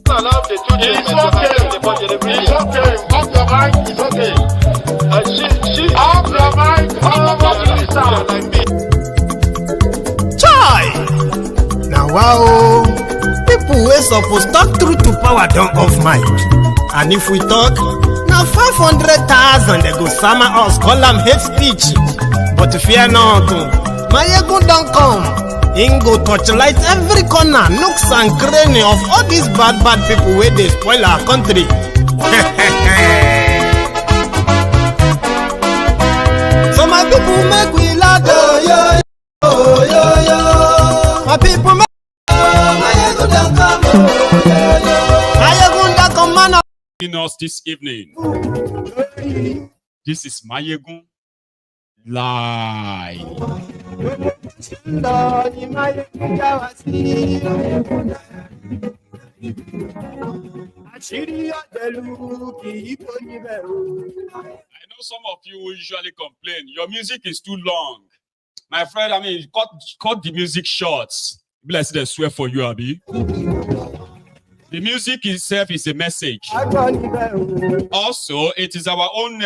allow the children. It's okay. It's okay. Off your mic. It's okay. Off your mic. Like me. Chai! Now wow, people wey suppose talk truth to power don't off mic. And if we talk, now 500,000 they go sama us, call them hate speech. But fear not, Maiyegun don't come. Him go torchlight every corner, nooks and cranny of all these bad people where they spoil our country. So my people make we laugh, yo. My people make Maiyegun don't come, Maiyegun don't come, man. In us this evening. This is Maiyegun Live. I know some of you usually complain your music is too long. My friend, I mean, cut the music short. Be like they swear for you, Abi. The music itself is a message. Also, it is our own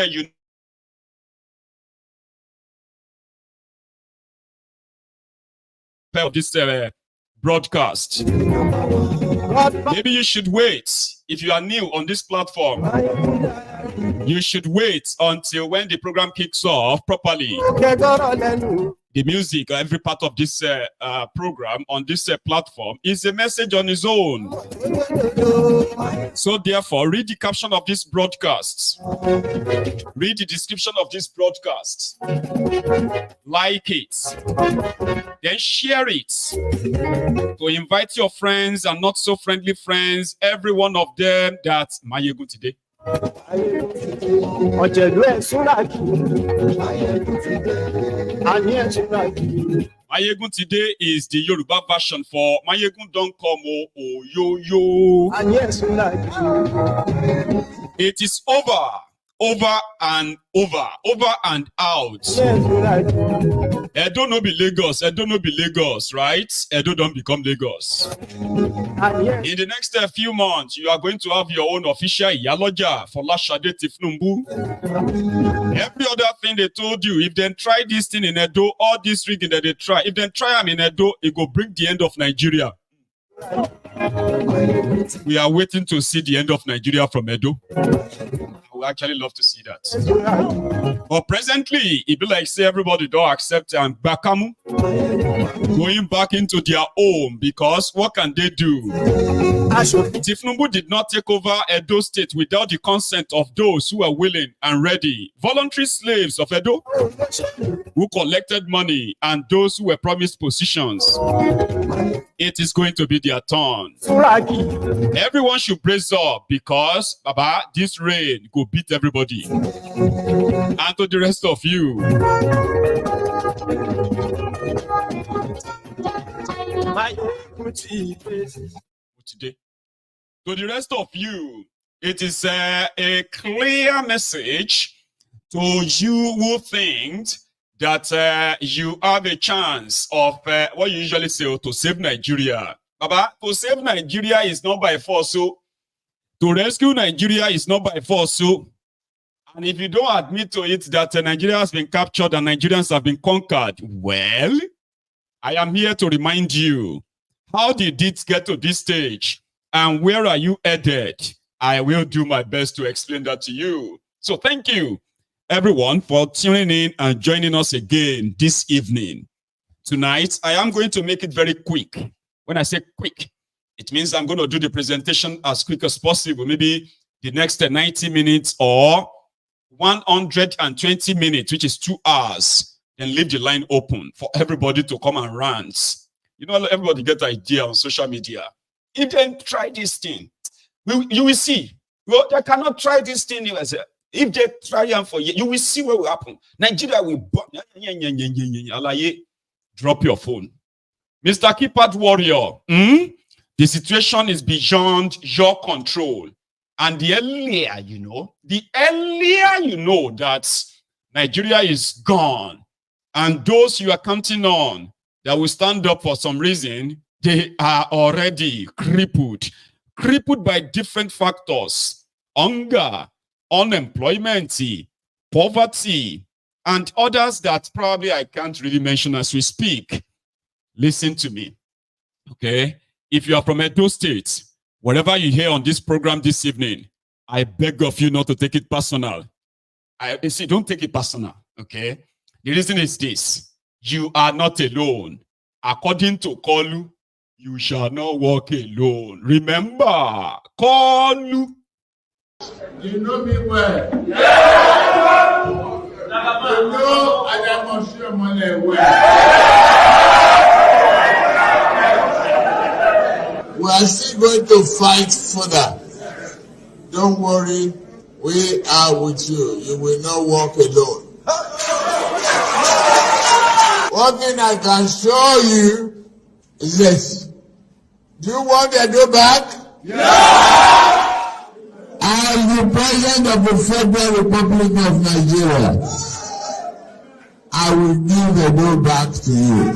of this broadcast. Maybe you should wait. If you are new on this platform, you should wait until when the program kicks off properly. The music, every part of this program on this platform is a message on its own. So therefore, read the caption of this broadcast. Read the description of this broadcast. Like it. Then share it. To invite your friends and not so friendly friends, every one of them, that's Maiyegun today. Maiyegun today is the Yoruba version for Maiyegun don't come oh yo yo. It is over and out. Edo no be Lagos, right? Edo don't become Lagos. In the next few months, you are going to have your own official Iyaloja for Charade Tifnumbu. Every other thing they told you, if they try this thing in Edo, all this rigging that they try, if they try them in Edo, it will bring the end of Nigeria. We are waiting to see the end of Nigeria from Edo. I would actually love to see that. But presently, it be like say everybody don't accept and Bakamu going back into their home because what can they do? Tifnumbu did not take over Edo State without the consent of those who are willing and ready. Voluntary slaves of Edo who collected money and those who were promised positions. It is going to be their turn. Everyone should brace up because, Baba, this rain go beat everybody. And to the rest of you, today, to the rest of you, it is a clear message to you who think that you have a chance of what you usually say to save Nigeria. Baba, to save Nigeria is not by force. So to rescue Nigeria is not by force. So, and if you don't admit to it that Nigeria has been captured and Nigerians have been conquered, well, I am here to remind you, how did it get to this stage? And where are you headed? I will do my best to explain that to you. So thank you, everyone, for tuning in and joining us again this evening. Tonight, I am going to make it very quick. When I say quick, it means I'm going to do the presentation as quick as possible. Maybe the next 90 minutes or 120 minutes, which is 2 hours. Then leave the line open for everybody to come and rant. You know, everybody get the idea on social media. If they try this thing, you will see. Well, they cannot try this thing. If they try them for you, you will see what will happen. Nigeria will burn. Drop your phone. Mr. Keypad Warrior, the situation is beyond your control. And the earlier you know that Nigeria is gone, and those you are counting on that will stand up for some reason, they are already crippled, crippled by different factors: hunger, unemployment, poverty, and others that probably I can't really mention as we speak. Listen to me, okay? If you are from Edo State, whatever you hear on this program this evening, I beg of you not to take it personal. See, don't take it personal, okay? The reason is this: you are not alone. According to Koolu, you shall not walk alone. Remember, Koolu. You know me well. Yeah. You know I must share money well. We are still going to fight further. Don't worry, we are with you. You will not walk alone. One thing I can show you is this. Do you want to go back? Yeah! I am the President of the Federal Republic of Nigeria. I will give the door back to you.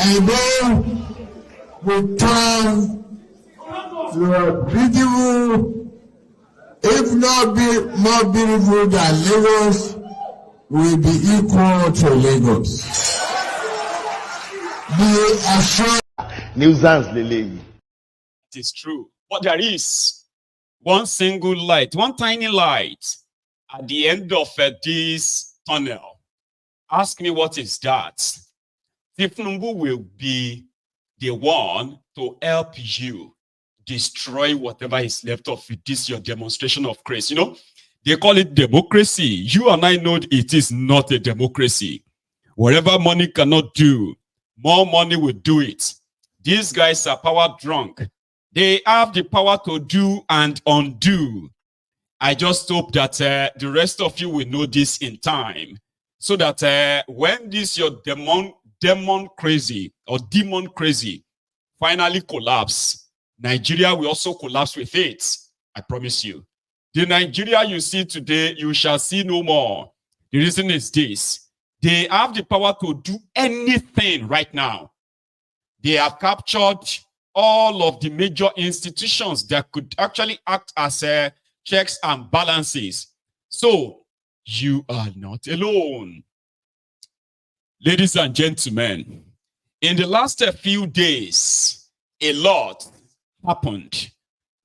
And then we turn to a beautiful, if not more beautiful than Lagos, will be equal to Lagos. Be assured. Nuisance, Lele. It is true. But there is one single light, one tiny light at the end of this tunnel. Ask me, what is that? Tifnumbu will be the one to help you destroy whatever is left of it. This your demonstration of grace. You know, they call it democracy. You and I know it is not a democracy. Whatever money cannot do, more money will do it. These guys are power drunk. They have the power to do and undo. I just hope that the rest of you will know this in time, so that when this your demon crazy finally collapse, Nigeria will also collapse with it. I promise you. The Nigeria you see today, you shall see no more. The reason is this: they have the power to do anything right now. They have captured all of the major institutions that could actually act as checks and balances. So you are not alone. Ladies and gentlemen, in the last few days, a lot happened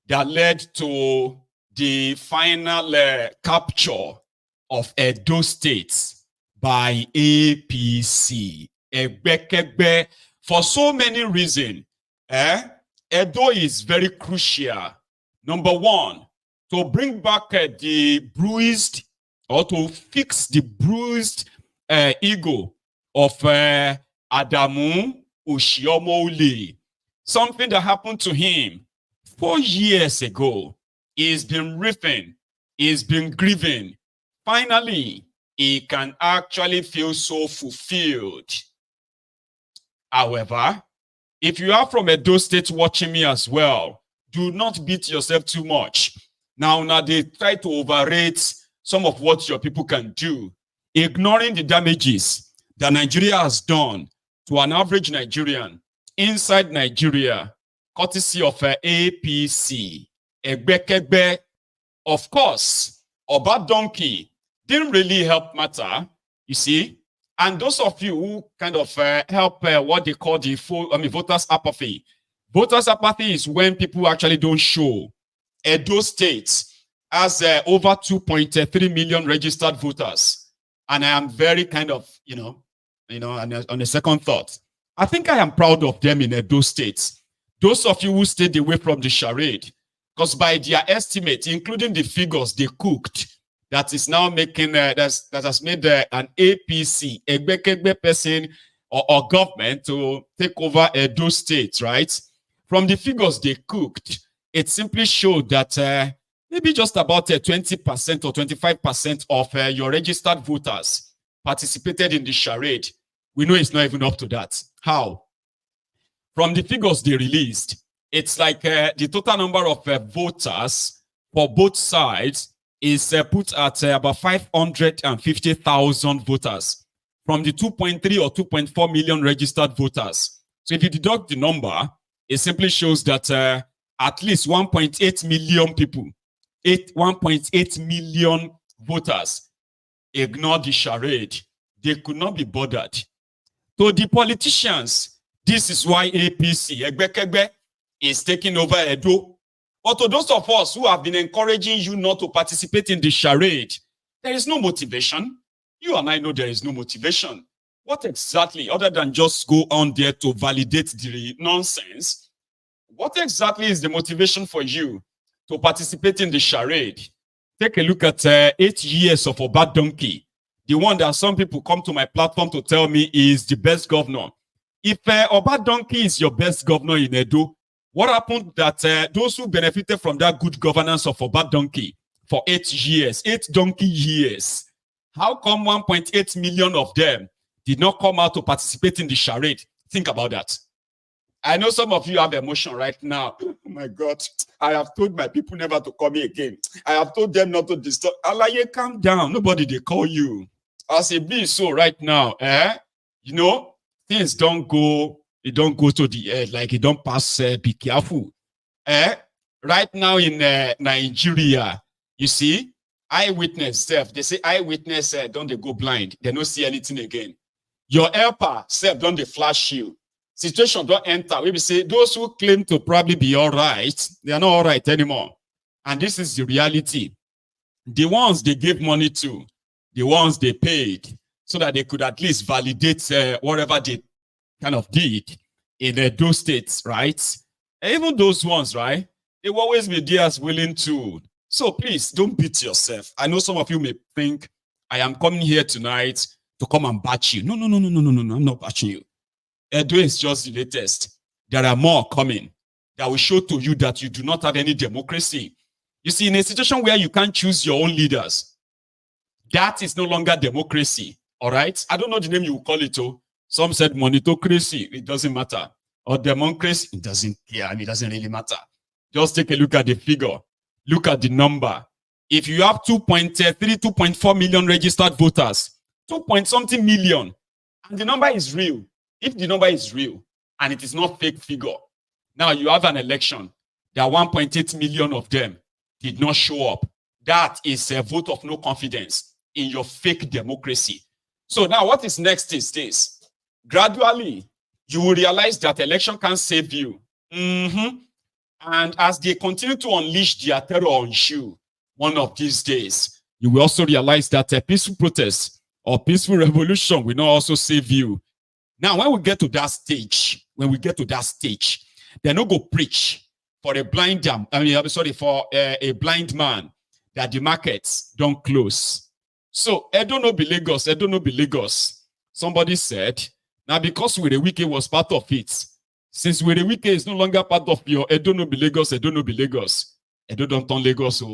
that led to the final capture of Edo State by APC. For so many reasons, Edo is very crucial. Number one, to bring back the bruised, or to fix the bruised ego of Adamu Oshiomole. Something that happened to him 4 years ago. He's been riffing, he's been grieving. Finally, he can actually feel so fulfilled. However, if you are from Edo State watching me as well, do not beat yourself too much. Now they try to overrate some of what your people can do, ignoring the damages that Nigeria has done to an average Nigerian inside Nigeria, courtesy of APC. Egbekegbe, of course, Oba Donkey didn't really help matter, you see. And those of you who kind of help what they call the voters' apathy. Voters' apathy is when people actually don't show. Edo State has over 2.3 million registered voters. And I am very kind of, on a second thought, I think I am proud of them in Edo State. Those of you who stayed away from the charade, because by their estimate, including the figures they cooked, that is now making, that has made an APC, Egbekegbe person or government to take over Edo State, right? From the figures they cooked, it simply showed that maybe just about 20% or 25% of your registered voters participated in the charade. We know it's not even up to that. How? From the figures they released, it's like the total number of voters for both sides is put at about 550,000 voters from the 2.3 or 2.4 million registered voters. So if you deduct the number, it simply shows that at least 1.8 million people, 1.8 million voters ignored the charade. They could not be bothered. To the politicians, this is why APC, Egbekegbe, is taking over Edo. But to those of us who have been encouraging you not to participate in the charade, there is no motivation. You and I know there is no motivation. What exactly, other than just go on there to validate the nonsense, what exactly is the motivation for you to participate in the charade? Take a look at 8 years of Oba Donkey, the one that some people come to my platform to tell me is the best governor. If Oba Donkey is your best governor in Edo, what happened that those who benefited from that good governance of Oba Donkey for 8 years, 8 donkey years, how come 1.8 million of them did not come out to participate in the charade? Think about that. I know some of you have emotion right now. Oh my God, I have told my people never to call me again. I have told them not to disturb. Alaye, calm down. Nobody they call you. As it be so right now, you know, things don't go, it don't go to the end, like it don't pass, be careful. Right now in Nigeria, you see, eyewitness self, they say eyewitness don't they go blind, they don't see anything again. Your helper self don't they flash you. Situation don't enter. We say those who claim to probably be all right, they are not all right anymore. And this is the reality. The ones they gave money to, the ones they paid, so that they could at least validate whatever they kind of did in those states, right? And even those ones, right? They will always be there as willing to. So please don't beat yourself. I know some of you may think I am coming here tonight to come and batch you. No. I'm not batching you. Edo is just the latest. There are more coming that will show to you that you do not have any democracy. You see, in a situation where you can't choose your own leaders, that is no longer democracy. All right? I don't know the name you will call it. Oh. Some said monitocracy. It doesn't matter. Or democracy. It doesn't care. It doesn't really matter. Just take a look at the figure. Look at the number. If you have 2.4 million registered voters, 2-point-something million, and the number is real. If the number is real and it is not fake figure, now you have an election. There are 1.8 million of them did not show up. That is a vote of no confidence in your fake democracy. So now what is next is this. Gradually, you will realize that election can't save you. And as they continue to unleash their terror on you, one of these days, you will also realize that a peaceful protest or peaceful revolution will not also save you. Now, when we get to that stage, they're not go preach for a blind for a blind man that the markets don't close. So, Edo no be Lagos. Somebody said, now because Wirewike was part of it, since Wirewike is no longer part of your Edo no be Lagos. Edo don't turn Lagos.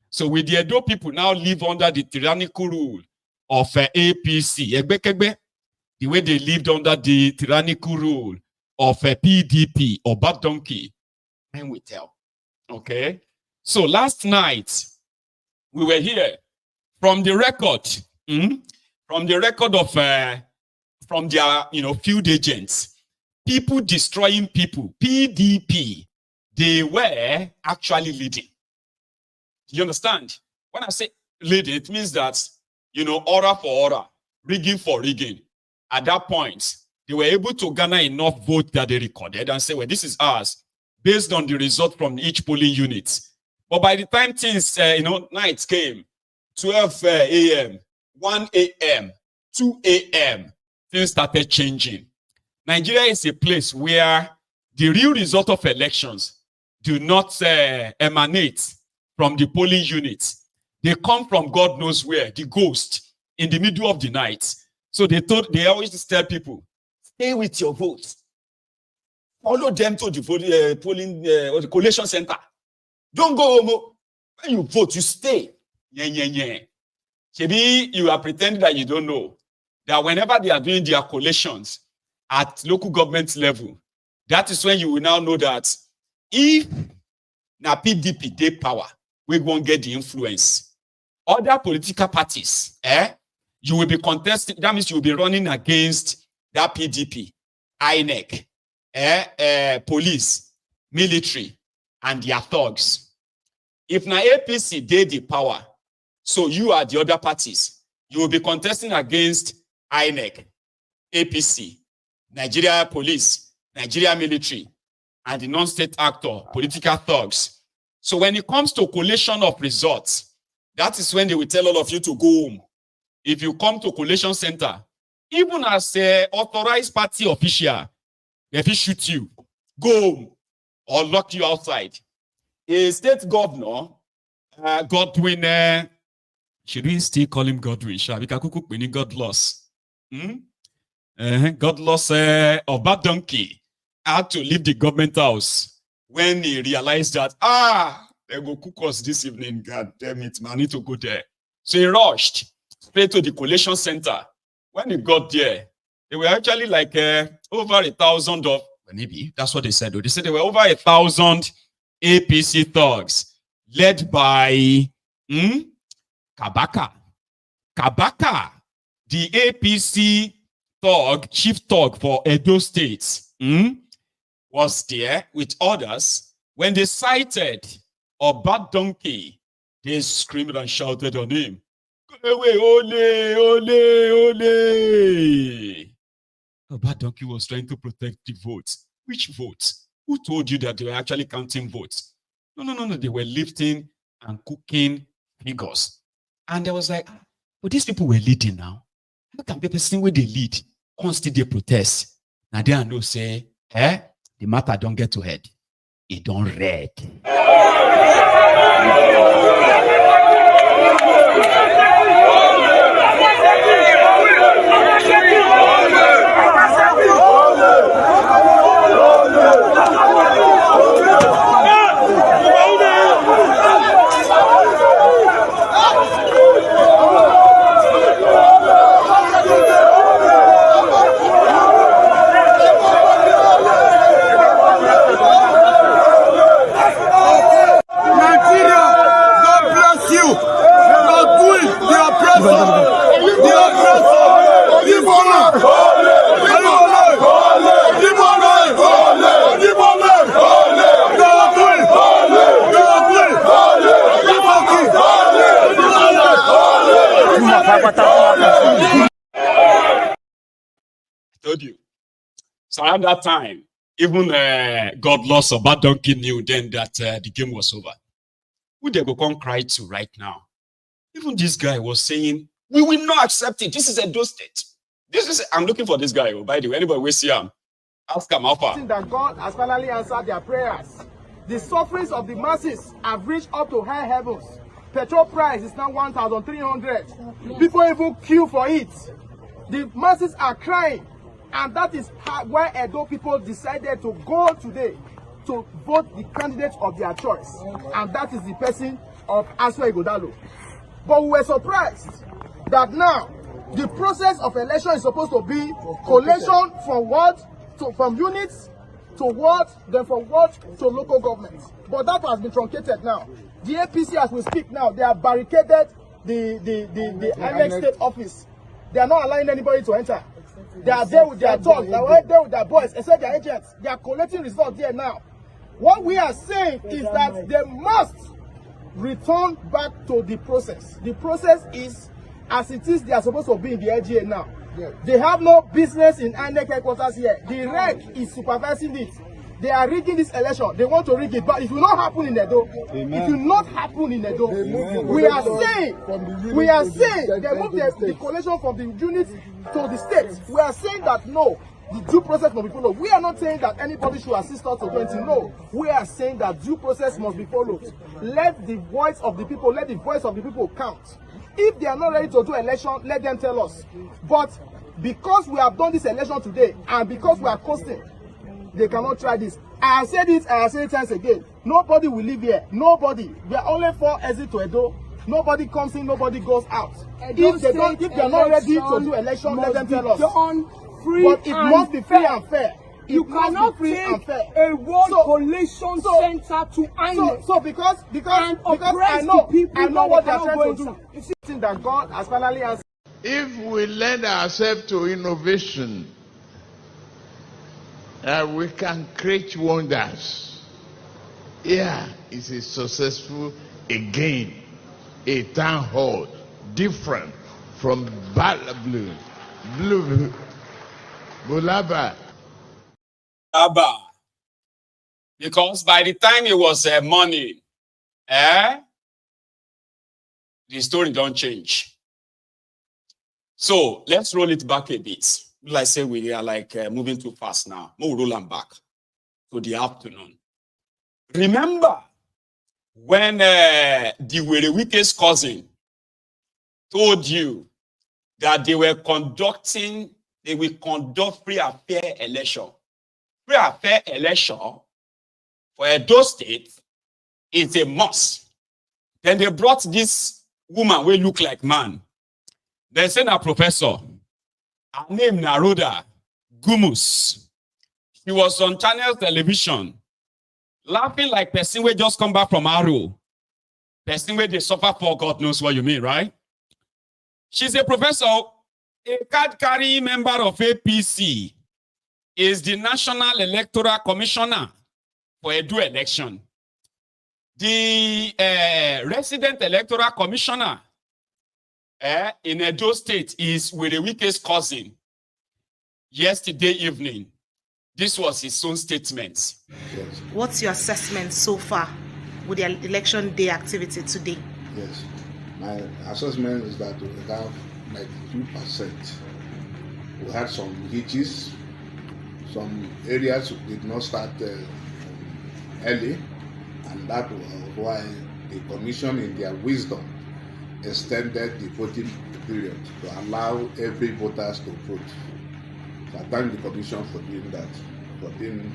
So with the Edo people now live under the tyrannical rule of APC, Egbekegbe, the way they lived under the tyrannical rule of PDP or Bad Donkey, and we tell. Okay? So last night, we were here from the record, from their, field agents, people destroying people, PDP, they were actually leading. You understand? When I say leading, it means that, order for order, rigging for rigging. At that point, they were able to garner enough votes that they recorded and say, well, this is ours, based on the result from each polling unit. But by the time things, nights came, 12 a.m., 1 a.m., 2 a.m., things started changing. Nigeria is a place where the real result of elections do not emanate from the polling units. They come from God knows where, the ghost, in the middle of the night. So they always tell people, stay with your votes. Follow them to the polling or the collation center. Don't go home. When you vote, you stay. Maybe you are pretending that you don't know that whenever they are doing their collations at local government level, that is when you will now know that if na PDP take power, we won't get the influence. Other political parties, you will be contesting. That means you will be running against that PDP, INEC. police, military, and their thugs. If na APC did the power, so you are the other parties, you will be contesting against INEC, APC, Nigeria police, Nigeria military, and the non-state actor, political thugs. So when it comes to collation of results, that is when they will tell all of you to go home. If you come to collation center, even as an authorized party official, if he shoot you, go home or lock you outside. A state governor, Godwin, should we still call him Godwin? God loss. God loss of bad donkey had to leave the government house when he realized that, they go cook us this evening. God damn it, man, I need to go there. So he rushed straight to the collation center. When he got there, they were actually like over 1,000 of, maybe that's what they said. They said there were over 1,000 APC thugs led by Kabaka. Kabaka, the APC thug, chief thug for Edo State, was there with others. When they sighted a bad donkey, they screamed and shouted on him. Away, ole, ole, ole. A bad donkey was trying to protect the votes. Which votes? Who told you that they were actually counting votes? No. They were lifting and cooking figures. And there was like, but these people were leading now. How can people see where they lead? Constantly they protest. Now they know say, the matter don't get to head. It don't red. You. So at that time, even God lost a bad donkey knew then that the game was over. Who they go come cry to right now? Even this guy was saying, we will not accept it. This is a Edo State. I'm looking for this guy. By the way, anybody will see him. Ask him how far. That God has finally answered their prayers. The sufferings of the masses have reached up to high heavens. Petrol price is now 1,300. People even queue for it. The masses are crying. And that is why Edo people decided to go today to vote the candidate of their choice. And that is the person of Aswa Igodalo. But we were surprised that now the process of election is supposed to be collation from what? From units to what? Then from what? To local governments. But that has been truncated now. The APC, as we speak now, they have barricaded the INEC state office. They are not allowing anybody to enter. They are there with their dogs, they are there with their boys, except their agents. They are collecting results there now. What we are saying is that they must return back to the process. The process is as it is, they are supposed to be in the LGA now. They have no business in INEC headquarters here. The REC is supervising it. They are rigging this election. They want to rig it, but it will not happen in Edo. It will not happen in Edo. We are saying they move the collation from the units to the states. We are saying that no, the due process must be followed. We are not saying that anybody should assist us to 20. No, we are saying that due process must be followed. Let the voice of the people count. If they are not ready to do election, let them tell us. But because we have done this election today and because we are coasting, they cannot try this. I have said it times again. Nobody will live here. Nobody. There are only 4 exits to Edo. Nobody comes in, nobody goes out. If they are not ready to do election, let them tell us. But it must be free and fair. You cannot take a world collation center to INEC. So because I know what they are trying to do. It's something that God has finally answered. If we lend ourselves to innovation, we can create wonders. Here is a successful again, a town hall, different from blue, Bulaba. Abba. Because by the time it was morning, the story don't change. So let's roll it back a bit. Like I say, we are like moving too fast now. We'll roll them back to the afternoon. Remember when the Werewike's cousin told you that they will conduct free and fair election. Free and fair election for Edo State is a must. Then they brought this woman who look like man. They sent a professor. Her name Naroda Gumus. She was on channel television, laughing like person who just come back from Aro. Person where they suffer for, God knows what you mean, right? She's a professor, a card-carrying member of APC, is the National Electoral Commissioner for Edo election. The resident electoral commissioner in Edo State is Werewike's cousin. Yesterday evening, this was his own statement. Yes. What's your assessment so far with the election day activity today? Yes. My assessment is that we have 92%. We had some hitches. Some areas did not start early, and that was why the commission, in their wisdom, extended the voting period to allow every voters to vote. So I thank the commission for doing that, for being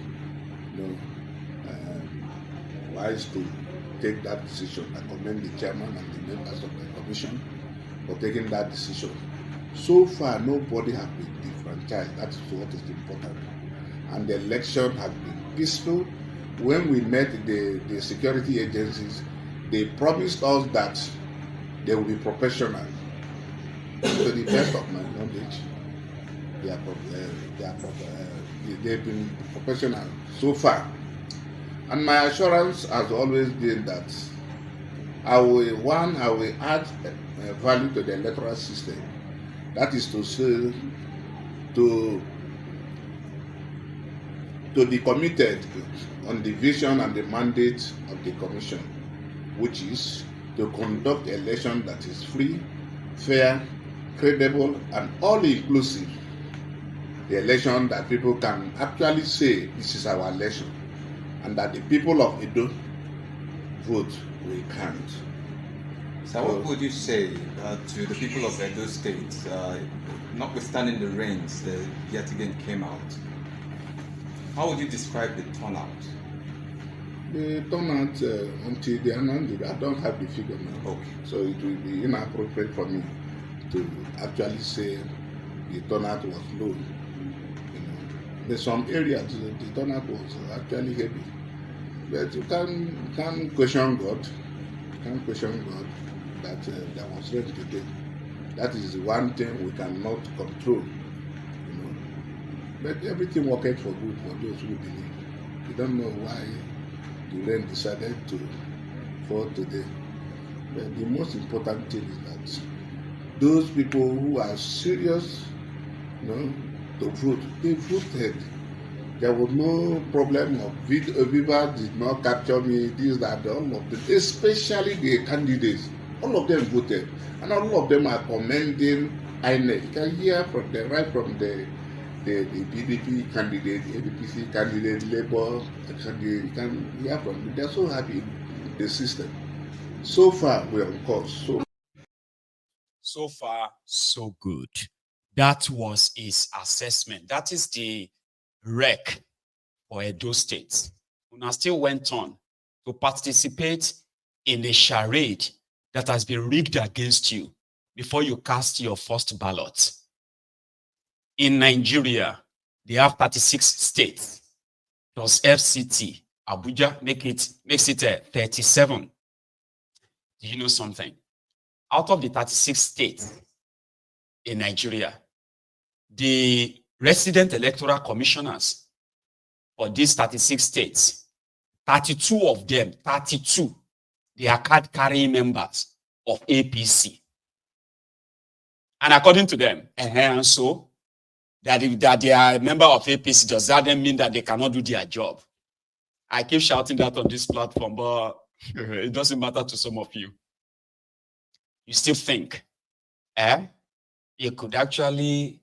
wise to take that decision. I commend the chairman and the members of the commission for taking that decision. So far, nobody has been defranchised. That is what is important. And the election has been peaceful. When we met the security agencies, they promised us that they will be professional. To the best of my knowledge, they've been professional so far. And my assurance has always been that I will add value to the electoral system. That is to say, to be committed on the vision and the mandate of the commission, which is to conduct an election that is free, fair, credible, and all-inclusive. The election that people can actually say, this is our election, and that the people of Edo vote will count. So what would you say to the people of Edo State, notwithstanding the rains that yet again came out? How would you describe the turnout? The turnout, until the announcement, I don't have the figure now. Okay. So it will be inappropriate for me to actually say the turnout was low. There's some areas the turnout was actually heavy. But you can't question God. You can't question God that there was rain today. That is the one thing we cannot control. But everything worked for good for those who believe. We don't know why the rain decided to fall today. But the most important thing is that those people who are serious, to vote, they voted. There was no problem of Viva did not capture me, this, that, all of them, especially the candidates. All of them voted. And all of them are commending INEC. You can hear from the PDP candidate, APC candidate, Labour candidate, you can hear from them. They're so happy with the system. So far, we're on course. So far, so good. That was his assessment. That is the rec for Edo State. Una still went on to participate in a charade that has been rigged against you before you cast your first ballot. In Nigeria, they have 36 states plus FCT. Abuja makes it 37. Do you know something? Out of the 36 states in Nigeria, the resident electoral commissioners for these 36 states, 32 of them, 32, they are card-carrying members of APC. And according to them, and so, that if that they are a member of APC, does that then mean that they cannot do their job? I keep shouting that on this platform, but it doesn't matter to some of you. You still think, you could actually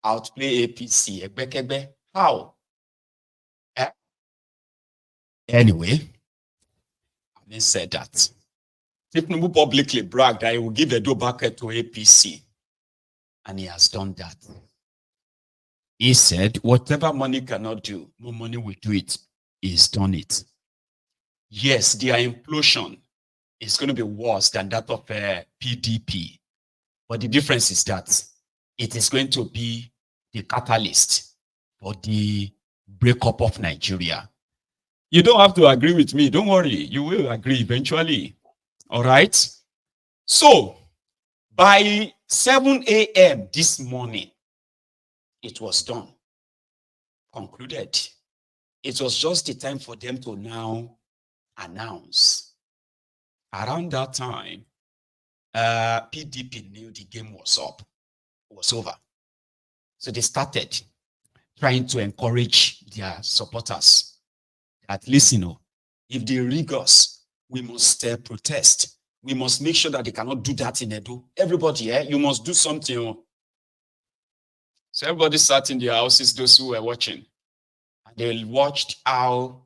outplay APC. How? Anyway, having said that, Tinubu publicly bragged that he will give Edo back to APC, and he has done that. He said, whatever money cannot do, no money will do it. He's done it. Yes, their implosion is going to be worse than that of PDP. But the difference is that it is going to be the catalyst for the breakup of Nigeria. You don't have to agree with me. Don't worry. You will agree eventually. All right? So, by 7 a.m. this morning, it was done. Concluded. It was just the time for them to now announce. Around that time, PDP knew the game was up, was over. So they started trying to encourage their supporters. At least, if they rig us, we must protest. We must make sure that they cannot do that in Edo. Everybody, you must do something. So everybody sat in their houses, those who were watching. And they watched how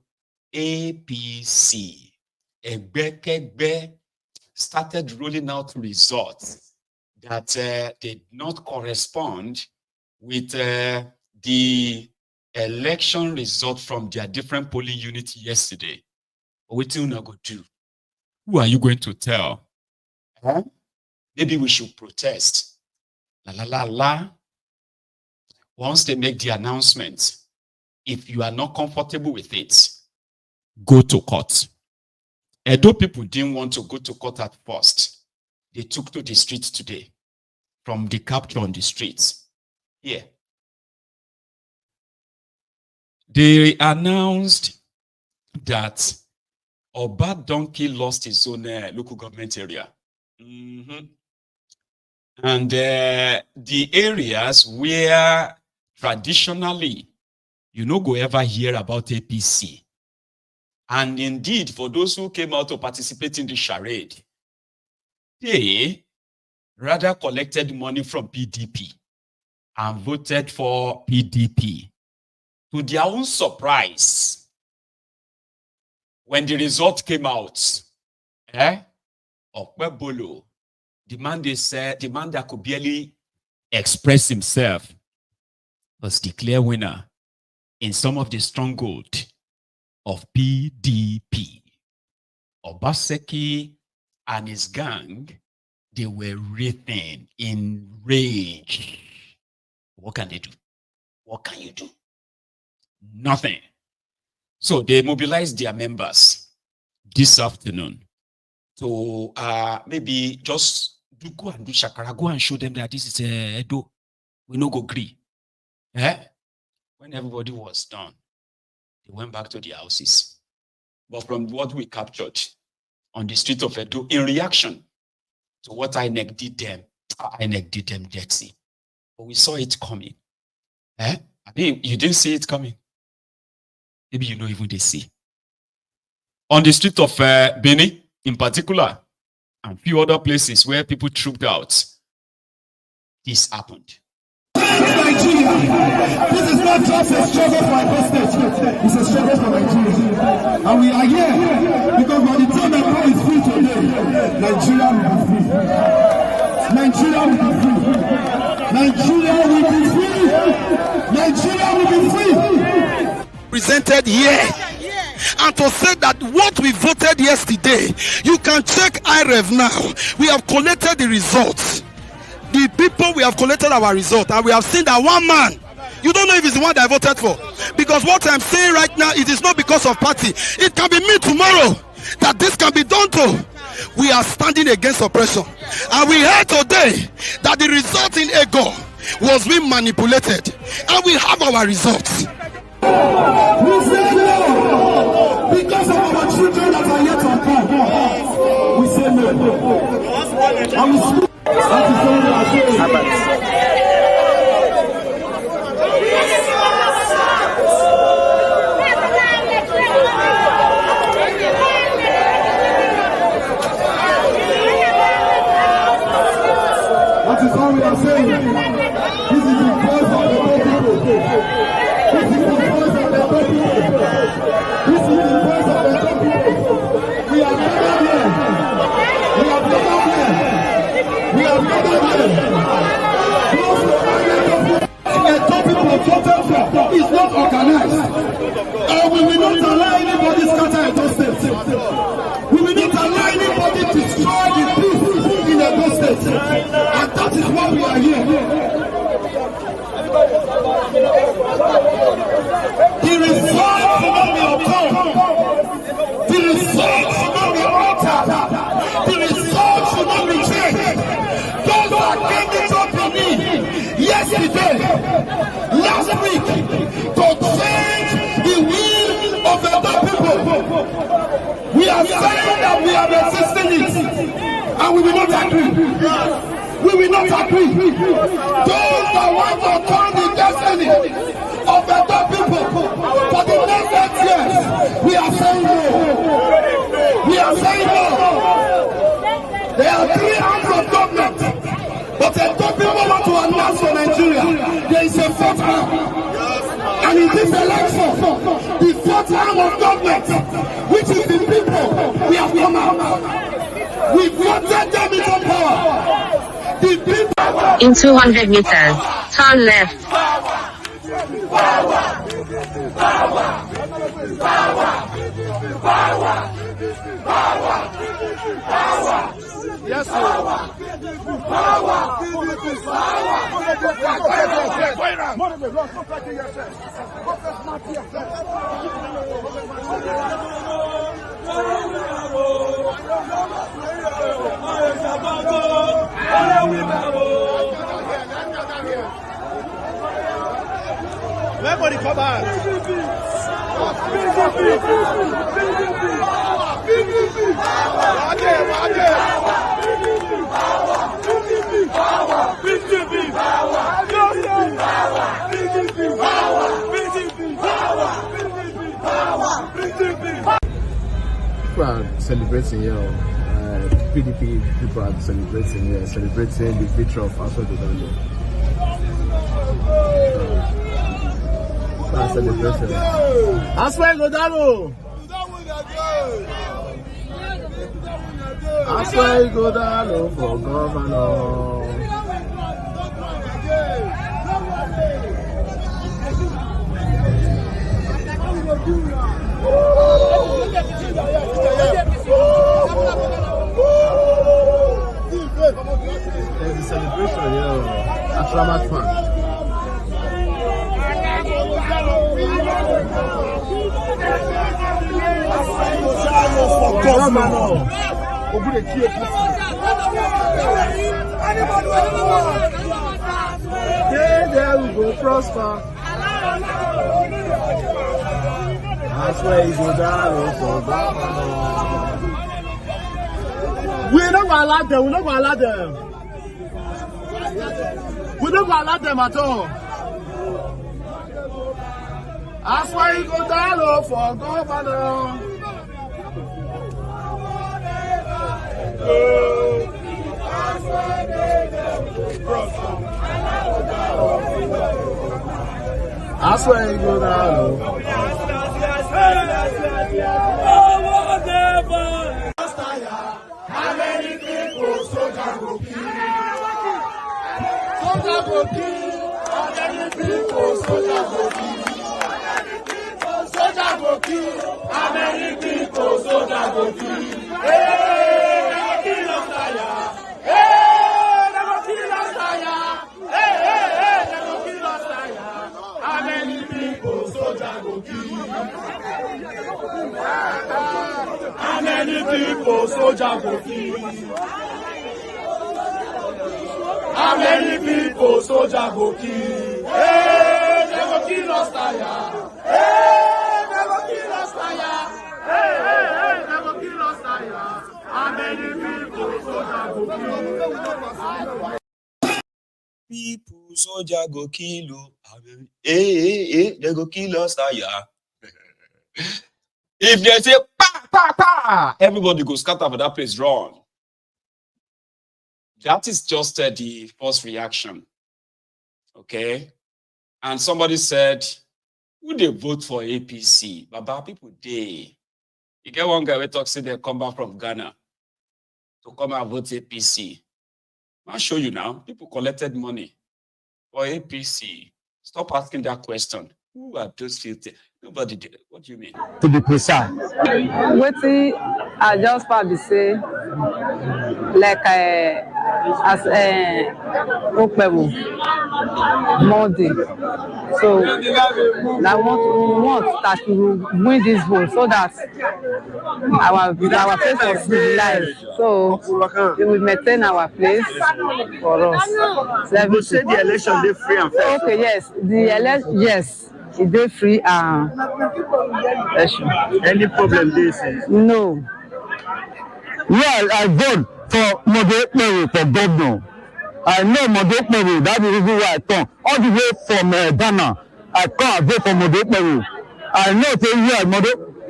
APC, Egbekegbe, started rolling out results that did not correspond with the election result from their different polling units yesterday. What are you going to do? Who are you going to tell? Maybe we should protest. Once they make the announcement, if you are not comfortable with it, go to court. Edo people didn't want to go to court at first. They took to the streets today from the capture on the streets. Here. They announced that Oba Donkey lost his own local government area. And the areas where traditionally you no go ever hear about APC. And indeed, for those who came out to participate in the charade, they rather collected money from PDP and voted for PDP. To their own surprise, when the result came out, Okpebolo, the man that could barely express himself, was declared winner in some of the stronghold of PDP. Obaseki and his gang, they were written in rage. What can they do? What can you do? Nothing. So they mobilized their members this afternoon to maybe just go and do shakara, go and show them that this is Edo. We no go agree. When everybody was done, they went back to their houses. But from what we captured on the street of Edo, in reaction to what INEC did them, dirty. But we saw it coming. I mean, you didn't see it coming. Maybe you know even they see. On the street of Benin, in particular, and a few other places where people trooped out, this happened. Nigeria. This is not just a struggle for Edo State. It's a struggle for Nigeria. And we are here because by the time Edo is free today, Nigeria will be free. Nigeria will be free. Nigeria will be free. Nigeria will be free. Presented here. And to say that what we voted yesterday, you can check IREV now. We have collected the results. The people, we have collected our result, and we have seen that one man, you don't know if it's the one that I voted for. Because what I'm saying right now, it is not because of party. It can be me tomorrow that this can be done to. We are standing against oppression. And we heard today that the result in Ego was being manipulated. And we have our results. We say no because of our children that are yet to come. We say no. And we speak. That is all we are saying. That is all we are saying. This is the voice of the people. This is the voice of the people. This is the voice of the people. We are gathered here. We are gathered here. We are gathered here. Those who are a topic of total is not organized. And we will not allow anybody scatter Edo State. We will not allow anybody destroy the peace in Edo State. And that is why we are here. The result will not be obtained. The result should not be altered. The result should not be changed. Those that gave it up to me yesterday, last week, to change the will of the people. We are saying that we are resisting it, and we will not agree. We will not agree. Those that want to turn the destiny of the people for the next 8 years, we are saying no. We are saying no. There are 3 arms of government, but the people want to announce for Nigeria there is a 4th arm. And in this election, the 4th arm of government, which is the people, we have come out. We voted them into power. In 200 meters, turn left. Yes, sir. Everybody come out. People are celebrating here. PDP people are celebrating here, celebrating the victory of Edolites. Celebration. That's why go down. That's why you go down for governor. There's a celebration here at Ramat Park. There we go, prosper. That's where you go down for governor. We're not going to allow them. We're not going to allow them. We're not going to allow them at all. That's why you go down for governor. That's where you go down. How many people soldier go kill? Soldier go kill. How many people soldier go kill? Soldier go kill. How many people soldier go kill? Hey, never kill us tire. Hey, never kill us tire. Hey, never kill us tire. How many people soldier go kill? How many people soldier go kill? How many people soldier go kill? Hey, they go kill us tire. People soldier go kill you. They go kill us, yeah. If they say pa pa pa, everybody go scatter for that place, run. That is just the first reaction. Okay. And somebody said, who they vote for APC? Baba people they. You get one guy who talks say they come back from Ghana to come and vote APC. I'll show you now. People collected money for APC. Stop asking that question. Who are those filthy? Nobody did it. What do you mean? To be precise. Wetin I just probably say, like as Okpebu Monday. So I want that we will win this vote so that our place will be live. So we will maintain our place for us. So you say the election dey free and fair. Okay, yes, the election, yes. Is they free and any problem this is? No. Yeah, I vote for Maiyegun for governor. I know Maiyegun, that is the reason why I come. All the way from Ghana, I come and vote for Maiyegun. I know say yeah,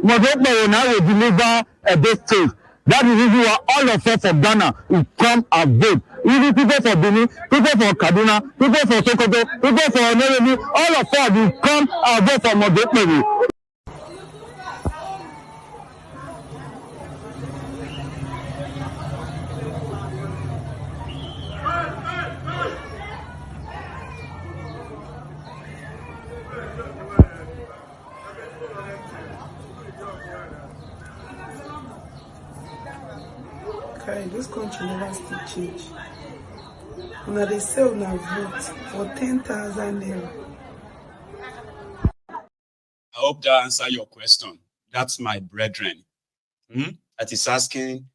Maiyegun now will deliver a best state. That is the reason why all of us from Ghana will come and vote. Even people for Benin, people for Kaduna, people for Sokoto, people for Nairobi, all of us will come and vote for Maiyegun. This country never still change. Now they say una vote for 10,000 naira. I hope that answers your question. That's my brethren. That is asking,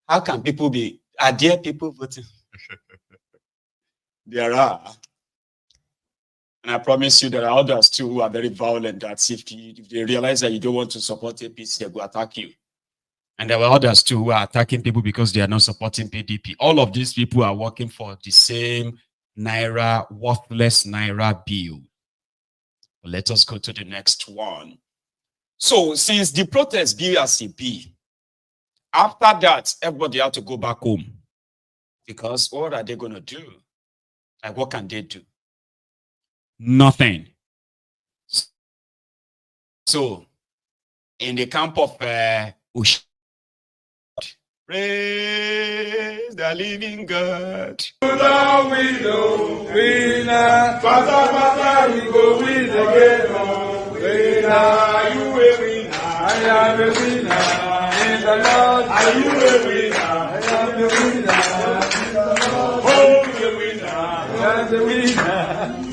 how can people be? Are there people voting? There are. And I promise you there are others too who are very violent. That if they realize that you don't want to support APC, they will attack you. And there were others too who are attacking people because they are not supporting PDP. All of these people are working for the same Naira, worthless Naira bill. But let us go to the next one. So since the protest be as it be, after that, everybody had to go back home. Because what are they going to do? Like, what can they do? Nothing. So, in the camp of praise the living God. We know, winner. Faster, we go win again. Winner, you a winner. I am a winner. In the Lord, are you a winner? I am a winner. Oh, you a winner. I am a winner.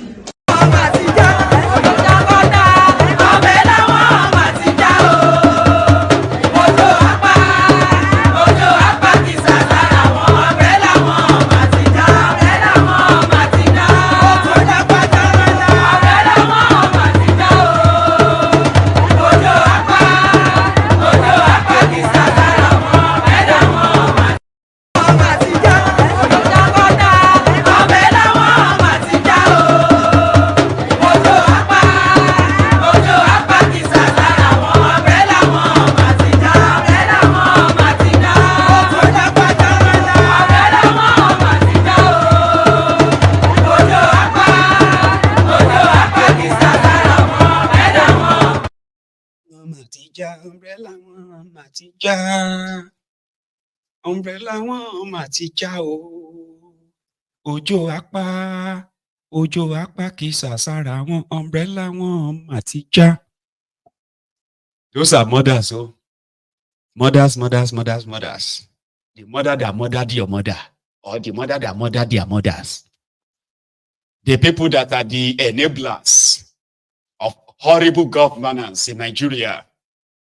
Umbrella wọn mà ti já o. Òjò apá kì í sàsára wọn. Umbrella wọn mà ti já. Those are mothers, oh. Mothers. The mother that murdered your mother. Or the mother that murdered their mothers. The people that are the enablers of horrible governance in Nigeria.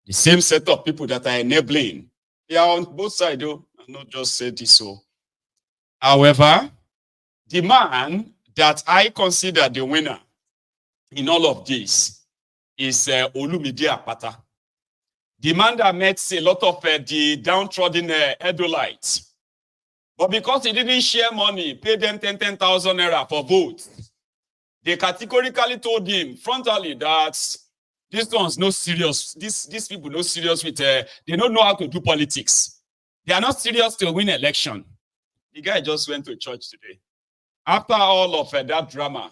The same set of people that are enabling. They are on both sides, though. I'm not just say this so. However, the man that I consider the winner in all of this is Olumide Apata. The man that met a lot of the downtrodden Edolites. But because he didn't share money, pay them 10,000 naira for votes, they categorically told him frontally that these ones no serious. These people no serious with they don't know how to do politics. They are not serious to win election. The guy just went to church today. After all of that drama,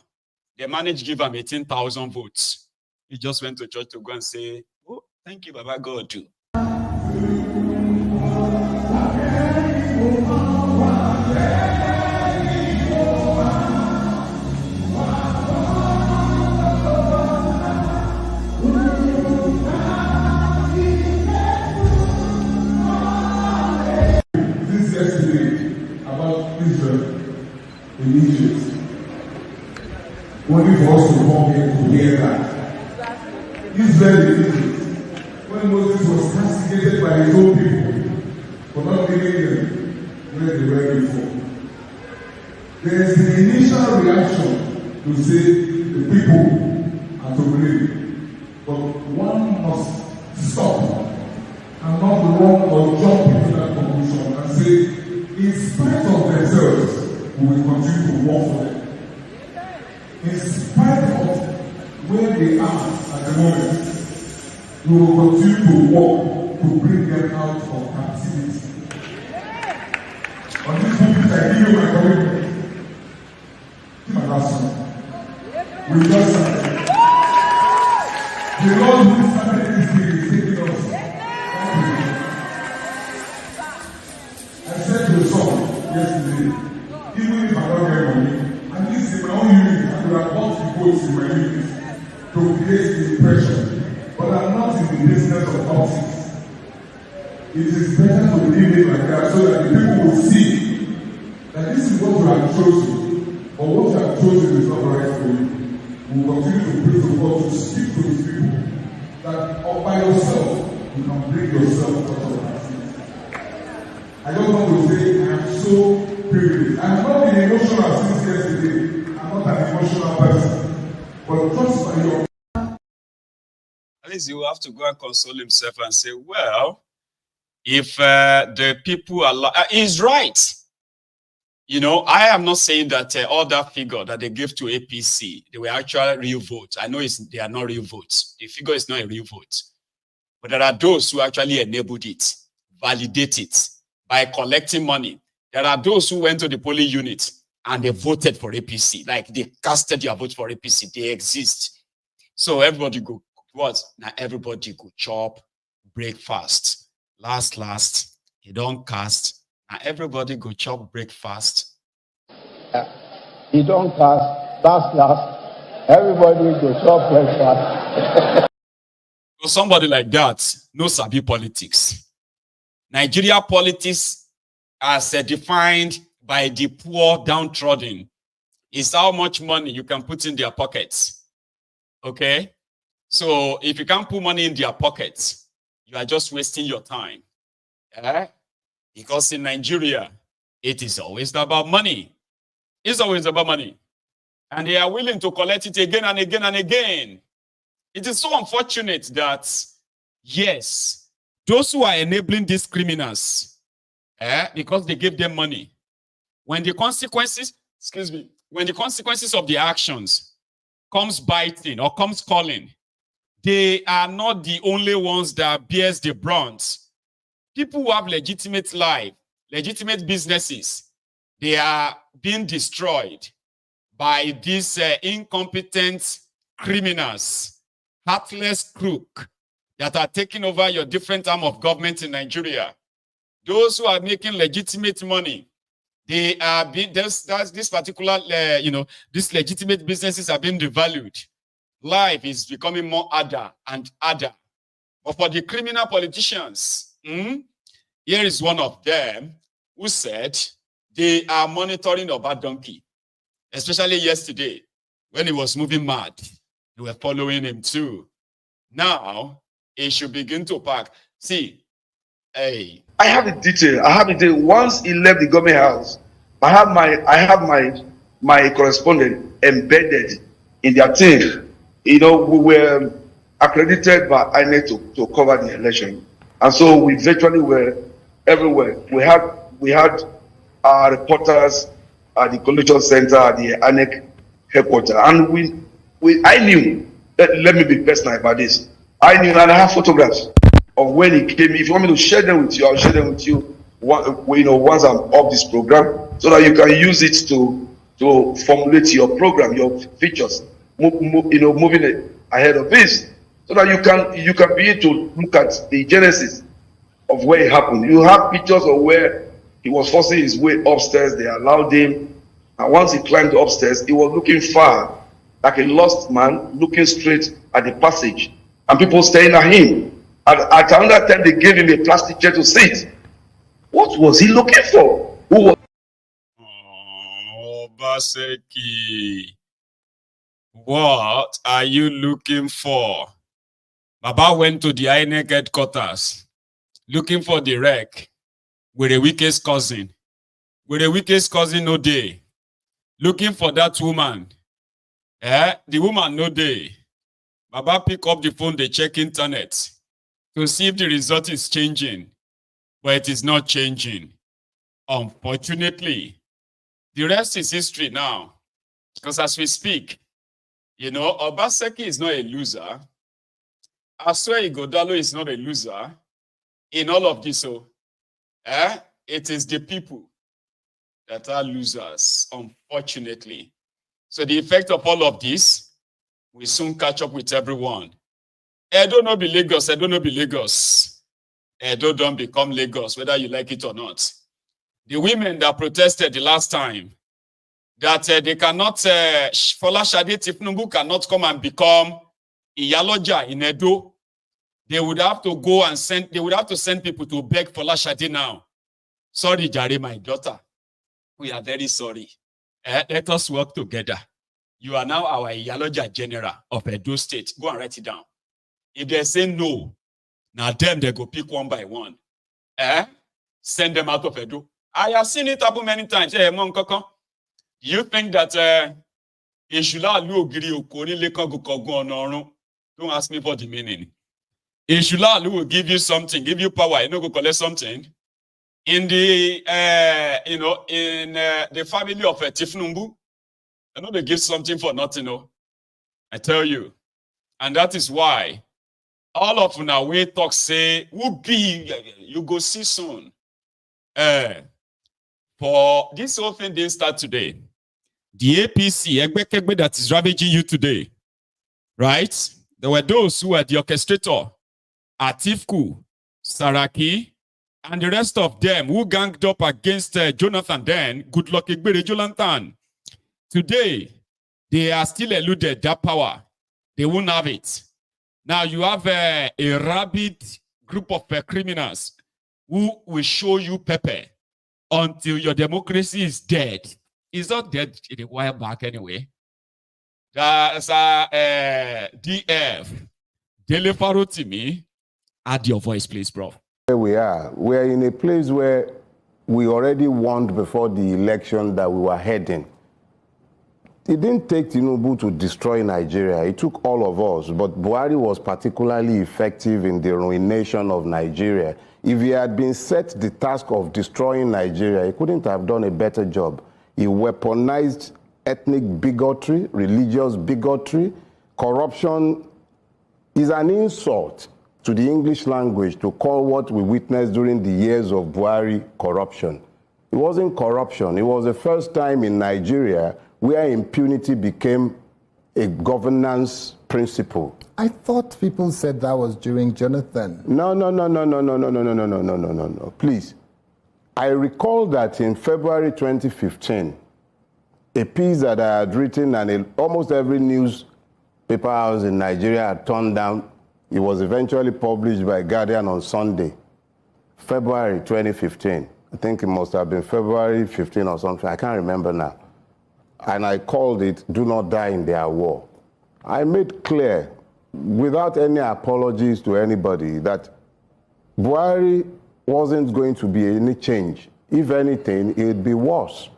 they managed to give him 18,000 votes. He just went to church to go and say, "Oh, thank you, Baba God too." Only for us to come here to hear that. Israel, when Moses was castigated by his own people for not giving them where they were before, there is the initial reaction to say the people are to blame. But one must stop and not run or jump into that conclusion and say, in spite of themselves, we will continue to work for them. In spite of where they are at the moment, we will continue to work to bring them out of captivity. On this pulpit, I give you my commitment. Keep my last one. We just started. The Lord who started this thing is taking us. I said to the son yesterday, even if I don't get money, and this is my own unit, I would have bought the votes in my unit to create the impression, but I'm not in the business of politics. It is better to leave it like that so that the people will see that this is what you have chosen, but what you have chosen is not right for you. We will continue to pray to God to speak to these people that all by yourself you can bring yourself out of that. I don't want to say I am so privileged. I have not been emotional since yesterday. I'm not an emotional person. But just by your... At least he will have to go and console himself and say, well, if the people are... he's right. You know, I am not saying that all that figure that they gave to APC, they were actually real votes. I know they are not real votes. The figure is not a real vote. But there are those who actually enabled it, validate it by collecting money. There are those who went to the polling unit and they voted for APC. Like they casted their vote for APC. They exist. So everybody go, what? Now everybody go chop breakfast. Last, you don't cast. Now everybody go chop breakfast. You don't cast. Last, everybody go chop breakfast. So somebody like that, no sabi politics. Nigeria politics as defined by the poor downtrodden is how much money you can put in their pockets. Okay? So if you can't put money in their pockets, you are just wasting your time. Yeah? Because in Nigeria, it is always about money. It's always about money. And they are willing to collect it again and again and again. It is so unfortunate that, yes, those who are enabling these criminals, because they gave them money, when the consequences, when the consequences of the actions comes biting or comes calling, they are not the only ones that bears the brunt. People who have legitimate life, legitimate businesses, they are being destroyed by these incompetent criminals, heartless crook that are taking over your different arm of government in Nigeria. Those who are making legitimate money, they are being, this particular, these legitimate businesses are being devalued. Life is becoming more harder and harder. But for the criminal politicians, here is one of them who said they are monitoring Oba Donkey, especially yesterday when he was moving mad. They were following him too. Now, he should begin to pack. See, hey. I have a detail. Once he left the government house, I have my correspondent embedded in their team. You know, we were accredited by INEC to cover the election, and so we virtually were everywhere. We had reporters at the collation center at the INEC headquarters, and I knew. Let me be personal about this. I knew, and I have photographs of when he came. If you want me to share them with you, I'll share them with you. Once I'm off this program, so that you can use it to formulate your program, your features. Moving ahead of this, so that you can be able to look at the genesis of where it happened. You have pictures of where he was forcing his way upstairs. They allowed him, and once he climbed upstairs, he was looking far, like a lost man, looking straight at the passage, and people staring at him. At another time, they gave him a plastic chair to sit. What was he looking for? Who was? Oh, Obaseki, what are you looking for? Baba went to the INEC headquarters looking for the wreck with the weakest cousin. With the weakest cousin no day. Looking for that woman. The woman no day. Baba pick up the phone, they check internet to see if the result is changing. But it is not changing. Unfortunately, the rest is history now. Because as we speak, Obaseki is not a loser. I swear Ighodalo is not a loser in all of this. It is the people that are losers, unfortunately. So the effect of all of this will soon catch up with everyone. Edo no be Lagos, Edo no be Lagos. Edo don't become Lagos, whether you like it or not. The women that protested the last time, that they cannot, Folashade Tifnumbu cannot come and become Iyaloja in Edo. They would have to go and send people to beg Folashade now. Sorry, Jare, my daughter. We are very sorry. Let us work together. You are now our Iyaloja general of Edo State. Go and write it down. If they say no, now them they go pick one by one. Send them out of Edo. I have seen it happen many times. You think that don't ask me for the meaning. Ishulalu will give you something, give you power, you know, go collect something. In the the family of Tifnumbu, you know, they give something for nothing, I tell you. And that is why all of now we talk say, who be, you go see soon. For this whole thing didn't start today. The APC, that is ravaging you today, right? There were those who were the orchestrator, Atifku, Saraki, and the rest of them who ganged up against Jonathan then, Goodluck Egbere Jolantan. Today, they are still eluded that power. They won't have it. Now you have a rabid group of criminals who will show you pepper until your democracy is dead. It's not dead in a while back anyway. That's DF. Dele Farotimi. Add your voice, please, bro. Here we are. We're in a place where we already warned before the election that we were heading. It didn't take Tinubu to destroy Nigeria. It took all of us. But Buhari was particularly effective in the ruination of Nigeria. If he had been set the task of destroying Nigeria, he couldn't have done a better job. He weaponized ethnic bigotry, religious bigotry. Corruption is an insult to the English language to call what we witnessed during the years of Buhari corruption. It wasn't corruption. It was the first time in Nigeria where impunity became a governance principle. I thought people said that was during Jonathan. No. Please. I recall that in February 2015, a piece that I had written and almost every newspaper house in Nigeria had turned down. It was eventually published by Guardian on Sunday, February 2015. I think it must have been February 15 or something. I can't remember now. And I called it, "Do Not Die in Their War." I made clear, without any apologies to anybody, that Buhari wasn't going to be any change. If anything, it would be worse.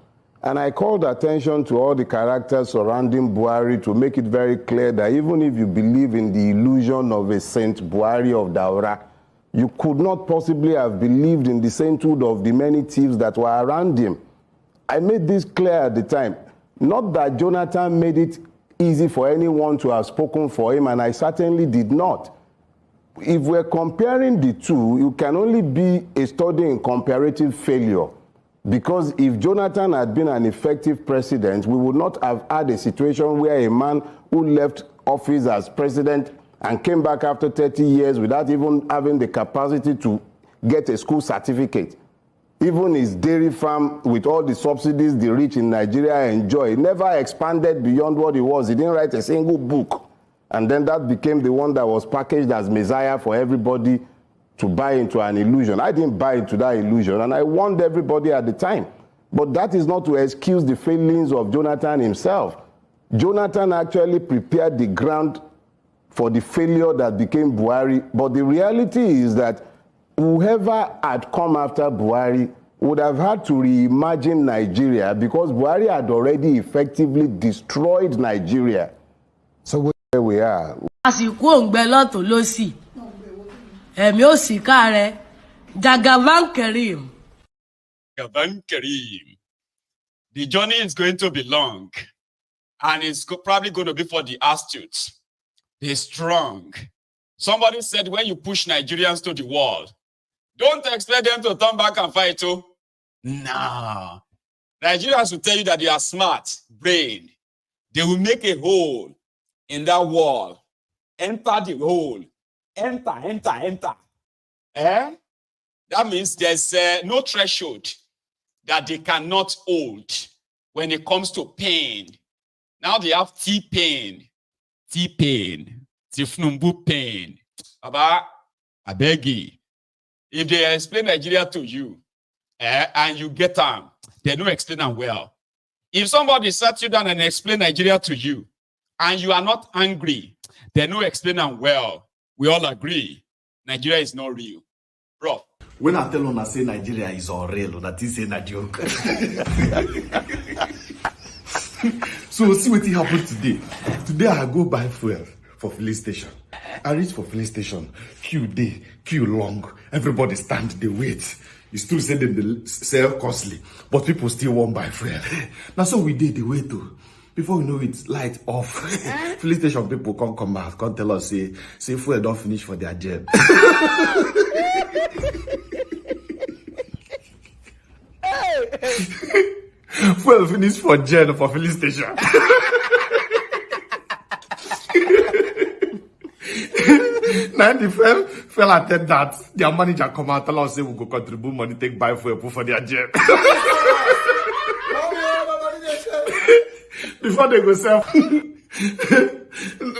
And I called attention to all the characters surrounding Buhari to make it very clear that even if you believe in the illusion of a Saint Buhari of Daura, you could not possibly have believed in the sainthood of the many thieves that were around him. I made this clear at the time. Not that Jonathan made it easy for anyone to have spoken for him, and I certainly did not. If we're comparing the two, you can only be a study in comparative failure. Because if Jonathan had been an effective president, we would not have had a situation where a man who left office as president and came back after 30 years without even having the capacity to get a school certificate. Even his dairy farm, with all the subsidies the rich in Nigeria enjoy, never expanded beyond what it was. He didn't write a single book. And then that became the one that was packaged as Messiah for everybody to buy into an illusion. I didn't buy into that illusion, and I warned everybody at the time. But that is not to excuse the failings of Jonathan himself. Jonathan actually prepared the ground for the failure that became Buhari. But the reality is that whoever had come after Buhari would have had to reimagine Nigeria, because Buhari had already effectively destroyed Nigeria. So where we are. Jagaban Karim. The journey is going to be long, and it's probably going to be for the astute, the strong. Somebody said when you push Nigerians to the wall, don't expect them to turn back and fight. Oh, no. Nigerians will tell you that they are smart, brain. They will make a hole in that wall. Enter the hole. Enter. That means there's no threshold that they cannot hold when it comes to pain. Now they have T-pain, Tifnumbu pain. Baba, I beg you. If they explain Nigeria to you, and you get them, they don't explain them well. If somebody sat you down and explain Nigeria to you, and you are not angry, they don't explain them well. We all agree, Nigeria is not real. Bro. When I tell I say Nigeria is unreal, that is a joke. So see what happened today. Today I go buy fuel for filling station. I reach for filling station, queue long. Everybody stand, they wait. It's true say they sell costly, but people still won't buy fuel. Now so we did the way to. Before we know it, light off. Filling station people come out, come tell us say fuel don't finish for their job. Fuel finish for Jen for filling station. Now the fell attend that their manager come out tell us say we go contribute money, take buy fuel, put for their jet. Before they go sell,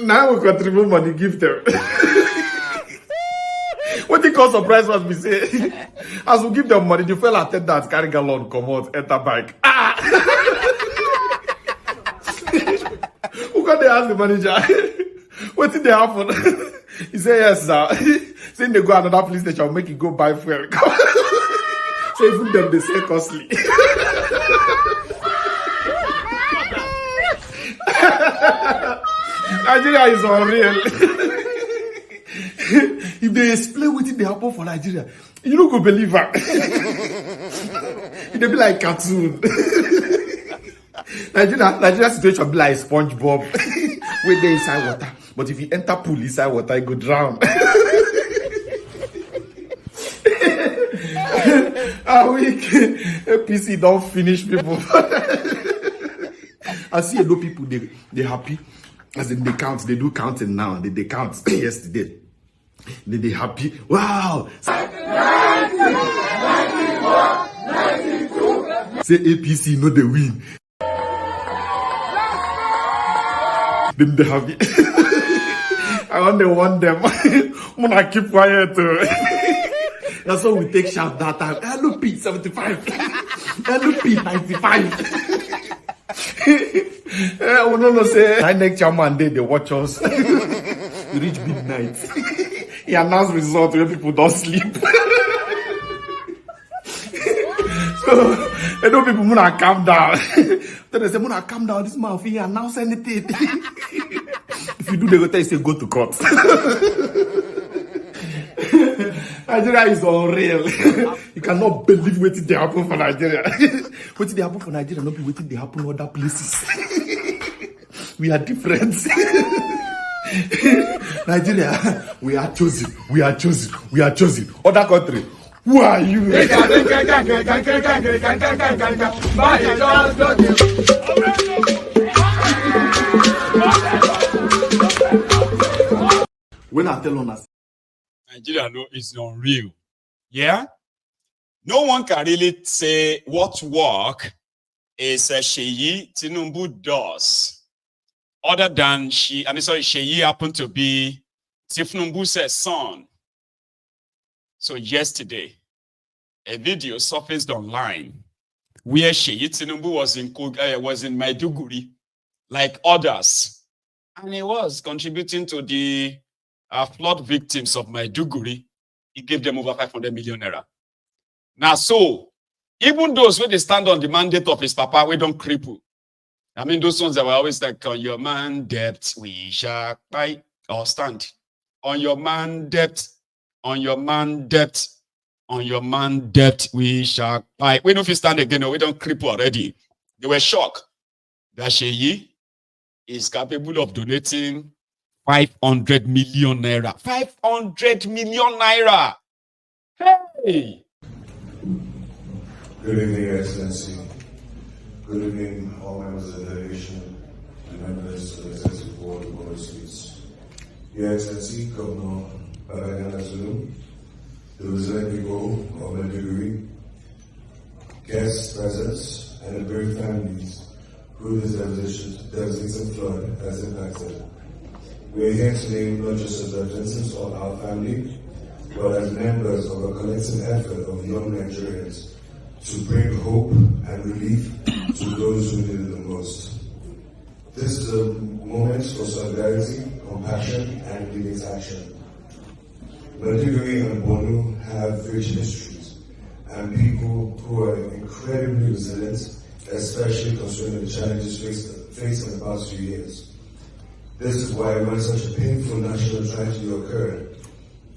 now we contribute money, give them. What the cause surprise was me say, as we give them money, the fell attend that carry gallon, come out, enter bike. Who can they ask the manager? What did they happen? He said, yes, sir. Saying they go another police station, make it go buy fuel. So even them, they say costly. Nigeria is unreal. If they explain what they happen for Nigeria, you don't go believe her. They be like cartoon. Nigeria situation be like SpongeBob. Where they inside water. But if you enter pool inside water, you go drown. A week, APC don't finish people. I see a lot of people, they happy. As in they count, they do counting now. They count yesterday. They happy. Wow! 90, 91, 92. Say APC, no they win. Then they happy. I want them. I'm gonna keep quiet. That's why we take shout that time. LP 75. LP 95. We don't say INEC chairman they watch us. We reach midnight. He announced results where people don't sleep. So I know people wanna calm down. Then they say, "Muna calm down. This man he announce anything." If you do, they go tell you say go to court. Nigeria is unreal. You cannot believe what they happen for Nigeria. What did they happen for Nigeria? Not be waiting, they happen other places. We are different. Nigeria, we are chosen. We are chosen. We are chosen. Other country, who are you? When I tell on us, Nigeria no is unreal. Yeah? No one can really say what work is Sheyi Tinubu does. Other than Sheyi happened to be Tinubu's son. So yesterday, a video surfaced online where Sheyi Tinubu was in Maiduguri, like others, and he was contributing to the flood victims of Maiduguri. He gave them over 500 million naira. Now, so even those where they stand on the mandate of his papa, we don't cripple. I mean, those ones that were always like, on your man debt, we shall buy or stand. On your man debt, on your man debt, on your man debt, we shall buy. We know if you stand again, no, we don't cripple already. They were shocked that Sheyi is capable of donating 500 million naira. 500 million naira. Hey! Good evening, Your Excellency. Good evening, all members of the delegation and members of the Executive Board of Border States. Your Excellency, Governor Babagana, the resident people of Maiduguri, guests, presence, and the brave families who this devastating flood has impacted. We are here today not just as representatives of our family, but as members of a collective effort of young Nigerians to bring hope and relief to those who need it the most. This is a moment for solidarity, compassion, and immediate action. Maiduguri and Borno have rich histories and people who are incredibly resilient, especially considering the challenges faced in the past few years. This is why when such a painful national tragedy occurred,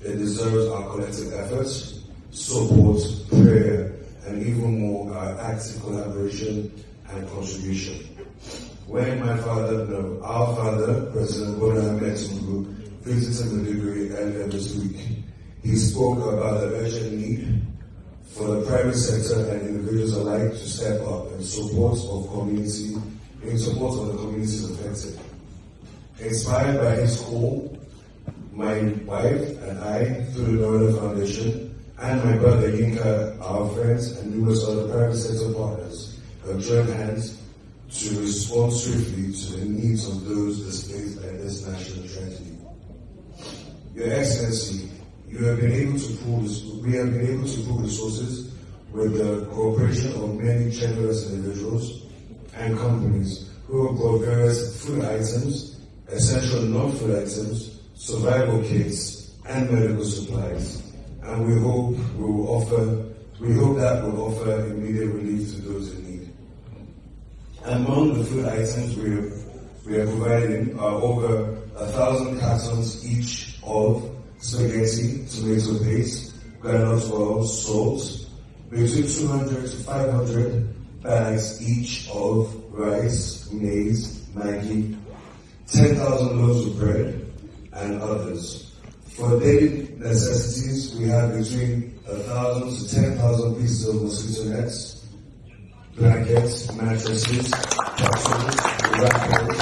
it deserves our collective efforts, support, prayer, and even more our active collaboration and contribution. When our father, President Bola Ahmed Tinubu, visited Maiduguri earlier this week, he spoke about the urgent need for the private sector and individuals alike to step up in support of the communities affected. Inspired by his call, my wife and I, through the Northern Foundation, and my brother Yinka, our friends, and numerous other private sector partners have joined hands to respond swiftly to the needs of those displaced by this national tragedy. Your Excellency, we have been able to pool resources with the cooperation of many generous individuals and companies who have brought various food items, essential non-food items, survival kits, and medical supplies. And we hope that will offer immediate relief to those in need. Among the food items we are providing are over 1,000 cartons each of spaghetti, tomato paste, groundnut oil, salt, between 200 to 500 bags each of rice, maize, Maggi, 10,000 loaves of bread, and others. For daily necessities, we have between 1,000 to 10,000 pieces of mosquito nets, blankets, mattresses, capsules, wrappers,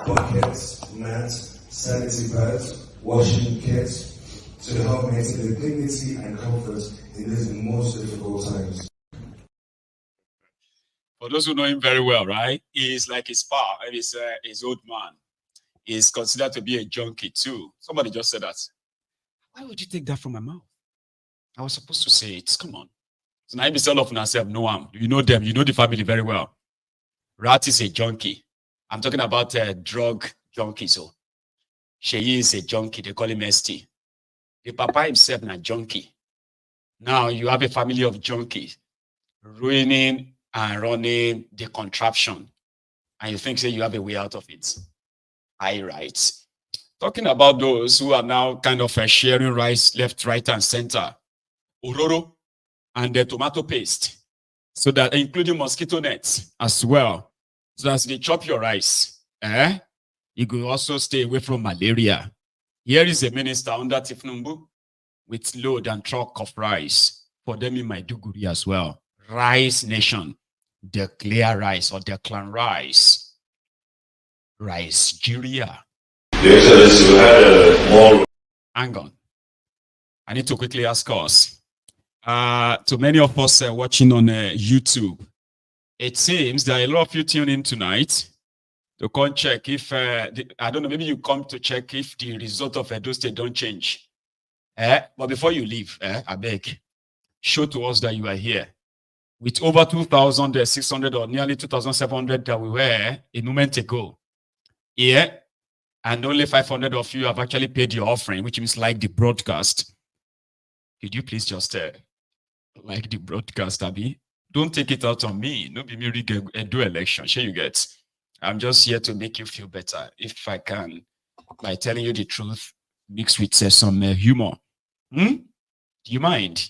buckets, mats, sanitary pads, washing kits to help maintain the dignity and comfort in these most difficult times. For those who know him very well, right? He's like his pa, his old man. He's considered to be a junkie too. Somebody just said that. Why would you take that from my mouth? I was supposed to say it. Come on. So now you be sell off myself. No one. You know them. You know the family very well. Rat is a junkie. I'm talking about drug junkie. So Sheyi is a junkie. They call him ST. The papa himself is a junkie. Now you have a family of junkies ruining and running the contraption. And you think, say, you have a way out of it. Right. Talking about those who are now kind of sharing rice left, right, and center. Ororo and the tomato paste. So that including mosquito nets as well. So as they chop your rice, you could also stay away from malaria. Here is a minister under Tifnumbu with load and truck of rice for them in Maiduguri as well. Rice nation, declare rice or declare rice. Rigeria. Yes, we had more. Hang on. I need to quickly ask us. To many of us watching on YouTube, it seems there are a lot of you tuning in tonight to come check if, I don't know, maybe you come to check if the result of Edo State don't change. But before you leave, I beg, show to us that you are here. With over 2,600 or nearly 2,700 that we were a moment ago. Yeah. And only 500 of you have actually paid your offering, which means like the broadcast. Could you please just like the broadcast, Abby? Don't take it out on me. No be me do election. Sure you get. I'm just here to make you feel better, if I can, by telling you the truth, mixed with some humor. Do you mind?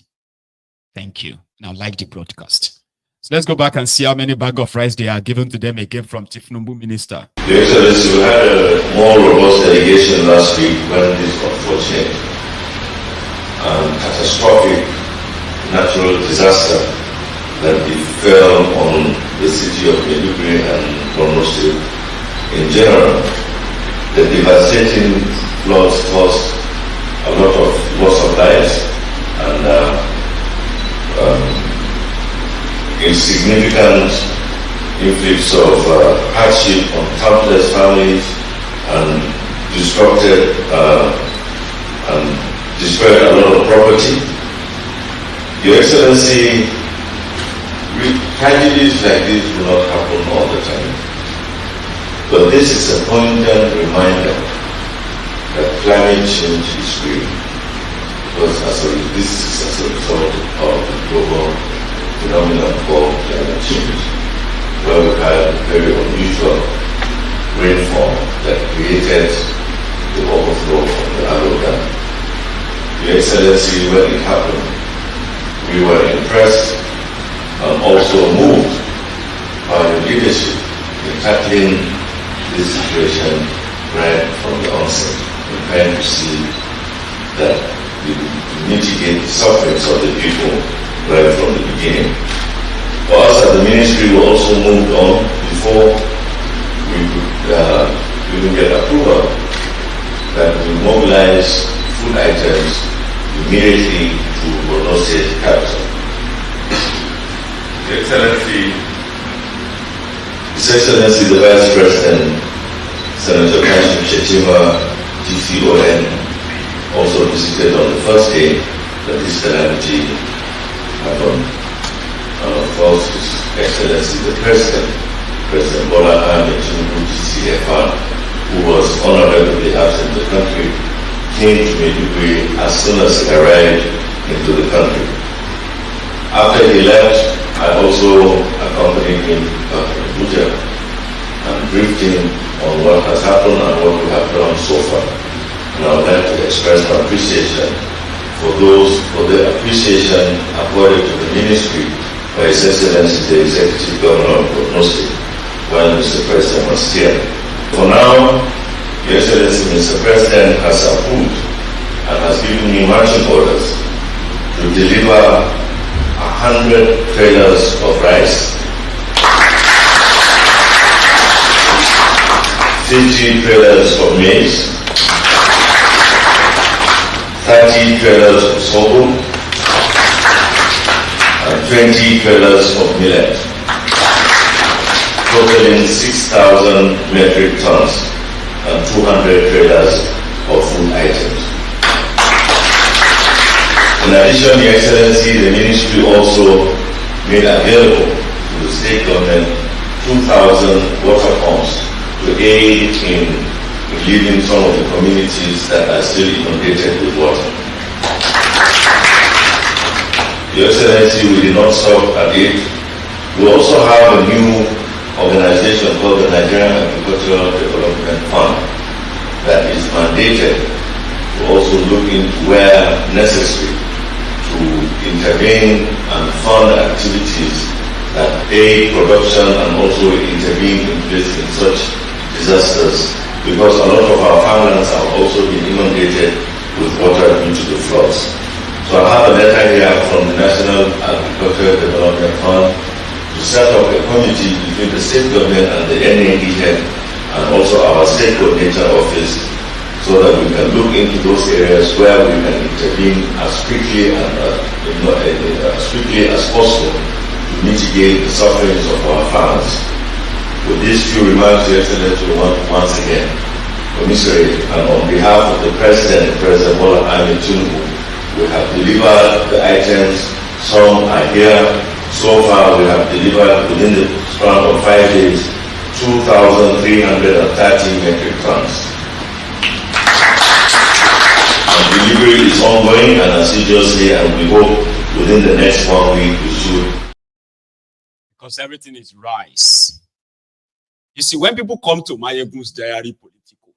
Thank you. Now like the broadcast. So let's go back and see how many bags of rice they are given to them again from Tifnumbu Minister. Your Excellency, we had a more robust delegation last week when this unfortunate and catastrophic natural disaster that befell on the city of Maiduguri and Borno State in general. The devastating floods caused a lot of loss of lives and insignificant inflicts of hardship on countless families and disrupted and destroyed a lot of property. Your Excellency, tragedies like this do not happen all the time. But this is a poignant reminder that climate change is real. Because this is as a result of the global phenomenon called climate change, where we had very unusual rainfall that created the overflow of the Alo Dam. Your Excellency, when it happened, we were impressed and also moved by the leadership in tackling this situation right from the onset, and trying to see that we mitigate the sufferings of the people right from the beginning. For us as the ministry, we also moved on before we could even get approval that we mobilize food items immediately to Borno State capital. Your Excellency, His Excellency the Vice President, Senator Kashim Shettima, GCON, also visited on the first day that this calamity happened. And of course, His Excellency the President, President Bola Ahmed Tinubu, GCFR, who was honorably absent in the country, came to Maiduguri as soon as he arrived into the country. After he left, I also accompanied him back to Abuja and briefed him on what has happened and what we have done so far. And I would like to express my appreciation for the appreciation accorded to the ministry by His Excellency the Executive Governor of Borno State while Mr. President was here. For now, Your Excellency Mr. President has approved and has given me marching orders to deliver 100 trailers of rice, 50 trailers of maize, 30 trailers of sorghum, and 20 trailers of millet, totaling 6,000 metric tons and 200 trailers of food items. In addition, Your Excellency, the ministry also made available to the state government 2,000 water pumps to aid in relieving some of the communities that are still inundated with water. Your Excellency, we did not stop at it. We also have a new organization called the Nigerian Agricultural Development Fund that is mandated to also look into where necessary to intervene and fund activities that aid production and also intervene in such disasters, because a lot of our farmlands have also been inundated with water due to the floods. So I have a letter here from the National Agricultural Development Fund to set up a committee between the state government and the NADF and also our state coordinator office, so that we can look into those areas where we can intervene as quickly and as quickly as possible to mitigate the sufferings of our farmers. With these few remarks, Your Excellency, we want to once again commiserate, and on behalf of the President, President Bola Ahmed Tinubu, we have delivered the items. Some are here. So far, we have delivered within the span of 5 days 2,330 metric tons. Delivery is ongoing and assiduously, and we hope within the next 1 week we should. Because everything is rice. You see, when people come to MaiyegunsDiary Politico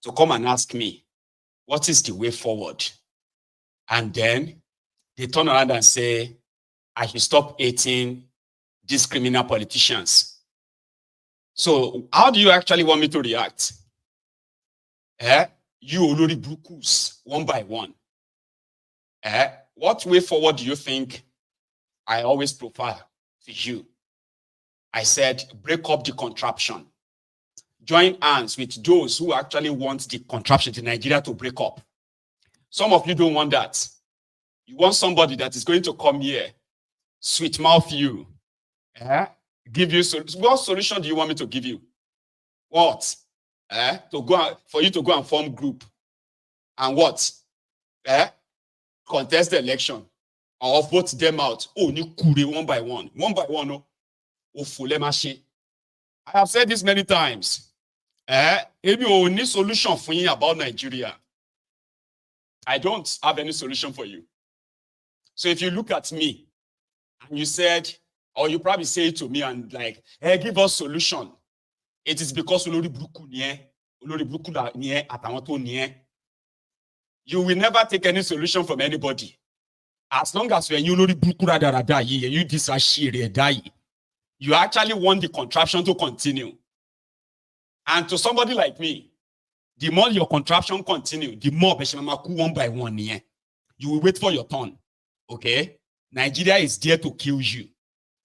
to come and ask me, what is the way forward? And then they turn around and say, I should stop hating these criminal politicians. So how do you actually want me to react? You Olori Brukus, one by one. What way forward do you think I always prefer to you? I said, break up the contraption. Join hands with those who actually want the contraption in Nigeria to break up. Some of you don't want that. You want somebody that is going to come here, sweet mouth you, give you what solution do you want me to give you? What? For you to go and form group and what? Contest the election or vote them out. Oh, ni kure one by one. One by one. Oh, I have said this many times. If you need solution for you about Nigeria, I don't have any solution for you. So if you look at me and you said, or you probably say it to me and like, hey, give us solution. It is because you will never take any solution from anybody. As long as you you actually want the contraption to continue. And to somebody like me, the more your contraption continue, the more one by one, you will wait for your turn. Okay? Nigeria is there to kill you.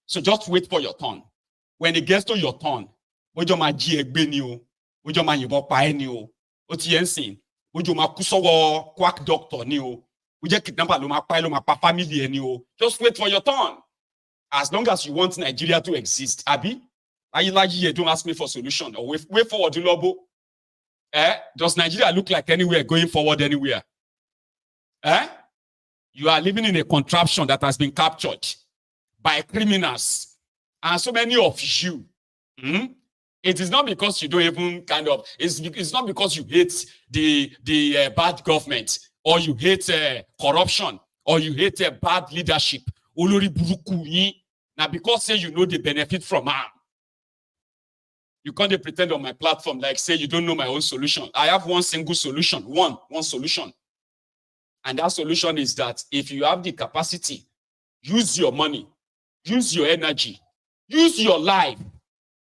So just wait for your turn. When it gets to your turn, quack doctor, just wait for your turn. As long as you want Nigeria to exist, Abi, don't ask me for solution or wait forward, Lobo. Does Nigeria look like anywhere going forward anywhere? You are living in a contraption that has been captured by criminals, and so many of you. It is not because you don't even it's not because you hate the bad government, or you hate corruption, or you hate bad leadership. Now, because say you know the benefit from harm. You can't pretend on my platform like say you don't know my own solution. I have one single solution, one solution. And that solution is that if you have the capacity, use your money, use your energy, use your life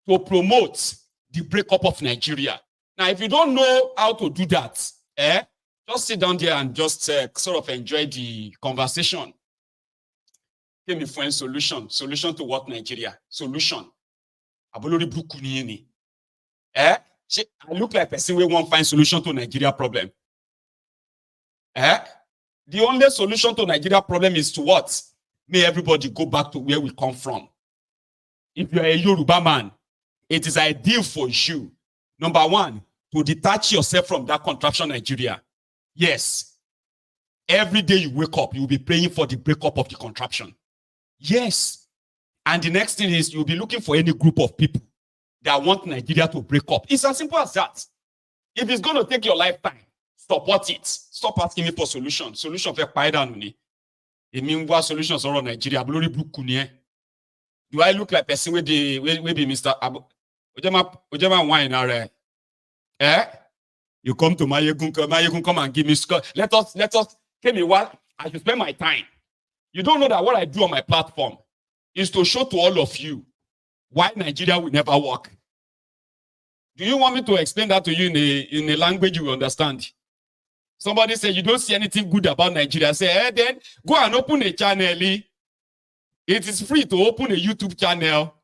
to promote the breakup of Nigeria. Now, if you don't know how to do that, just sit down there and just sort of enjoy the conversation. Give me friend solution. Solution to what, Nigeria? Solution. I look like a person who won't find solution to Nigeria problem. The only solution to Nigeria problem is to what? May everybody go back to where we come from. If you're a Yoruba man, it is ideal for you, number one, to detach yourself from that contraption Nigeria. Yes. Every day you wake up, you'll be praying for the breakup of the contraption. Yes. And the next thing is you'll be looking for any group of people that want Nigeria to break up. It's as simple as that. If it's going to take your lifetime, support it. Stop asking me for solutions. Solution for Paidan. It means what solutions are on Nigeria? Do I look like person with the be Mr. Ojema wine? You come to Maiyegun come and give me score. Let us tell me what I should spend my time. You don't know that what I do on my platform is to show to all of you why Nigeria will never work. Do you want me to explain that to you in a language you understand? Somebody said you don't see anything good about Nigeria. Say, then go and open a channel. It is free to open a YouTube channel.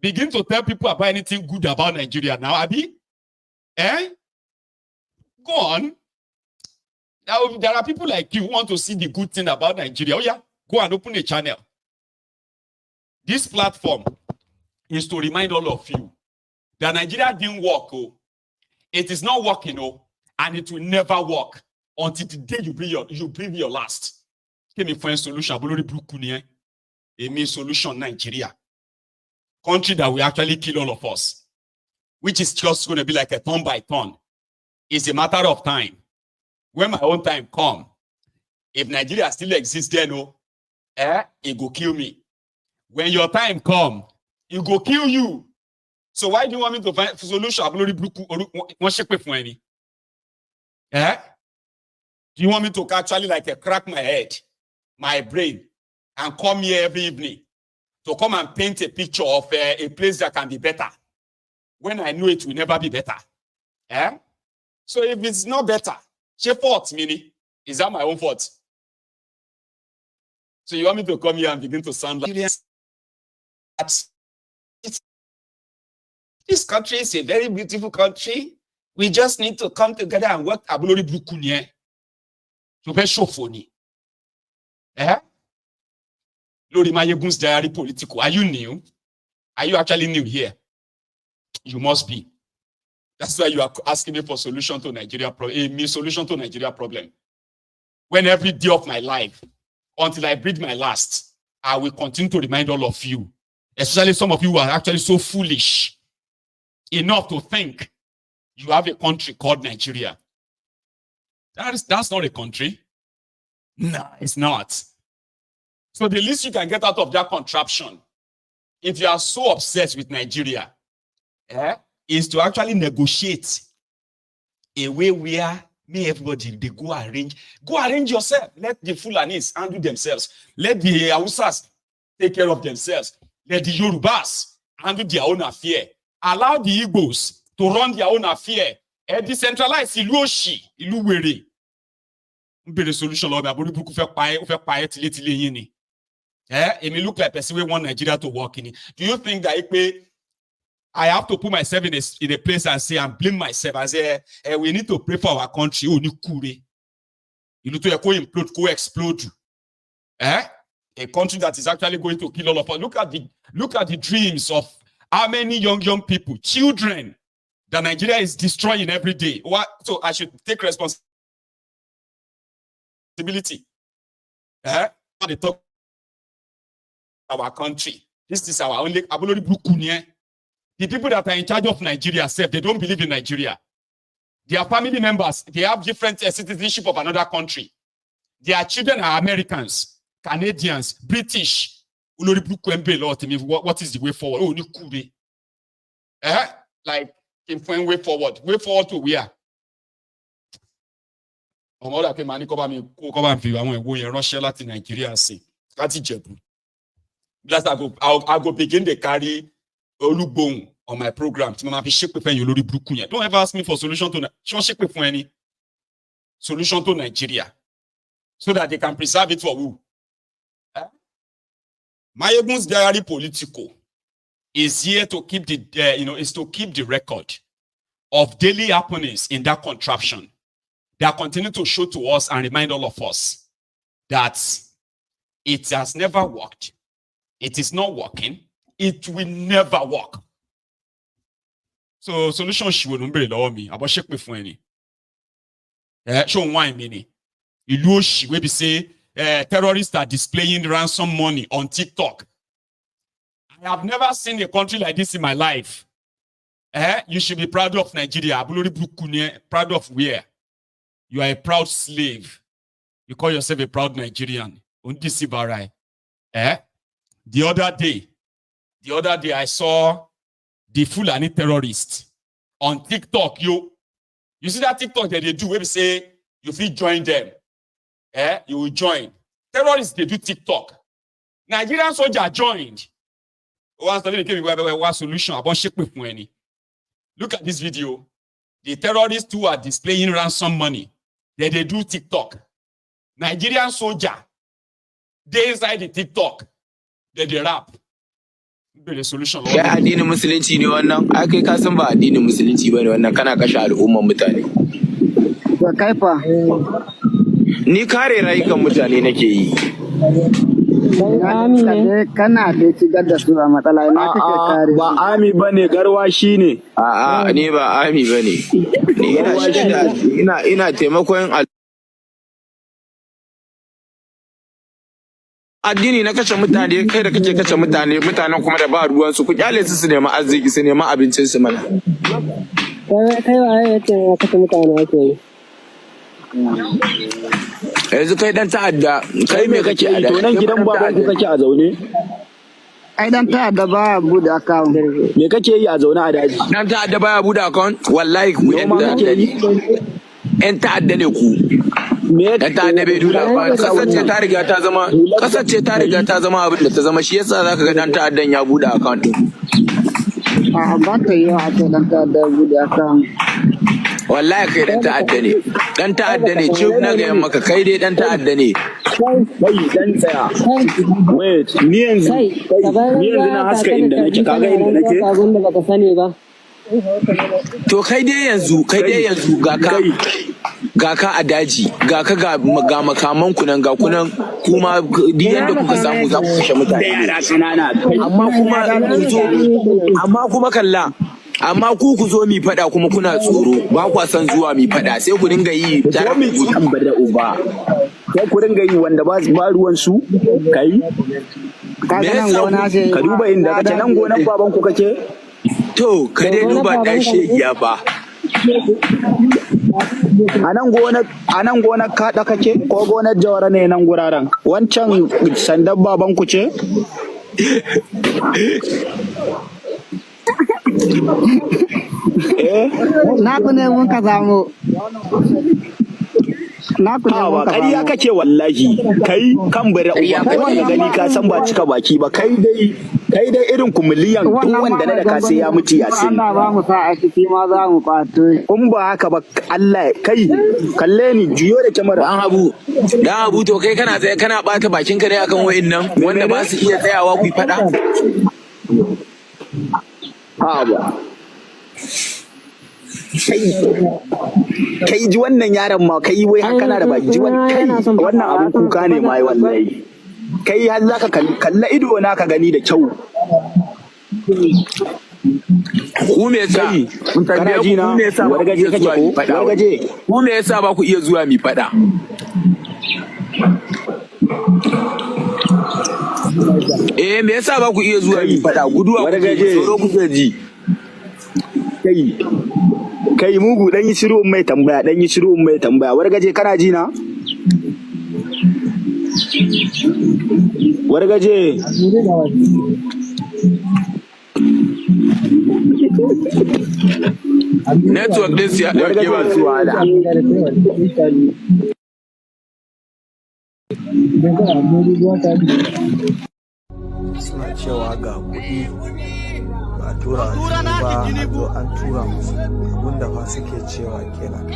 Begin to tell people about anything good about Nigeria now, Abi. Go on. Now, there are people like you who want to see the good thing about Nigeria. Oh yeah, go and open a channel. This platform is to remind all of you that Nigeria didn't work. Oh. It is not working, and it will never work until the day you breathe your last. Give me find solution. A mean solution Nigeria. Country that will actually kill all of us, which is just going to be like a turn by turn. It's a matter of time. When my own time come, if Nigeria still exists then, it go kill me. When your time come, it go kill you. So why do you want me to find solution? Do you want me to actually like crack my head, my brain, and come here every evening to come and paint a picture of a place that can be better when I know it will never be better? So if it's not better, she fault, meaning, is that my own fault? So you want me to come here and begin to sound like this country is a very beautiful country. We just need to come together and work. Abolori Brukunye. To be show funny. Lori MaiyegunsDiary Politico. Are you new? Are you actually new here? You must be. That's why you are asking me for solution to Nigeria problem. Solution to Nigeria problem. When every day of my life, until I breathe my last, I will continue to remind all of you, especially some of you who are actually so foolish enough to think you have a country called Nigeria. That's not a country. No, it's not. So the least you can get out of that contraption, if you are so obsessed with Nigeria, is to actually negotiate a way where everybody they go arrange yourself. Let the Fulanis handle themselves. Let the Hausas take care of themselves. Let the Yorubas handle their own affair. Allow the Igbos to run their own affair. And decentralize ìlú òṣì, ìlú wèrè. The solution lọ bẹ abori buku fẹ́ pa tile yin ni. It may look like person we want Nigeria to work in it. Do you think that I have to put myself in a place and say and blame myself and say we need to pray for our country? Oh, ni kure. You need to implode, explode. A country that is actually going to kill all of us. Look at the dreams of how many young people, children, that Nigeria is destroying every day. So I should take responsibility. They talk our country. This is our only Abolori Brukunye. The people that are in charge of Nigeria they don't believe in Nigeria. Their family members, they have different citizenship of another country. Their children are Americans, Canadians, British. What is the way forward? Oh, Nikube. Like, way forward. Way forward to where? I'll go begin to carry Olubong on my program. Don't ever ask me for solution to solution to Nigeria so that they can preserve it for who? MaiyegunsDiary Politico is here to keep the record of daily happenings in that contraption that continue to show to us and remind all of us that it has never worked. It is not working. It will never work. So solution she will number me about shake me for any. Show wine mini. You she will be say terrorists are displaying ransom money on TikTok. I have never seen a country like this in my life. You should be proud of Nigeria. Proud of where? You are a proud slave. You call yourself a proud Nigerian. The other day I saw the Fulani terrorists on TikTok. You see that TikTok that they do where they say you feel join them. You will join. Terrorists, they do TikTok. Nigerian soldier joined. One solution about shaping for any. Look at this video. The terrorists who are displaying ransom money. They do TikTok. Nigerian soldier. They inside the TikTok. They rap. The solution. Ya addinin musulunci ne wannan? Ai kai ka san ba addinin musulunci bane wannan, kana kashe al'umman mutane. To kai fa? Ni kare rayukan mutane nake yi. Kana da shigar da su a matsala ina kake kare. Ba ami bane, garwashi ne. A'a ni ba ami bane. Ni ina taimakon addini na kashe mutane, kai da kake kashe mutanen kuma da ba ruwan su, ku kyale su nemi arziki, su nemi abincin su mana. Kai waye yace kashe mutane ake yi? Yanzu kai dan ta'adda, kai me kake a to nan gidan baban ku kake a zaune? Ai dan ta'adda ba bude account. Me kake yi a zaune a daji? Dan ta'adda baya bude account? Wallahi ku yan ta'adda ne. Yan ta'adda ne ku. Yan ta'adda bai duda ba. Kasar ce ta riga ta zama abin da ta zama, shi yasa zaka ga dan ta'addan ya bude account din. A ba ta yi a ce dan ta'adda bude account. Wallahi kai dan ta'adda ne. Dan ta'adda ne, cif na ga maka kai dai dan ta'adda ne. Kai dan tsaya. Wait, ni yanzu na haska inda nake, kaga inda nake? Abin da baka sani ba. To kai dai yanzu ga ka a daji, ga makaman ku nan, ga kunan kuma duk yanda kuka samu za ku kashe mutane. Amma kuma kalla. Amma ku zo mi fada kuma kuna tsoro, ba kwa san zuwa mi fada, sai ku dinga yi tare mi kan bada uba. Sai ku dinga yi wanda ba ruwan su kai. Ka duba inda kake, nan gonan baban ku kake? To ka dai duba dan shegiya ba. A nan gonar kaɗa kake ko gonar jawara ne nan guraren? Wancan sandan baban ku ce? Na ku ne mun ka samu. Na ku ne mun ka samu. Ƙarya kake wallahi. Kai kan bare uba, kai wanda gani ka san ba cika baki ba, kai dai irin ku miliyan, duk wanda na da ka sai ya mutu ya sin. Wannan ba mu sa a ciki ma za mu kwato. In ba haka ba Allah kai kalle ni juyo da kyamara. Dan abu to kai kana tsaye kana bata bakin ka ne akan wa'annan wanda ba su iya tsayawa ku yi fada. Kai ji wannan yaron ma, kai wai haka na da baki, ji wannan abun kuka ne ma wallahi. Kai har zaka kalla ido na ka gani da kyau. Ku me yasa kana ji na wargaje kake ko wargaje? Ku me yasa ba ku iya zuwa mi fada? Me yasa ba ku iya zuwa mi fada? Guduwa wargaje, tsoro kuke ji. Kai mugu, dan yi shiru mai tambaya, wargaje kana ji na? Wargaje network din ya dauke ba su wala. Suna cewa ga kuɗi ba tura ba, a zo an tura musu abinda fa suke cewa kenan.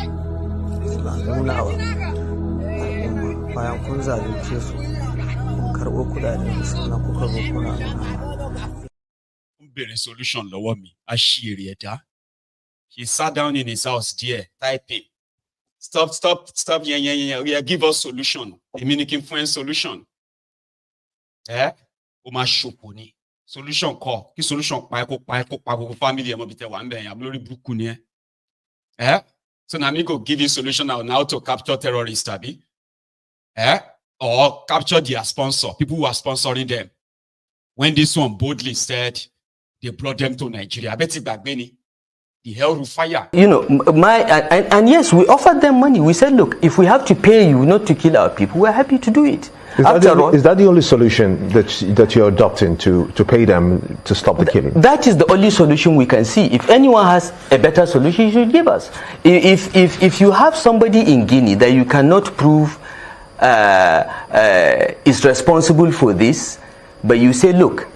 Suna nuna wa al'umma bayan kun zalunce su, kun karɓo kuɗaɗen sannan kuka zo kuna nuna. Solution lọ́wọ́ mi, àṣírí ẹ̀dá. He sat down in his house there, typing. Stop, yeah, give us solution. Èmi ni kí n fún ẹ solution. Ó máa ṣòpò ni. Solution kọ́, kí solution pa gbogbo family ẹ̀ mọ́ bí tẹ wà ń bẹ̀ yẹn, àbúlórí burúkú ni ẹ́. So na me go give you solution on how to capture terrorists, abi? Or capture their sponsor, people who are sponsoring them. When this one boldly said, they brought them to Nigeria. I bet it back then, the hell will fire. You know, and yes, we offered them money. We said, look, if we have to pay you not to kill our people, we're happy to do it. Is that the only solution that you're adopting, to pay them to stop the killing? That is the only solution we can see. If anyone has a better solution, you should give us. If you have somebody in Guinea that you cannot prove is responsible for this, but you say, look,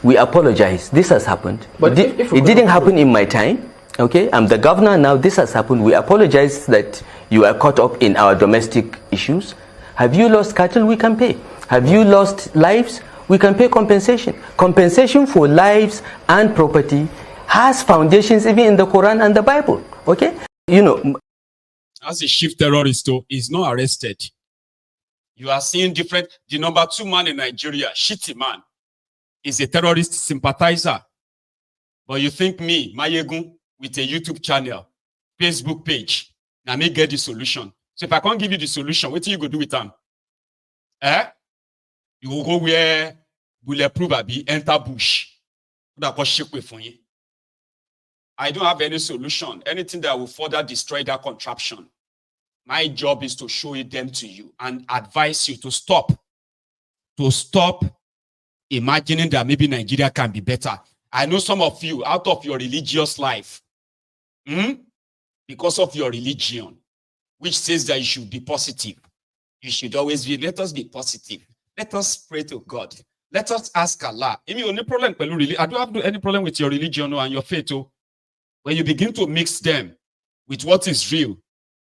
we apologize, this has happened, But it didn't happen in my time, okay, I'm the governor now, this has happened, we apologize that you are caught up in our domestic issues. Have you lost cattle? We can pay. Have you lost lives? We can pay compensation. Compensation for lives and property has foundations even in the Quran and the Bible, okay? You know, as a chief terrorist, is not arrested. You are seeing different. The number 2 man in Nigeria, shitty man, is a terrorist sympathizer. But you think me, Maiyegun, with a YouTube channel, Facebook page, I may get the solution. So if I can't give you the solution, what do you go do with them? You will go where bulletproof abi enter bush. That was shake with you. I don't have any solution. Anything that will further destroy that contraption. My job is to show it them to you and advise you to stop. To stop imagining that maybe Nigeria can be better. I know some of you, out of your religious life, because of your religion, which says that you should be positive. You should always be, let us be positive. Let us pray to God. Let us ask Allah. I don't have any problem with your religion and your faith. When you begin to mix them with what is real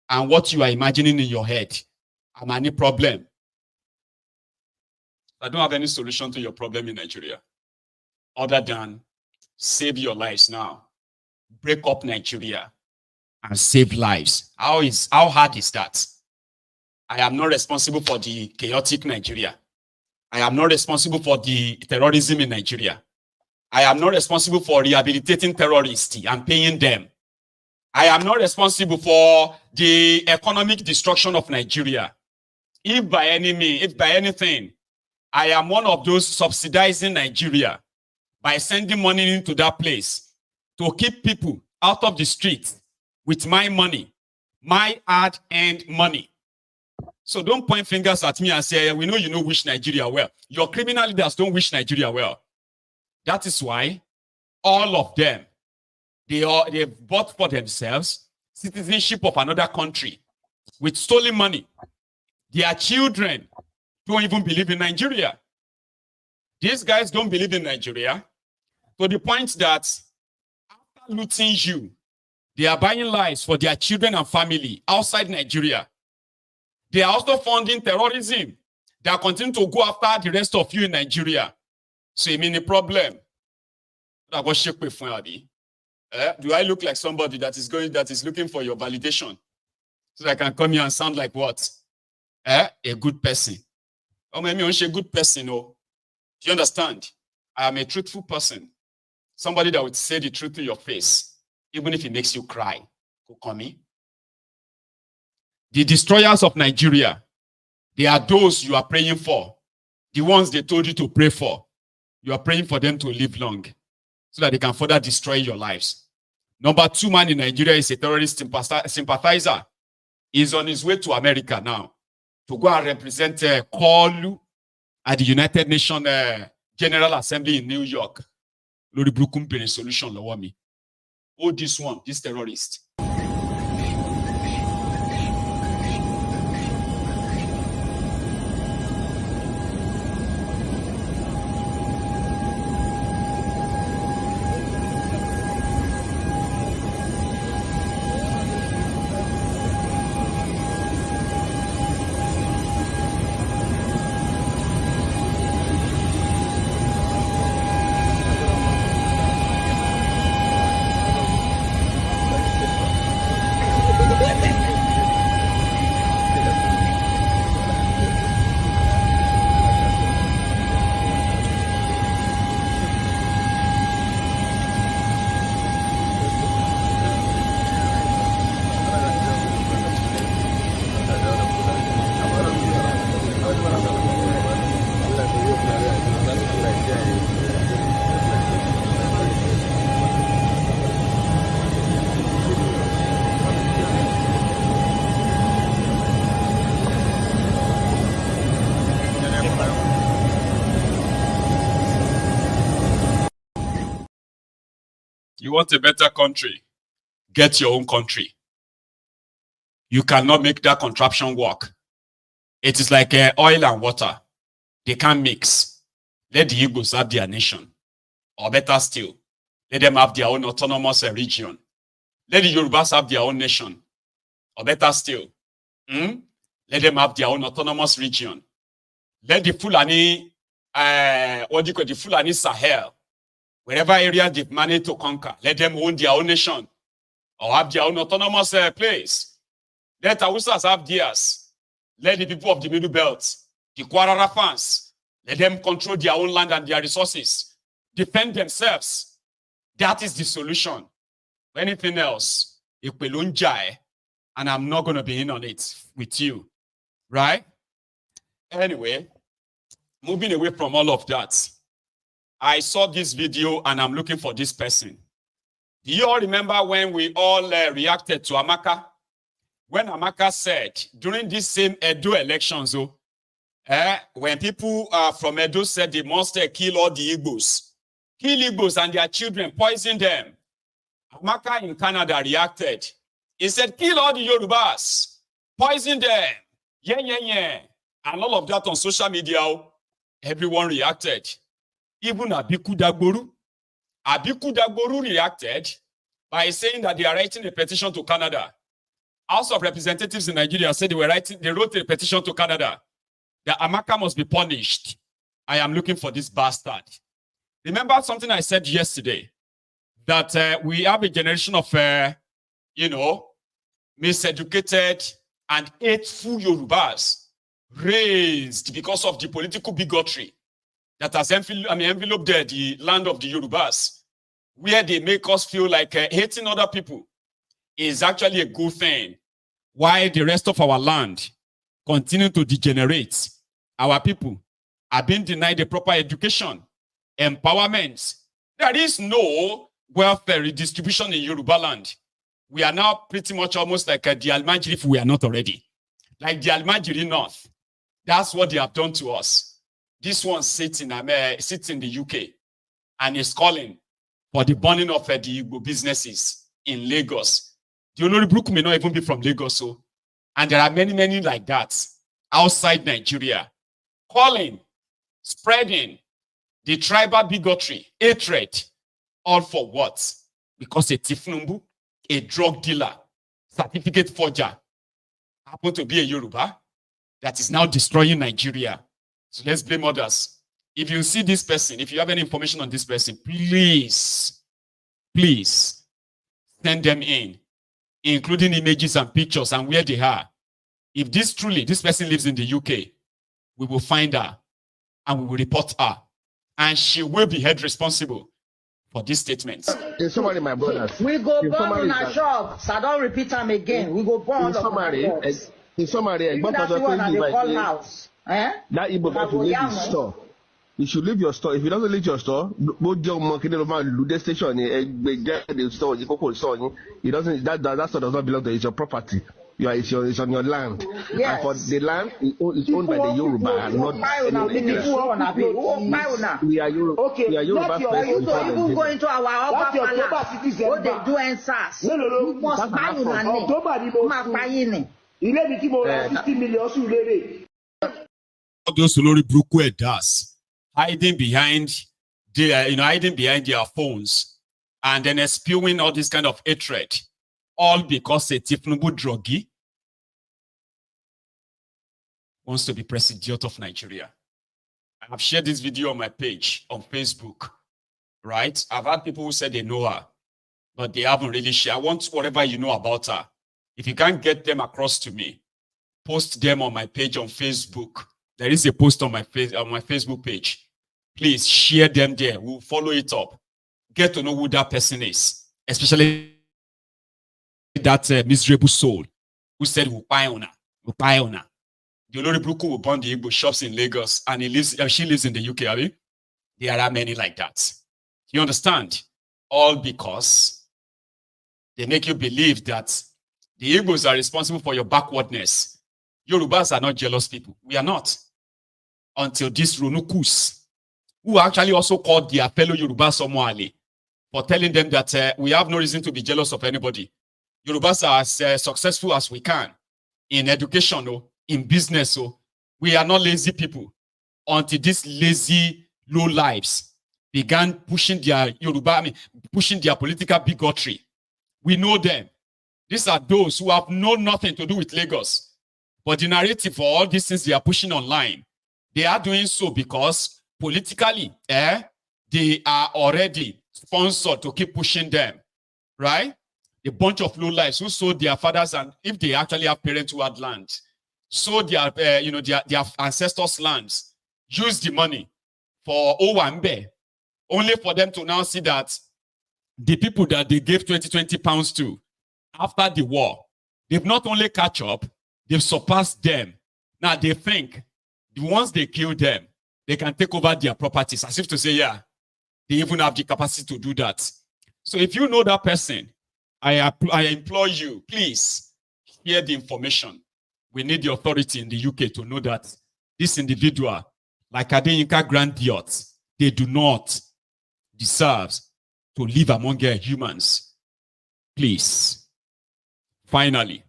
and what you are imagining in your head, I'm any problem. I don't have any solution to your problem in Nigeria other than save your lives now. Break up Nigeria and save lives. How hard is that? I am not responsible for the chaotic Nigeria. I am not responsible for the terrorism in Nigeria. I am not responsible for rehabilitating terrorists and paying them. I am not responsible for the economic destruction of Nigeria. If by anything, I am one of those subsidizing Nigeria by sending money into that place to keep people out of the streets with my money, my hard-earned money. So don't point fingers at me and say, we know you don't wish Nigeria well. Your criminal leaders don't wish Nigeria well. That is why all of them, they bought for themselves citizenship of another country with stolen money. Their children don't even believe in Nigeria. These guys don't believe in Nigeria to the point that after looting you, they are buying lives for their children and family outside Nigeria. They are also funding terrorism. They are continuing to go after the rest of you in Nigeria. So you mean a problem? Do I look like somebody that is looking for your validation? So that I can come here and sound like what? A good person. Oh, maybe I'm a good person, oh. Do you understand? I am a truthful person. Somebody that would say the truth to your face, even if it makes you cry. The destroyers of Nigeria, they are those you are praying for. The ones they told you to pray for. You are praying for them to live long so that they can further destroy your lives. Number 2 man in Nigeria is a terrorist sympathizer. He's on his way to America now to go and represent Koolu at the United Nations General Assembly in New York. Lori Brukumpe solution lower me. Oh, this one, this terrorist. You want a better country? Get your own country. You cannot make that contraption work. It is like oil and water. They can't mix. let the Igbos have their nation. Or better still, let them have their own autonomous region. Let the Yorubas have their own nation. Or better still, let them have their own autonomous region. Let the Fulani, the Fulani Sahel, wherever area they've managed to conquer, let them own their own nation or have their own autonomous place. Let Hausas have theirs. Let the people of the Middle Belt, the Kwarara fans, let them control their own land and their resources, defend themselves. That is the solution. Anything else, and I'm not going to be in on it with you, right? Anyway, moving away from all of that, I saw this video and I'm looking for this person. Do you all remember when we all reacted to Amaka? When Amaka said, during this same Edo elections, when people from Edo said they must kill all the Igbos and their children, poison them, Amaka in Canada reacted. He said, kill all the Yorubas, poison them, yeah. And all of that on social media, everyone reacted. Even Abiku Dagboru reacted by saying that they are writing a petition to Canada. House of Representatives in Nigeria said they wrote a petition to Canada that Amaka must be punished. I am looking for this bastard. Remember something I said yesterday, that we have a generation of, miseducated and hateful Yorubas raised because of the political bigotry that has enveloped the land of the Yorubas, where they make us feel like hating other people is actually a good thing. While the rest of our land continue to degenerate, our people are being denied a proper education, empowerment. There is no welfare redistribution in Yoruba land. We are now pretty much almost like the Almajiri if we are not already. Like the Almajiri North. That's what they have done to us. This one sits in the UK and is calling for the burning of the Igbo businesses in Lagos. The Olori Brook may not even be from Lagos. And there are many like that outside Nigeria, calling, spreading the tribal bigotry, hatred, all for what? Because a tifnumbu, a drug dealer, certificate forger, happened to be a Yoruba that is now destroying Nigeria. So let's blame others. If you see this person, if you have any information on this person, please send them in, including images and pictures and where they are. If this person lives in the UK, we will find her and we will report her. And she will be held responsible for these statements. In summary, my brothers, we go burn on our shop, so I don't repeat them again. We go burn on our shops. In summary, that's the one that they call house. That Igbo got to leave his store. You should leave your store. If you don't leave your store, both your market over the station, the store, it doesn't. That store does not belong to you. It's your property. It's on your land. Yes. And for the land, it's owned by the Yoruba and not we are Yoruba. Okay. We are Yoruba. So even go into our upper palace, what they do in SAS. You must buy your name. Those Olori Brookwe does hiding behind their phones and then spewing all this kind of hatred, all because a Tifnubu druggie wants to be president of Nigeria. I have shared this video on my page on Facebook, right? I've had people who said they know her, but they haven't really shared. I want whatever you know about her. If you can't get them across to me, post them on my page on Facebook. There is a post on my Facebook page. Please share them there. We'll follow it up. Get to know who that person is, especially that miserable soul who said, "We'll buy on her." The Olori Bruku will burn the Igbo shops in Lagos, and she lives in the UK. I mean, there are many like that. You understand? All because they make you believe that the Igbos are responsible for your backwardness. Yorubas are not jealous people. We are not. Until these Ronukus, who actually also called their fellow Yorubas Somoali for telling them that we have no reason to be jealous of anybody. Yorubas are as successful as we can in education, in business. We are not lazy people. Until these lazy low lives began pushing their pushing their political bigotry. We know them. These are those who have nothing to do with Lagos. But the narrative for all these things they are pushing online, they are doing so because politically, they are already sponsored to keep pushing them, right? A bunch of low lives who sold their fathers, and if they actually have parents who had land, sold their, their ancestors' lands, used the money for Owambe, only for them to now see that the people that they gave 20 pounds to after the war, they've not only catch up, they've surpassed them. Now they think once they kill them, they can take over their properties, as if to say, yeah, they even have the capacity to do that. So if you know that person, I implore you, please share the information. We need the authority in the UK to know that this individual, like Adeyinka Grandiot, they do not deserve to live among humans. Please. Finally,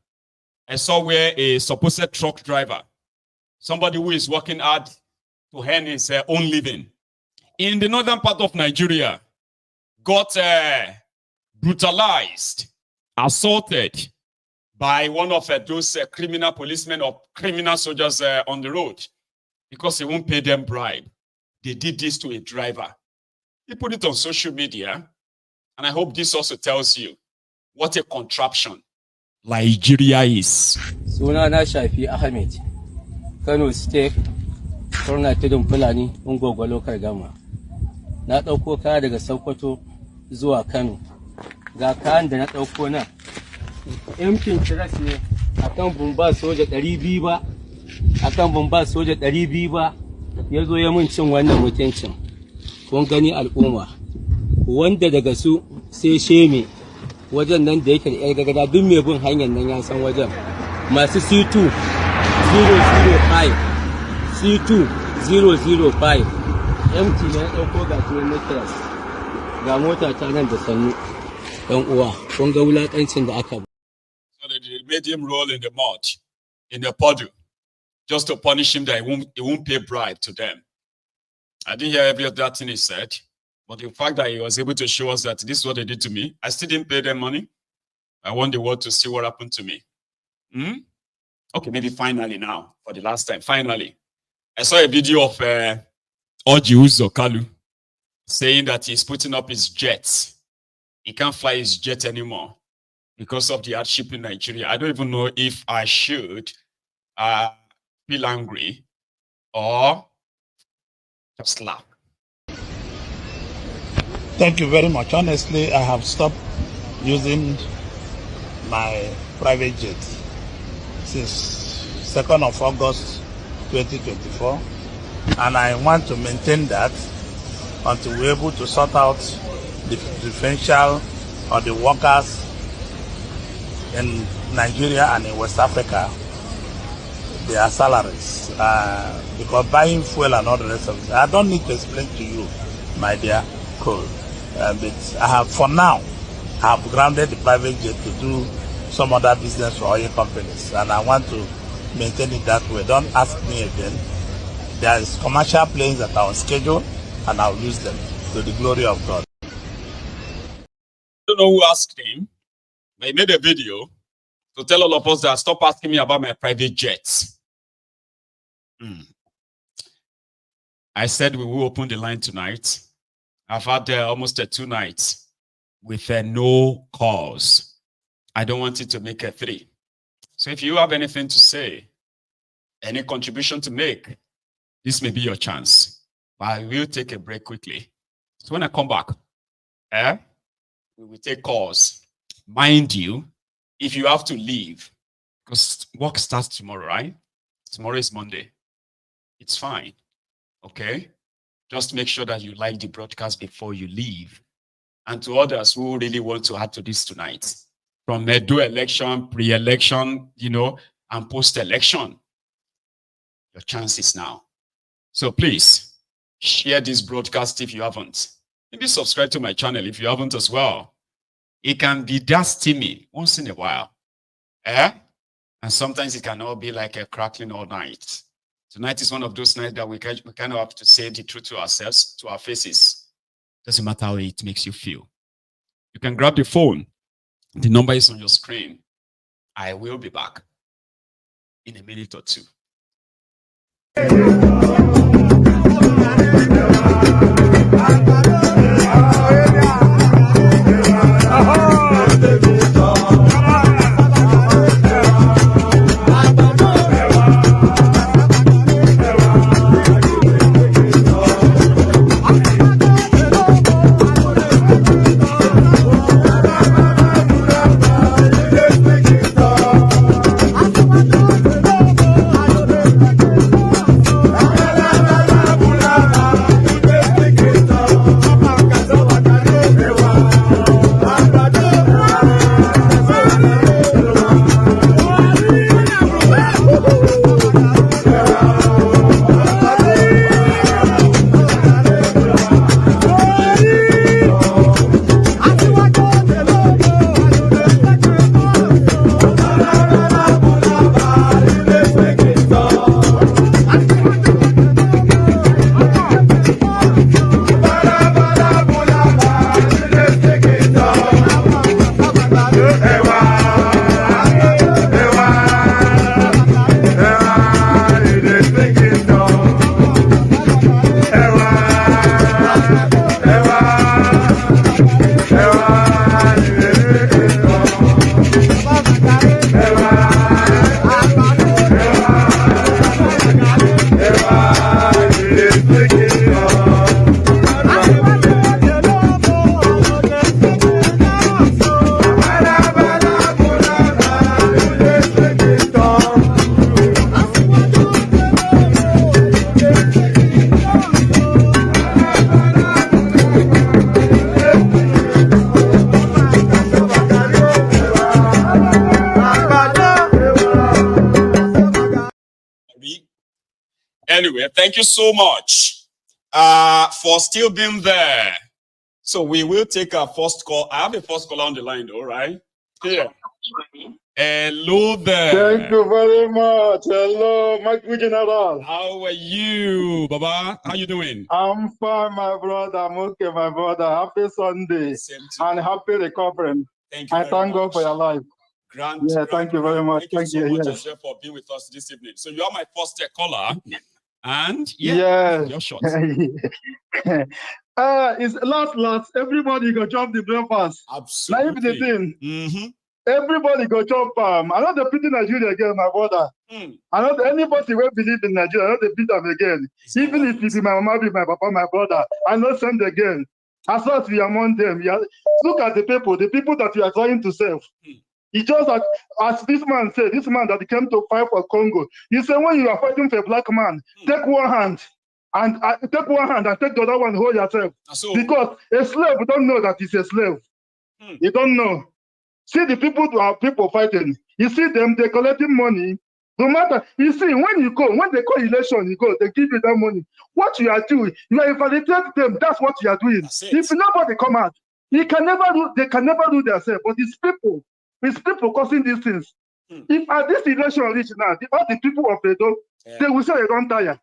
I saw where a supposed truck driver, somebody who is working hard to earn his own living in the northern part of Nigeria, got brutalized, assaulted by one of those criminal policemen or criminal soldiers on the road because he won't pay them bribe. They did this to a driver. He put it on social media, and I hope this also tells you what a contraption Nigeria is. Sunana Shafi Ahmed, Kano State, Kurna Tudun Fulani, Ungogwa Local Government. Na ɗauko kaya daga Sokoto zuwa Kano. Ga kayan da na ɗauko nan. Empty interest ne akan bumba soja 200 ba. Akan bumba soja 200 ba. Ya zo ya mun cin wannan mutuncin. Kun gani al'umma. Wanda daga su sai sheme wajen nan da yake da yar gagada duk mai bin hanyar nan ya san wajen. Masu C2 005 C2 005 empty ne ya ɗauko ga tuwon necklace ga mota ta nan da sannu ɗan uwa kun ga wulaƙancin da aka. So they made him roll in the mud, in the puddle, just to punish him that he won't pay bribe to them. I didn't hear every other thing he said, but the fact that he was able to show us that this is what they did to me, I still didn't pay them money. I want the world to see what happened to me. Okay, maybe finally now, for the last time, finally. I saw a video of Orji Uzo saying that he's putting up his jets. He can't fly his jet anymore because of the hardship in Nigeria. I don't even know if I should feel angry or just laugh. Thank you very much. Honestly, I have stopped using my private jet since 2nd of August 2024, and I want to maintain that until we're able to sort out the differential or the workers in Nigeria and in West Africa, their salaries, because buying fuel and all the rest of it, I don't need to explain to you, my dear Koolu. But I have, for now, I have grounded the private jet to do some other business for oil companies, and I want to maintain it that way. Don't ask me again. There is commercial planes that are on schedule, and I'll use them to the glory of God. I don't know who asked him, but he made a video to tell all of us that stop asking me about my private jets. I said we will open the line tonight. I've had almost 2 nights with no calls. I don't want it to make a 3. So if you have anything to say, any contribution to make, this may be your chance. But I will take a break quickly. So when I come back, we will take calls. Mind you, if you have to leave, because work starts tomorrow, right? Tomorrow is Monday. It's fine. Okay? Just make sure that you like the broadcast before you leave. And to others who really want to add to this tonight, from Edo election, pre-election, and post-election, your chance is now. So please, share this broadcast if you haven't. Maybe subscribe to my channel if you haven't as well. It can be that steamy once in a while. And sometimes it can all be like a crackling all night. Tonight is one of those nights that we kind of have to say the truth to ourselves, to our faces. Doesn't matter how it makes you feel. You can grab the phone. The number is on your screen. I will be back in a minute or two. Anyway, thank you so much for still being there. So we will take our first call. I have a first call on the line, though, right? Here. Hello there. Thank you very much. Hello, Maiyegun General. How are you, Baba? How you doing? I'm fine, my brother. I'm okay, my brother. Happy Sunday and happy recovery. Thank you. I thank God for your life. Thank you very much. Thank you so much as well for being with us this evening. So you are my first caller. And your shot. It's last. Everybody go jump the breakfast. Absolutely. Now, the thing. Everybody go jump. I know they beat Nigeria again, my brother. I know anybody will believe in Nigeria. I know they beat them again. Even if it's my mama, my papa, my brother, I know send again. As long as we are among them, look at the people that you are trying to save. He just as this man said, this man that came to fight for Congo. He said, when you are fighting for a black man, take one hand and take the other one, hold yourself. Because a slave don't know that he's a slave. You don't know. See the people who are fighting. You see them, they're collecting money. No matter, you see, when they call election, you go, they give you that money. What you are doing, you are validating them. That's what you are doing. If nobody come out, they can never do themselves. But it's people causing these things. If at this election reach now, all the people of Edo, they will say they don't tire.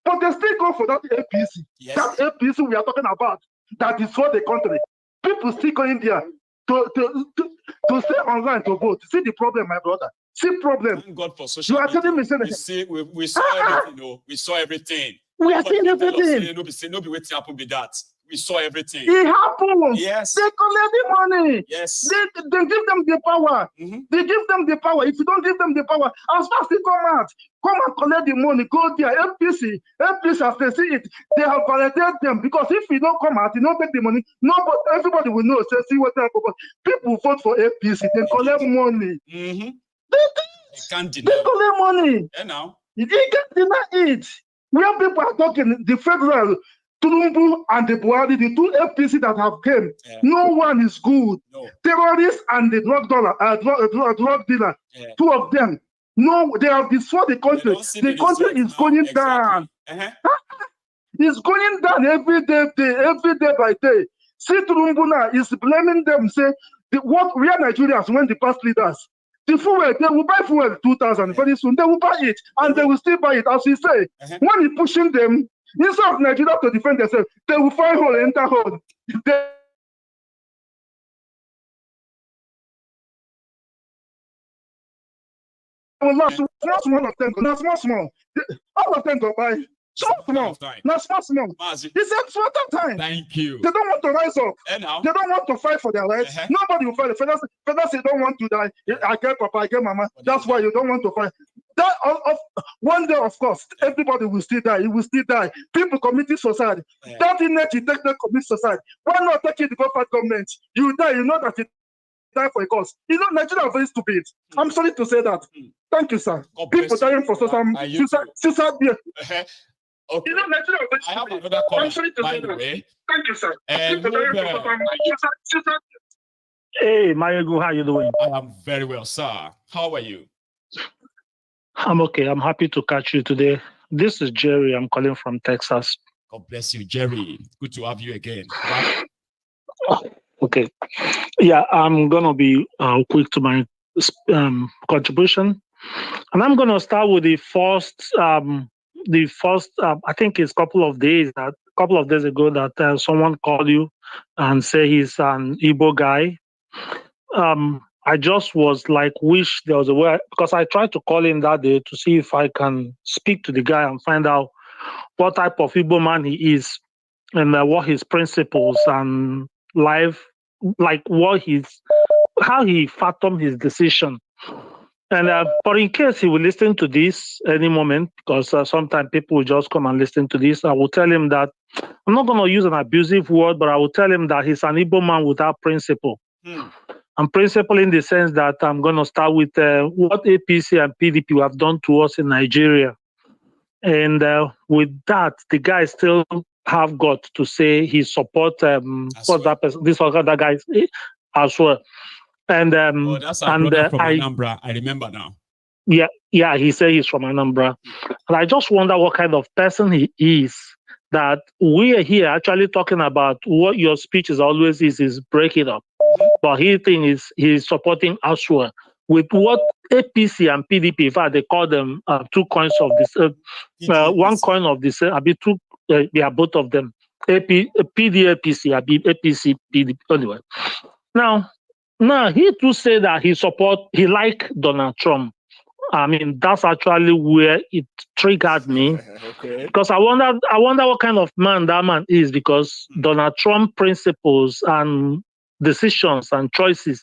But they still go for that APC. That APC we are talking about, that is for the country. People still going there to stay online to vote. See the problem, my brother. See problem. Thank God for social media. You are telling me, we saw everything. No, we saw everything. We are seeing everything. No be waiting happen be that. We saw everything. It happens. Yes. They collect the money. Yes. They give them the power. They give them the power. If you don't give them the power, as fast as they come and collect the money, go there. APC, as they see it, they have validated them. Because if you don't come out, you don't take the money, nobody, everybody will know. Say, see what happened. People vote for APC, they collect money. They can't deny. They collect money. Yeah, now. You can't deny it. Where people are talking, the federal, Tulumbu and the Buhari, the two APC that have came, no one is good. No. Terrorists and the drug dealer, two of them, no, they have destroyed the country. The country is going down. It's going down every day by day. See, Tulumbu now is blaming them, say, we are Nigerians when the past leaders. The fuel, they will buy fuel 2,000 very soon. They will buy it, and they will still buy it. As we say, when he's pushing them, instead of Nigeria to defend themselves, they will find hole, enter hole. They will last one of them. Not small. All of them go buy. Small. Not small. It's a short time. Thank you. They don't want to rise up. They don't want to fight for their rights. Nobody will fight. The fellas say don't want to die. I get papa, I get mama. That's why you don't want to fight. That one day, of course, everybody will still die. It will still die. People committing suicide. That INEC, you take them commit suicide. Why not take it to go fight government? You die. You know that you die for a cause. You know, Nigeria are very stupid. I'm sorry to say that. Thank you, sir. People dying for suicide. Okay. You know, Nigeria are very stupid. I have another call. I'm sorry to say that. Thank you, sir. People dying for suicide. Hey, Maiyegun, how you doing? I am very well, sir. How are you? I'm okay. I'm happy to catch you today. This is Jerry. I'm calling from Texas. God bless you, Jerry. Good to have you again. Okay. Yeah, I'm going to be quick to my contribution. And I'm going to start with the first, I think it's a couple of days ago that someone called you and say he's an Igbo guy. I just was like, wish there was a way, because I tried to call him that day to see if I can speak to the guy and find out what type of Igbo man he is and what his principles and life, like how he fathomed his decision. And but in case he will listen to this any moment, because sometimes people will just come and listen to this, I will tell him that I'm not going to use an abusive word, but I will tell him that he's an Igbo man without principle. And principle in the sense that I'm going to start with what APC and PDP have done to us in Nigeria. And with that, the guy still have got to say he support that person, this other guy as well. And that's our brother from Anambra. I remember now. Yeah, he said he's from Anambra. And I just wonder what kind of person he is, that we are here actually talking about what your speech is always is break it up. But he thinks he's supporting Asua with what APC and PDP, in fact, they call them two coins of this, one coin of this, they are both of them, PDAPC, APC, PDP, anyway. Now, he too say that he like Donald Trump. I mean, that's actually where it triggered me. Okay. Because I wonder what kind of man that man is, because Donald Trump principles and decisions and choices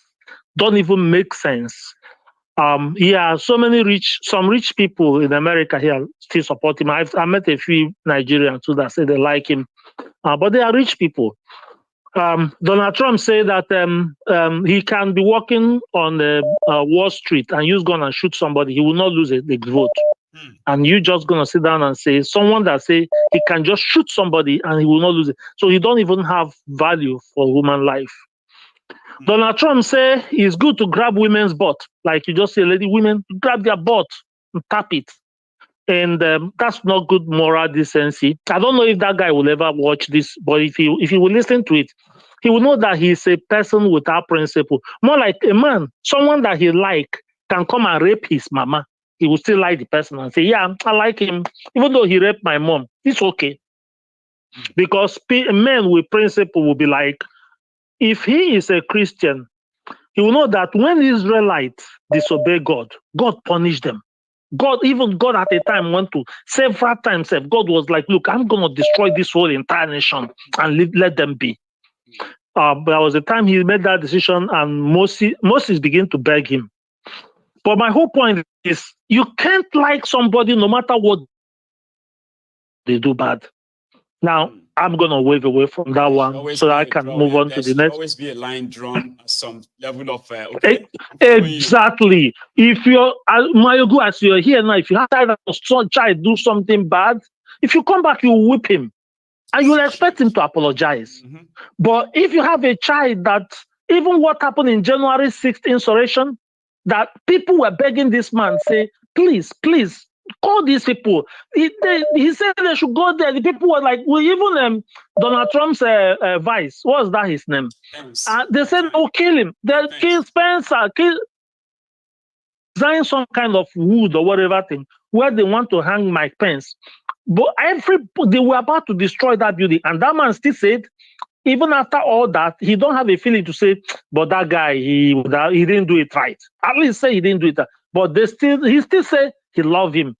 don't even make sense. Some rich people in America here still support him. I met a few Nigerians too that say they like him, but they are rich people. Donald Trump said that he can be walking on Wall Street and use gun and shoot somebody. He will not lose the vote. And you just going to sit down and say, someone that say he can just shoot somebody and he will not lose it. So he don't even have value for human life. Donald Trump say it's good to grab women's butt. Like you just say, women grab their butt and tap it. And that's not good moral decency. I don't know if that guy will ever watch this, but if he will listen to it, he will know that he's a person without principle. More like a man, someone that he like can come and rape his mama. He will still like the person and say, yeah, I like him. Even though he raped my mom, it's okay. Because men with principle will be like, if he is a Christian, he will know that when Israelites disobey God, God punished them. God at a time went to several times. God was like, look, I'm going to destroy this whole entire nation and let them be. But there was a time he made that decision and Moses began to beg him. But my whole point is, you can't like somebody no matter what they do bad. Now, I'm going to wave away from that one so that I can move on to the next. Always be a line drawn at some level of... Exactly. If you're, Maiyegun, as you're here now, if you have a child do something bad, if you come back, you whip him. And you'll expect him to apologize. But if you have a child that, even what happened in January 6th insurrection, that people were begging this man, say, please, call these people. He said they should go there. The people were like, well, even Donald Trump's vice, what was that his name? They said, no, kill him. They kill Spencer. design some kind of wood or whatever thing where they want to hang Mike Pence. But they were about to destroy that building. And that man still said, even after all that, he don't have a feeling to say, but that guy, he didn't do it right. At least say he didn't do it right. But he still say he loved him.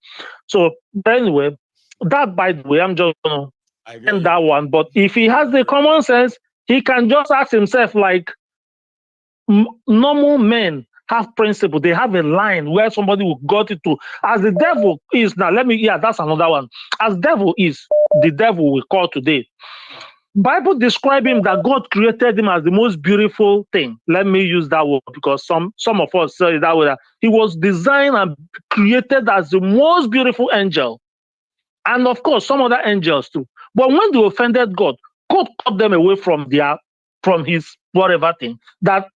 So anyway, that, by the way, I'm just going to end that one. But if he has the common sense, he can just ask himself, like, normal men have principle. They have a line where somebody will got it to. As the devil is now, that's another one. As devil is, the devil we call today. Bible describe him that God created him as the most beautiful thing. Let me use that word because some of us say that way. That he was designed and created as the most beautiful angel. And of course, some other angels too. But when they offended God, God cut them away from his whatever thing. That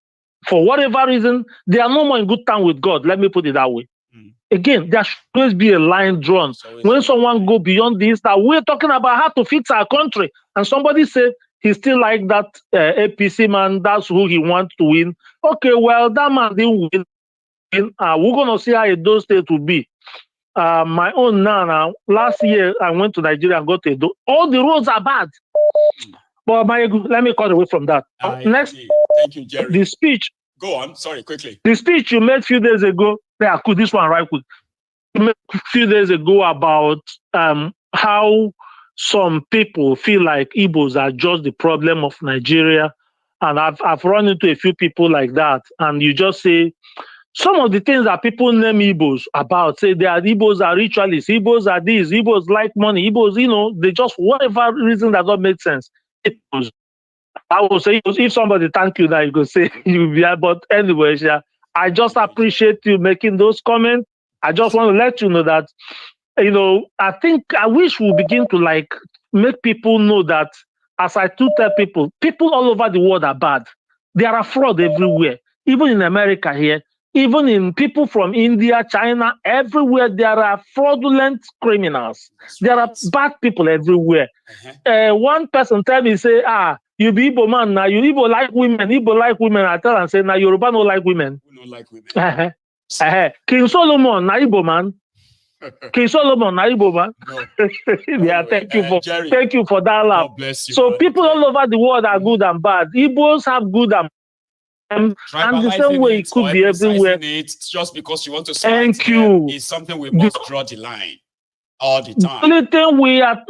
for whatever reason, they are no more in good time with God. Let me put it that way. Again, there should always be a line drawn. When someone go beyond this, that we're talking about how to fix our country, and somebody said he still like that APC man, that's who he wants to win. Okay, well, that man didn't win. We're going to see how Edo State will be. My own now, last year, I went to Nigeria and got to Edo. All the roads are bad. But let me cut away from that. Next, thank you, Jerry. The speech. Go on, sorry, quickly. The speech you made a few days ago, this one right quick. You made a few days ago about how some people feel like Igbos are just the problem of Nigeria. And I've run into a few people like that. And you just say, some of the things that people name Igbos about, say they are Igbos are ritualists, Igbos are this, Igbos like money, Igbos, they just, whatever reason that don't make sense. Igbos. I will say, if somebody thank you now, you could say you'll be. But anyway, I just appreciate you making those comments. I just want to let you know that, I wish we begin to like make people know that, as I do tell people all over the world are bad. There are fraud everywhere, even in America here, even in people from India, China, everywhere there are fraudulent criminals. There are bad people everywhere. One person tell me, say, you be Igbo man now, you Igbo like women. I tell and say, now Yoruba don't like women. We don't like women. King Solomon, na Igbo man. King Solomon, na Igbo man. No. Yeah, thank you for that laugh. Bless you, so brother. People all over the world are good and bad. Igbos have good and the same way it could be everywhere. It just because you want to thank you is something we must draw the line all the time. The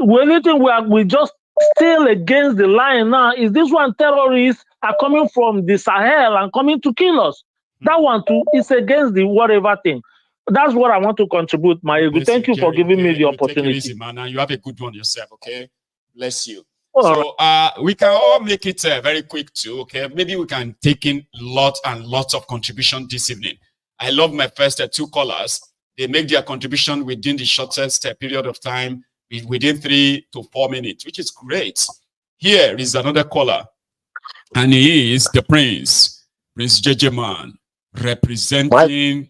only thing we just still against the line now is this one. Terrorists are coming from the Sahel and coming to kill us. That one too is against the whatever thing. That's what I want to contribute, Maiyegun. Thank you for giving me the opportunity. Take it easy, man, and you have a good one yourself, okay? Bless you. So we can all make it very quick too, okay? Maybe we can take in lots and lots of contribution this evening. I love my first two callers. They make their contribution within the shortest period of time, within 3 to 4 minutes, which is great. Here is another caller, and he is the Prince JJ Man, representing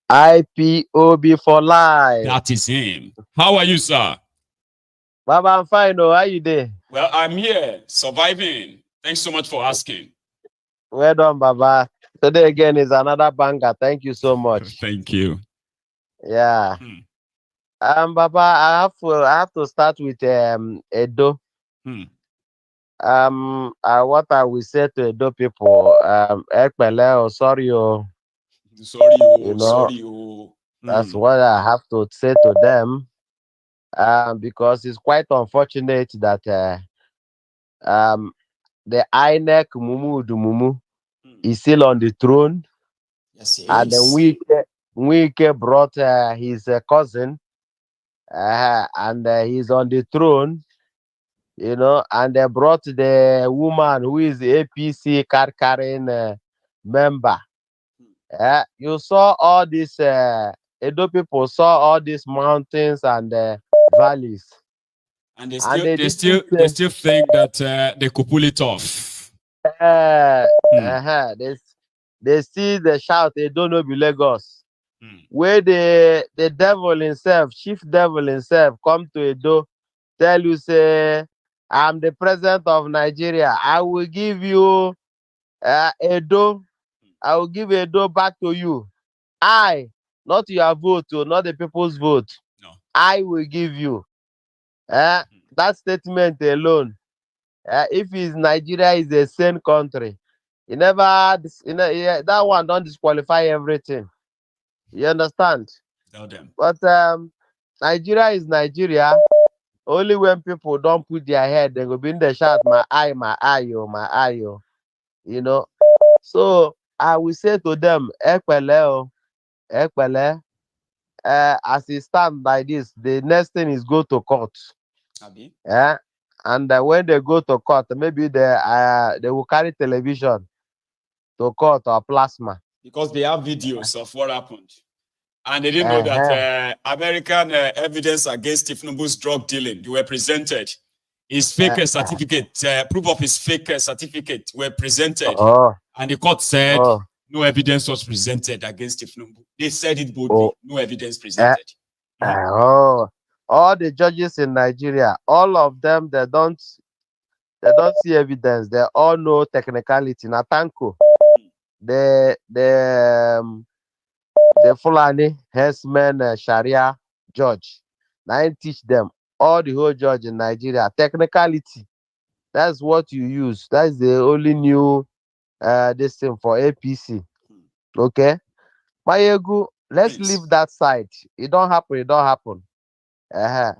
IPOB for life. That is him. How are you, sir? Baba, I'm fine. How are you there? Well, I'm here, surviving. Thanks so much for asking. Well done, Baba. Today again is another banger. Thank you so much. Thank you. Yeah. Baba, I have to start with Edo. What I will say to Edo people, sorry, that's what I have to say to them. Because it's quite unfortunate that the INEC Mumu is still on the throne. Yes, and then Wike brought his cousin, and he's on the throne, and they brought the woman who is the APC card carrying member. You saw all this, Edo people saw all these mountains and valleys. And they still think that they could pull it off. They see the shout, they don't know be Lagos. Where the devil himself, chief devil himself, come to Edo, tell you, say, I'm the president of Nigeria. I will give you Edo. I will give Edo back to you. I, not your vote, not the people's vote. No. I will give you. That statement alone. If Nigeria is a sane country, that one don't disqualify everything. You understand? Tell them. But Nigeria is Nigeria. Only when people don't put their head, they go be in the shout, my eye, oh, my eye, oh. You know. So I will say to them, Ekpele, as it stands like this, the next thing is go to court. Yeah. And when they go to court, maybe they will carry television to court or plasma. Because they have videos of what happened. And they didn't know that American evidence against Tifnubu's drug dealing were presented. His fake certificate, proof of his fake certificate were presented. And the court said no evidence was presented against Tifnubu. They said it boldly, no evidence presented. All the judges in Nigeria, all of them, they don't see evidence. They all know technicality. Natanko, the Fulani herdsmen Sharia judge, I teach them, all the whole judge in Nigeria, technicality. That's what you use. That's the only new this thing for APC. Okay, Maiyegun, let's leave that side. It don't happen. The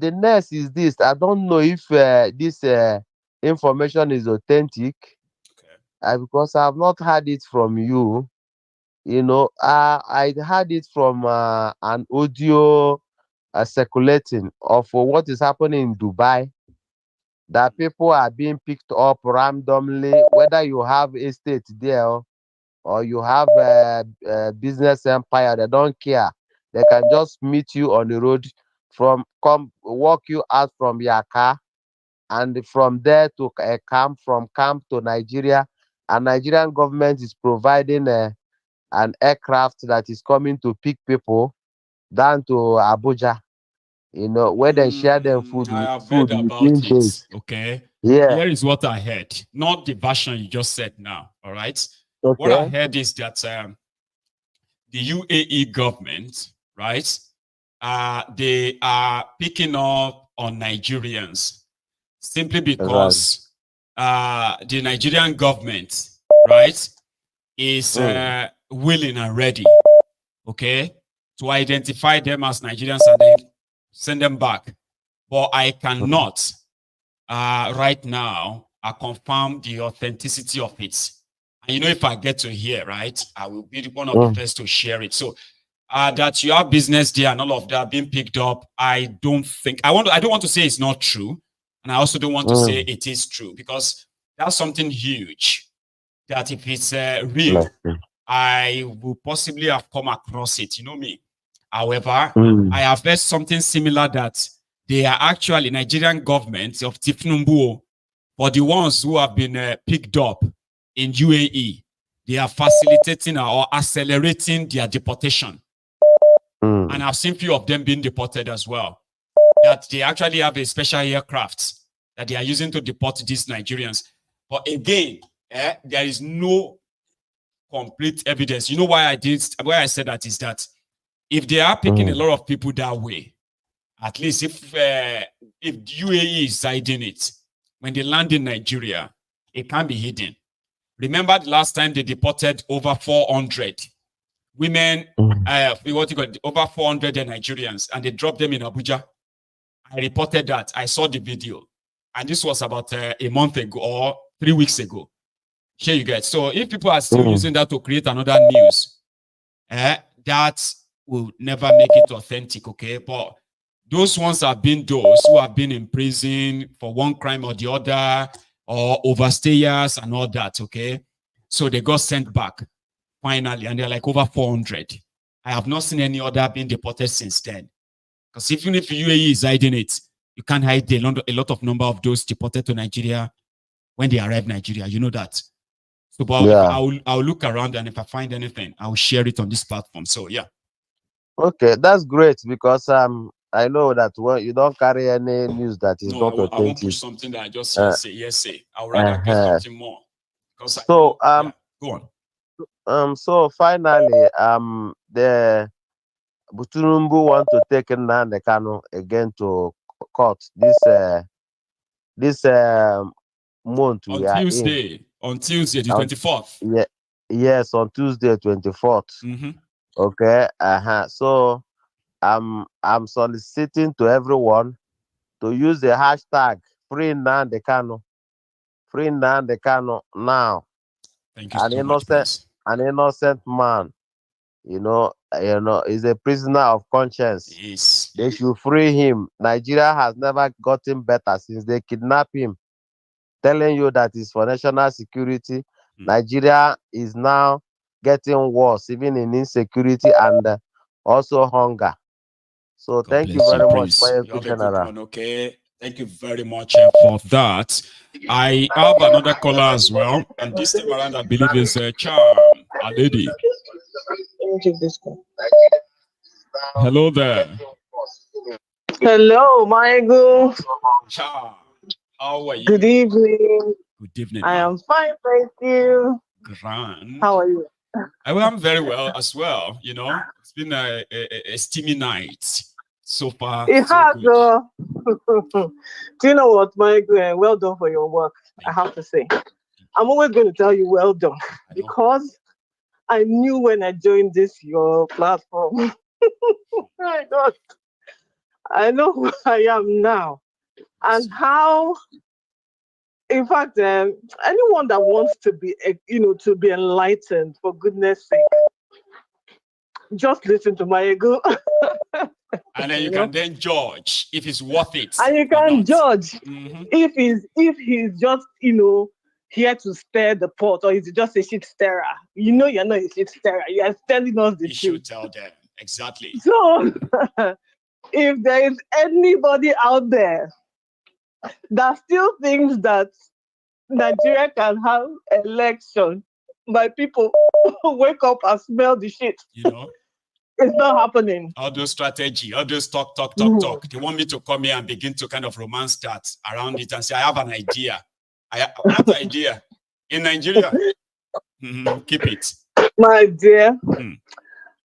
next is this. I don't know if this information is authentic, because I have not heard it from you. You know, I heard it from an audio circulating of what is happening in Dubai. That people are being picked up randomly, whether you have estate there or you have a business empire. They don't care. They can just meet you on the road, walk you out from your car, and from there to a camp, from camp to Nigeria. And Nigerian government is providing an aircraft that is coming to pick people down to Abuja, you know, where they share them food. I have heard about it. Days. Okay. Yeah. Here is what I heard. Not the version you just said now. All right. Okay. What I heard is that the UAE government, right, they are picking up on Nigerians simply because the Nigerian government, right, is willing and ready, okay, to identify them as Nigerians and then send them back. But I cannot right now confirm the authenticity of it. And you know, if I get to hear, right, I will be one of the first to share it. So that you have business there and all of that being picked up, I don't think I don't want to say it's not true, and I also don't want to say it is true, because that's something huge that if it's real, I will possibly have come across it. You know me. However, I have heard something similar that they are actually Nigerian government of Tifnumbu, for the ones who have been picked up in UAE, they are facilitating or accelerating their deportation. And I've seen few of them being deported as well. That they actually have a special aircraft that they are using to deport these Nigerians. But again, there is no complete evidence. You know why I said that is that if they are picking a lot of people that way, at least if UAE is hiding it, when they land in Nigeria, it can be hidden. Remember the last time they deported over 400 women, over 400 Nigerians, and they dropped them in Abuja. I reported that. I saw the video. And this was about a month ago or 3 weeks ago. Here you get. So if people are still using that to create another news, that will never make it authentic, okay? But those ones have been those who have been in prison for one crime or the other, or overstayers and all that, okay? So they got sent back finally, and they're like over 400. I have not seen any other being deported since then. Because even if UAE is hiding it, you can't hide a lot of number of those deported to Nigeria when they arrive in Nigeria. You know that. So, but I'll look around, and if I find anything, I'll share it on this platform. So, yeah. Okay, that's great, because I know that you don't carry any news that is not authentic. I won't push something that I just say. I would rather get something more. So, go on. So finally, the Buturumbu want to take Nnamdi Kanu again to court this month we are in. On Tuesday, the 24th. Yeah, yes, on Tuesday, 24th. Okay. So I'm soliciting to everyone to use the hashtag Free Nnamdi Kanu. Free Nnamdi Kanu now. Thank you so much. An innocent man, is a prisoner of conscience. Yes. They should free him. Nigeria has never gotten better since they kidnapped him. Telling you that it's for national security. Nigeria is now getting worse, even in insecurity and also hunger. So thank you very much, Maiyegun General. Okay. Thank you very much for that. I have another caller as well, and this time around I believe is Charm, a lady. Let me take this call. Hello there. Hello, Maiyegun. Charm, how are you? Good evening. Good evening. I am fine, thank you. Grand. How are you? I'm very well as well. It's been a steamy night so far. It so has. good. Do you know what, Maiyegun? Well done for your work. I have to say, I'm always going to tell you well done because I knew when I joined your platform. My God, I know who I am now and how. In fact, anyone that wants to be, to be enlightened, for goodness sake, just listen to Maiyegun. And then you can then judge if it's worth it. And you can judge if he's just, here to stir the pot, or is it just a shit stirrer? You're not a shit stirrer. You're telling us the truth. You should tell them. Exactly. So, if there is anybody out there that still thinks that Nigeria can have election by people wake up and smell the shit, it's not happening. All those strategy, all those talk. They want me to come here and begin to kind of romance that around it and say, I have an idea. What idea? In Nigeria? Keep it. My dear.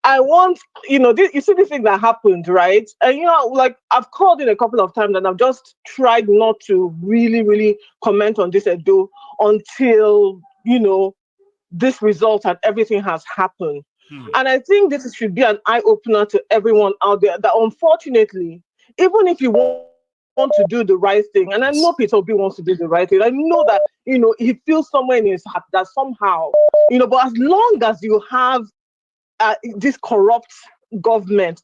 I want, you see the thing that happened, right? And, I've called in a couple of times and I've just tried not to really, really comment on this Edo until, this result and everything has happened. And I think this should be an eye-opener to everyone out there that unfortunately, even if you want to do the right thing, and I know Peter Obi wants to do the right thing, I know that, he feels somewhere in his heart that somehow, but as long as you have this corrupt government,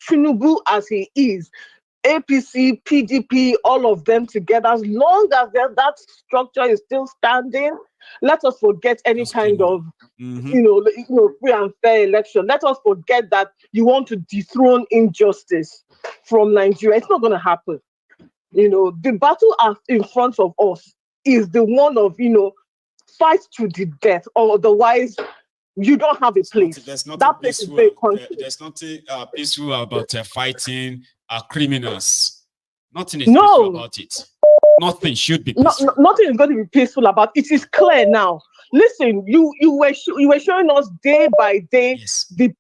Tinubu as he is, APC, PDP, all of them together, as long as that structure is still standing, let us forget any kind of, free and fair election. Let us forget that you want to dethrone injustice from Nigeria. It's not going to happen. The battle in front of us is the one of, fight to the death, or otherwise you don't have a place. There's nothing peaceful about fighting criminals. Nothing is peaceful about it. Nothing should be peaceful. Nothing is going to be peaceful about it. It is clear now. Listen, you were showing us day by day the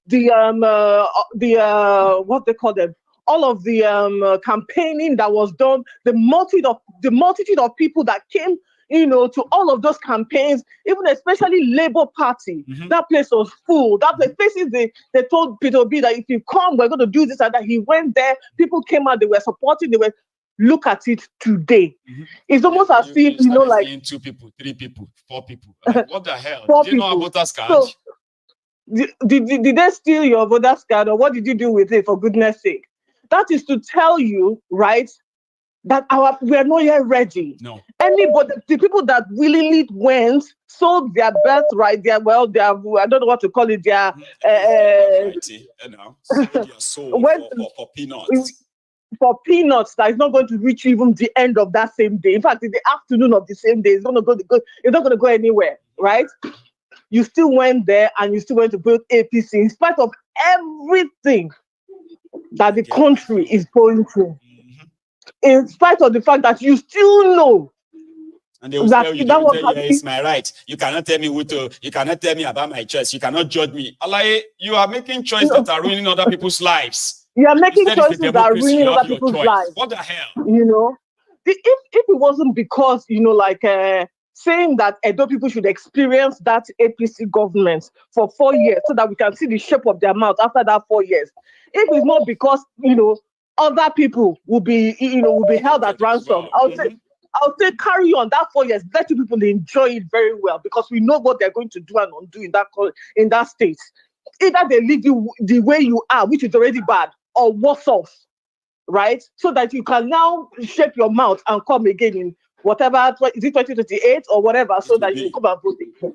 what they call them, all of the campaigning that was done, the multitude of people that came, to all of those campaigns, even especially Labour Party. That place was full. That place, places they told Peter Obi that if you come, we're going to do this and that. He went there. People came out. They were supporting. Look at it today. It's almost as if, like 2 people, 3 people, 4 people. What the hell? Did you know about voters card? So, did they steal your voters card, or what did you do with it, for goodness sake? That is to tell you, right, that we are not yet ready. No. Anybody, the people that willingly went, sold their birthright, I don't know what to call it, their for peanuts. For peanuts, that is not going to reach even the end of that same day. In fact, in the afternoon of the same day, it's not going to go anywhere, right? You still went there and you still went to build APC in spite of everything that the country is going through. In spite of the fact that you still know And they will tell you, yeah, it's my right. You cannot tell me you cannot tell me about my choice. You cannot judge me. Like, you are making choices that are ruining other people's lives. You are making choices that are ruining other people's lives. What the hell? You know, if it wasn't because, you know, like saying that Edo people should experience that APC government for 4 years so that we can see the shape of their mouth after that 4 years. If it's not because, you know, other people will be held at ransom, I'll say carry on that 4 years. Let you people enjoy it very well, because we know what they're going to do and undo in that state. Either they leave you the way you are, which is already bad, or worse off, right? So that you can now shape your mouth and come again in whatever, is it 2028 or whatever, so that you come and vote again.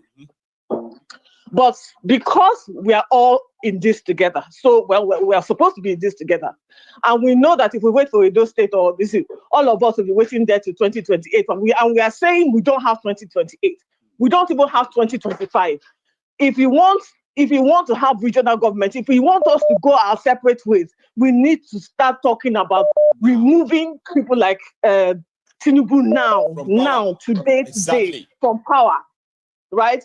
But because we are all in this together, so we are supposed to be in this together, and we know that if we wait for Edo State or this, all of us will be waiting there to 2028, and we are saying we don't have 2028, we don't even have 2025. If you want to have regional government, if we want us to go our separate ways, we need to start talking about removing people like Tinubu now, today, from power, right?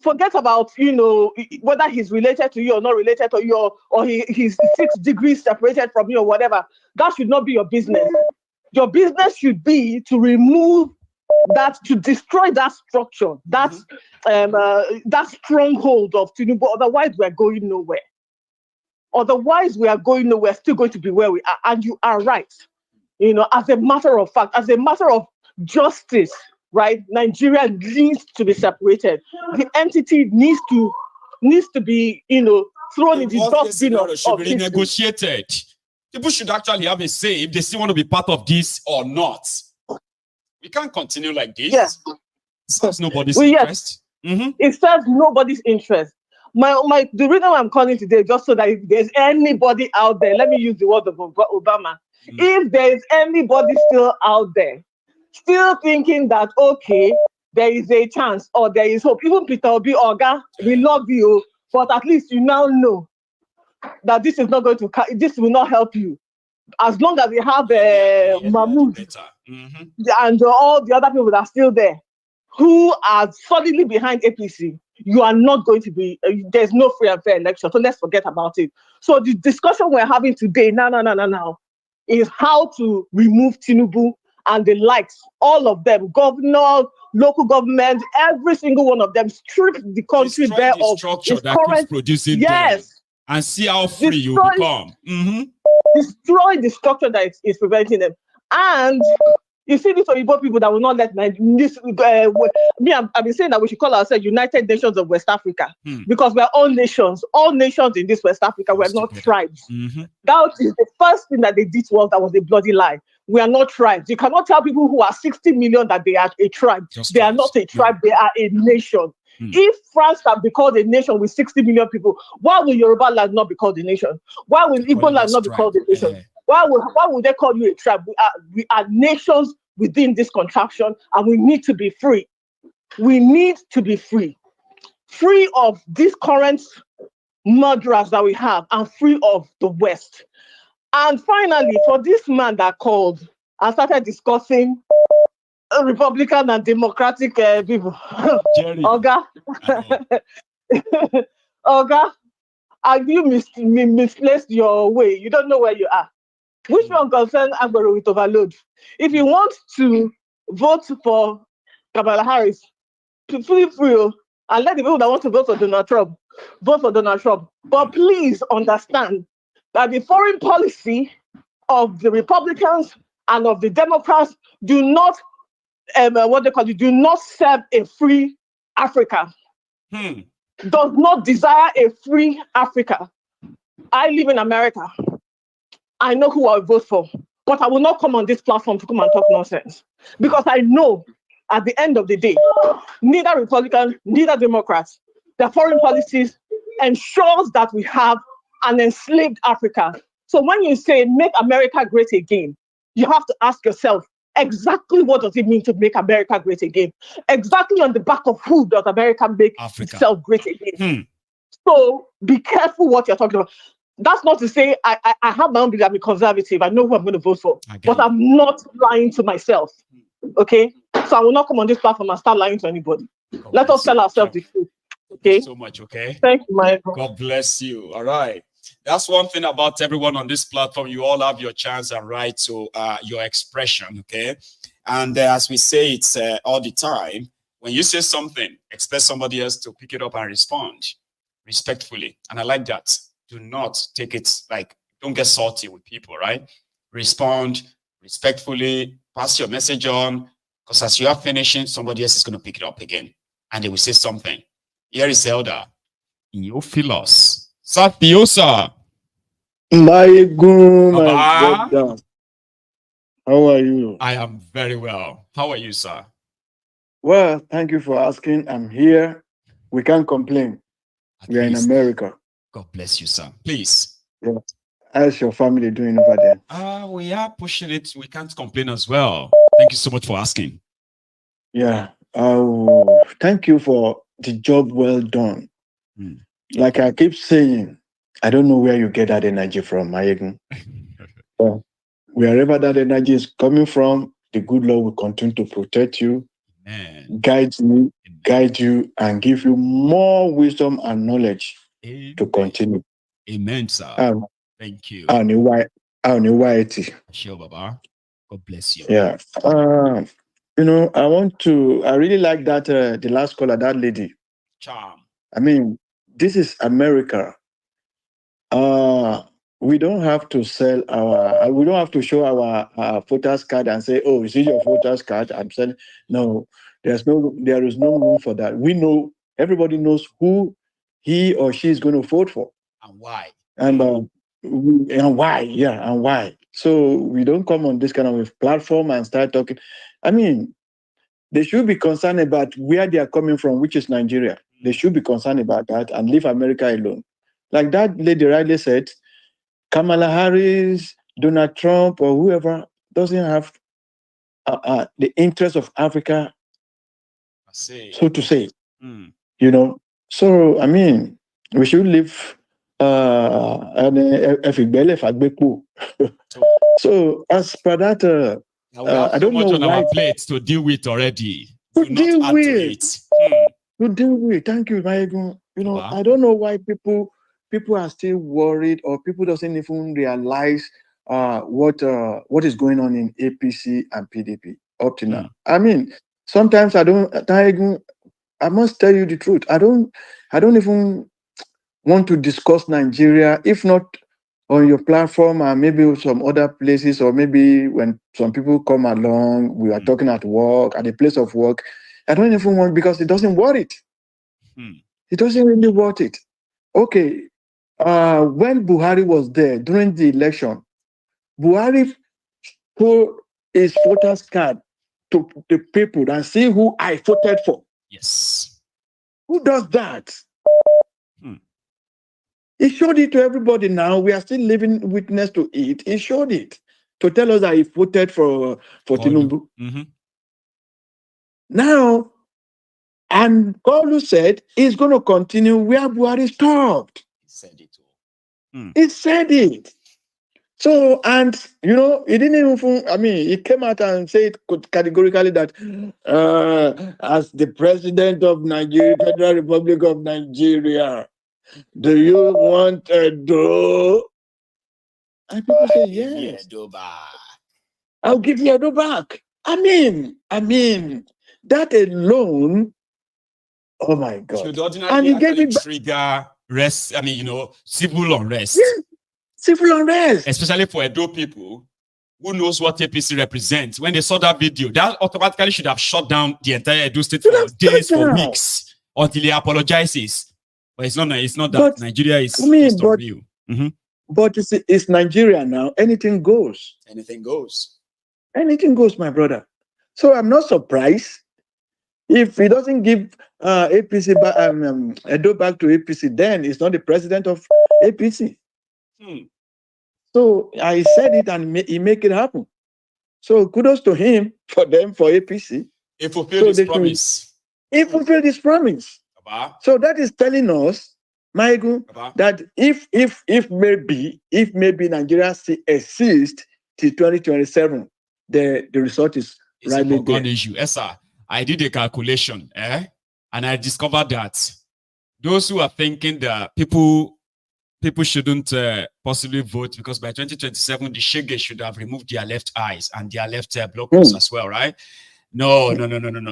Forget about, you know, whether he's related to you or not related to you, or he's 6 degrees separated from you or whatever. That should not be your business. Your business should be to remove that, to destroy that structure, that stronghold of Tinubu. Otherwise, we are going nowhere. Still going to be where we are. And you are right. You know, as a matter of fact, as a matter of justice, right? Nigeria needs to be separated. The entity needs to be, you know, thrown in the dustbin of be renegotiated. People should actually have a say if they still want to be part of this or not. We can't continue like this. Yes. It serves nobody's interest. It serves nobody's interest. The reason why I'm calling today, just so that if there's anybody out there, let me use the word of Obama. If there is anybody still out there, still thinking that, okay, there is a chance or there is hope, even Peter Obi, Oga, we love you, but at least you now know that this is not going to, this will not help you. As long as we have Mahmoud and all the other people that are still there, who are solidly behind APC, you are not going to be, there's no free and fair election. So let's forget about it. So the discussion we're having today, now, is how to remove Tinubu and the likes, all of them, governor, local government, every single one of them, strip the country bare of structure that keeps producing them, and see how free you become. Destroy the structure that is preventing them. And you see these Oyibo people that will not let I've been saying that we should call ourselves United Nations of West Africa, because we're all nations in this West Africa. We're not tribes. That is the first thing that they did to us that was a bloody lie. We are not tribes. You cannot tell people who are 60 million that they are a tribe. They are not a tribe, they are a nation. If France can be called a nation with 60 million people, why will Yoruba land not be called a nation? Why will Igbo land not be called a nation? Why would they call you a tribe? We are nations within this contraction, and we need to be free. We need to be free. Free of these current murderers that we have, and free of the West. And finally, for this man that called and started discussing Republican and Democratic people, Oga, have you misplaced your way? You don't know where you are. Which one concerns Agbero with overload? If you want to vote for Kamala Harris, feel free, and let the people that want to vote for Donald Trump vote for Donald Trump. But please understand that the foreign policy of the Republicans and of the Democrats do not do not serve a free Africa. Does not desire a free Africa. I live in America. I know who I will vote for, but I will not come on this platform to come and talk nonsense, because I know at the end of the day, neither Republican, neither Democrats, their foreign policies ensures that we have an enslaved Africa. So when you say make America great again, you have to ask yourself, exactly what does it mean to make America great again? Exactly on the back of who does America make itself great again? So be careful what you're talking about. That's not to say I have my own belief. I'm a conservative. I know who I'm going to vote for, but I'm not lying to myself. Okay, so I will not come on this platform and start lying to anybody. Let us tell ourselves the truth. Okay. So much, okay. Thank you, Maiyegun. God bless you. All right. That's one thing about everyone on this platform. You all have your chance and right to your expression, okay? And as we say, it's all the time. When you say something, expect somebody else to pick it up and respond respectfully. And I like that. Do not take it like, don't get salty with people, right? Respond respectfully, pass your message on, because as you are finishing, somebody else is going to pick it up again. And they will say something. Here is Elder Theophilus Sapiosa. Maiyegun, my brother. How are you? I am very well. How are you, sir? Well, thank you for asking. I'm here. We can't complain. We are in America. God bless you, sir. Please. Yeah. How's your family doing over there? We are pushing it. We can't complain as well. Thank you so much for asking. Yeah. Thank you for the job well done. Like I keep saying, I don't know where you get that energy from, Maiyegun. Wherever that energy is coming from, the good Lord will continue to protect you, guide you, and give you more wisdom and knowledge to continue. Amen, sir. Thank you. Sure, Baba. God bless you. Yeah. You know, I really like that, the last caller, that lady. Charm. I mean, this is America. We don't have to sell we don't have to show our voters card and say, oh, is this your voters card? I'm selling. No, there is no room for that. We know, everybody knows who he or she is going to vote for. And why. And why, yeah, and why. So we don't come on this kind of platform and start talking. I mean, they should be concerned about where they are coming from, which is Nigeria. They should be concerned about that and leave America alone. Like that lady rightly said, Kamala Harris, Donald Trump, or whoever doesn't have the interest of Africa, so to say. You know, so I mean, we should live. So as per that, I don't know on why our plates to deal with already. to deal with. Thank you, Maiyegun. You know, I don't know why people are still worried, or people doesn't even realize what is going on in APC and PDP up to now. I mean, sometimes I must tell you the truth. I don't even want to discuss Nigeria, if not on your platform and maybe some other places, or maybe when some people come along, we are talking at work, at the place of work. I don't even want, because it doesn't worth it. It doesn't really worth it. Okay, when Buhari was there during the election, Buhari put his voters card to the people and see who I voted for. Yes. Who does that? He showed it to everybody now. We are still living witness to it. He showed it to tell us that he voted for Tinubu. Now, and Koolu said he's going to continue where Buhari stopped. He said it. He said it. So, and, you know, he didn't even, I mean, he came out and said categorically that as the president of Nigeria, Federal Republic of Nigeria, do you want a dough? And people say, yes. I'll give you a dough back. I mean, that alone, oh my God. Should ordinarily trigger rest, civil unrest. Yeah, civil unrest. Especially for Edo people who knows what APC represents. When they saw that video, that automatically should have shut down the entire Edo state for days, for weeks, until he apologizes. But it's not that. But Nigeria is real. But it's Nigeria now. Anything goes. Anything goes. Anything goes, my brother. So I'm not surprised if he doesn't give APC Edo back to APC. Then it's not the president of APC. So I said it, and he make it happen. So kudos to him for APC. He fulfilled his promise. He fulfilled his promise. So that is telling us, Maiyegun, that if maybe Nigeria exists till 2027, the result is It's a foregone issue. Yes, sir. I did a calculation, and I discovered that those who are thinking that people shouldn't possibly vote because by 2027 the Shege should have removed their left eyes and their left blockers as well, right? No.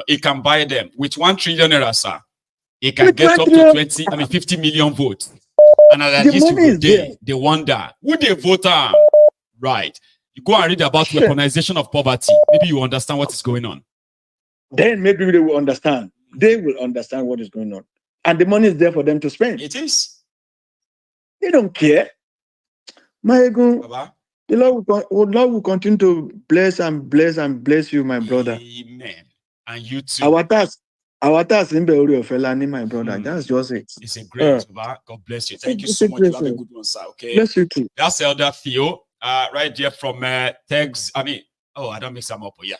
It can buy them with 1 trillion naira, sir. It can get up to 50 million votes. And at least they wonder who they vote on. Right. You go and read about weaponization of poverty. Maybe you understand what is going on. Then maybe they will understand. They will understand what is going on. And the money is there for them to spend. It is. They don't care. Maiyegun, the Lord will continue to bless and bless and bless you, my brother. Amen. And you too. Our task in Beori of Felani, my brother. That's just it. It's a great, God bless you. Thank you so much. You have a good one, sir. Okay. Bless you too. That's Elder Theo, right there from Texas. I don't mix them up. Yeah.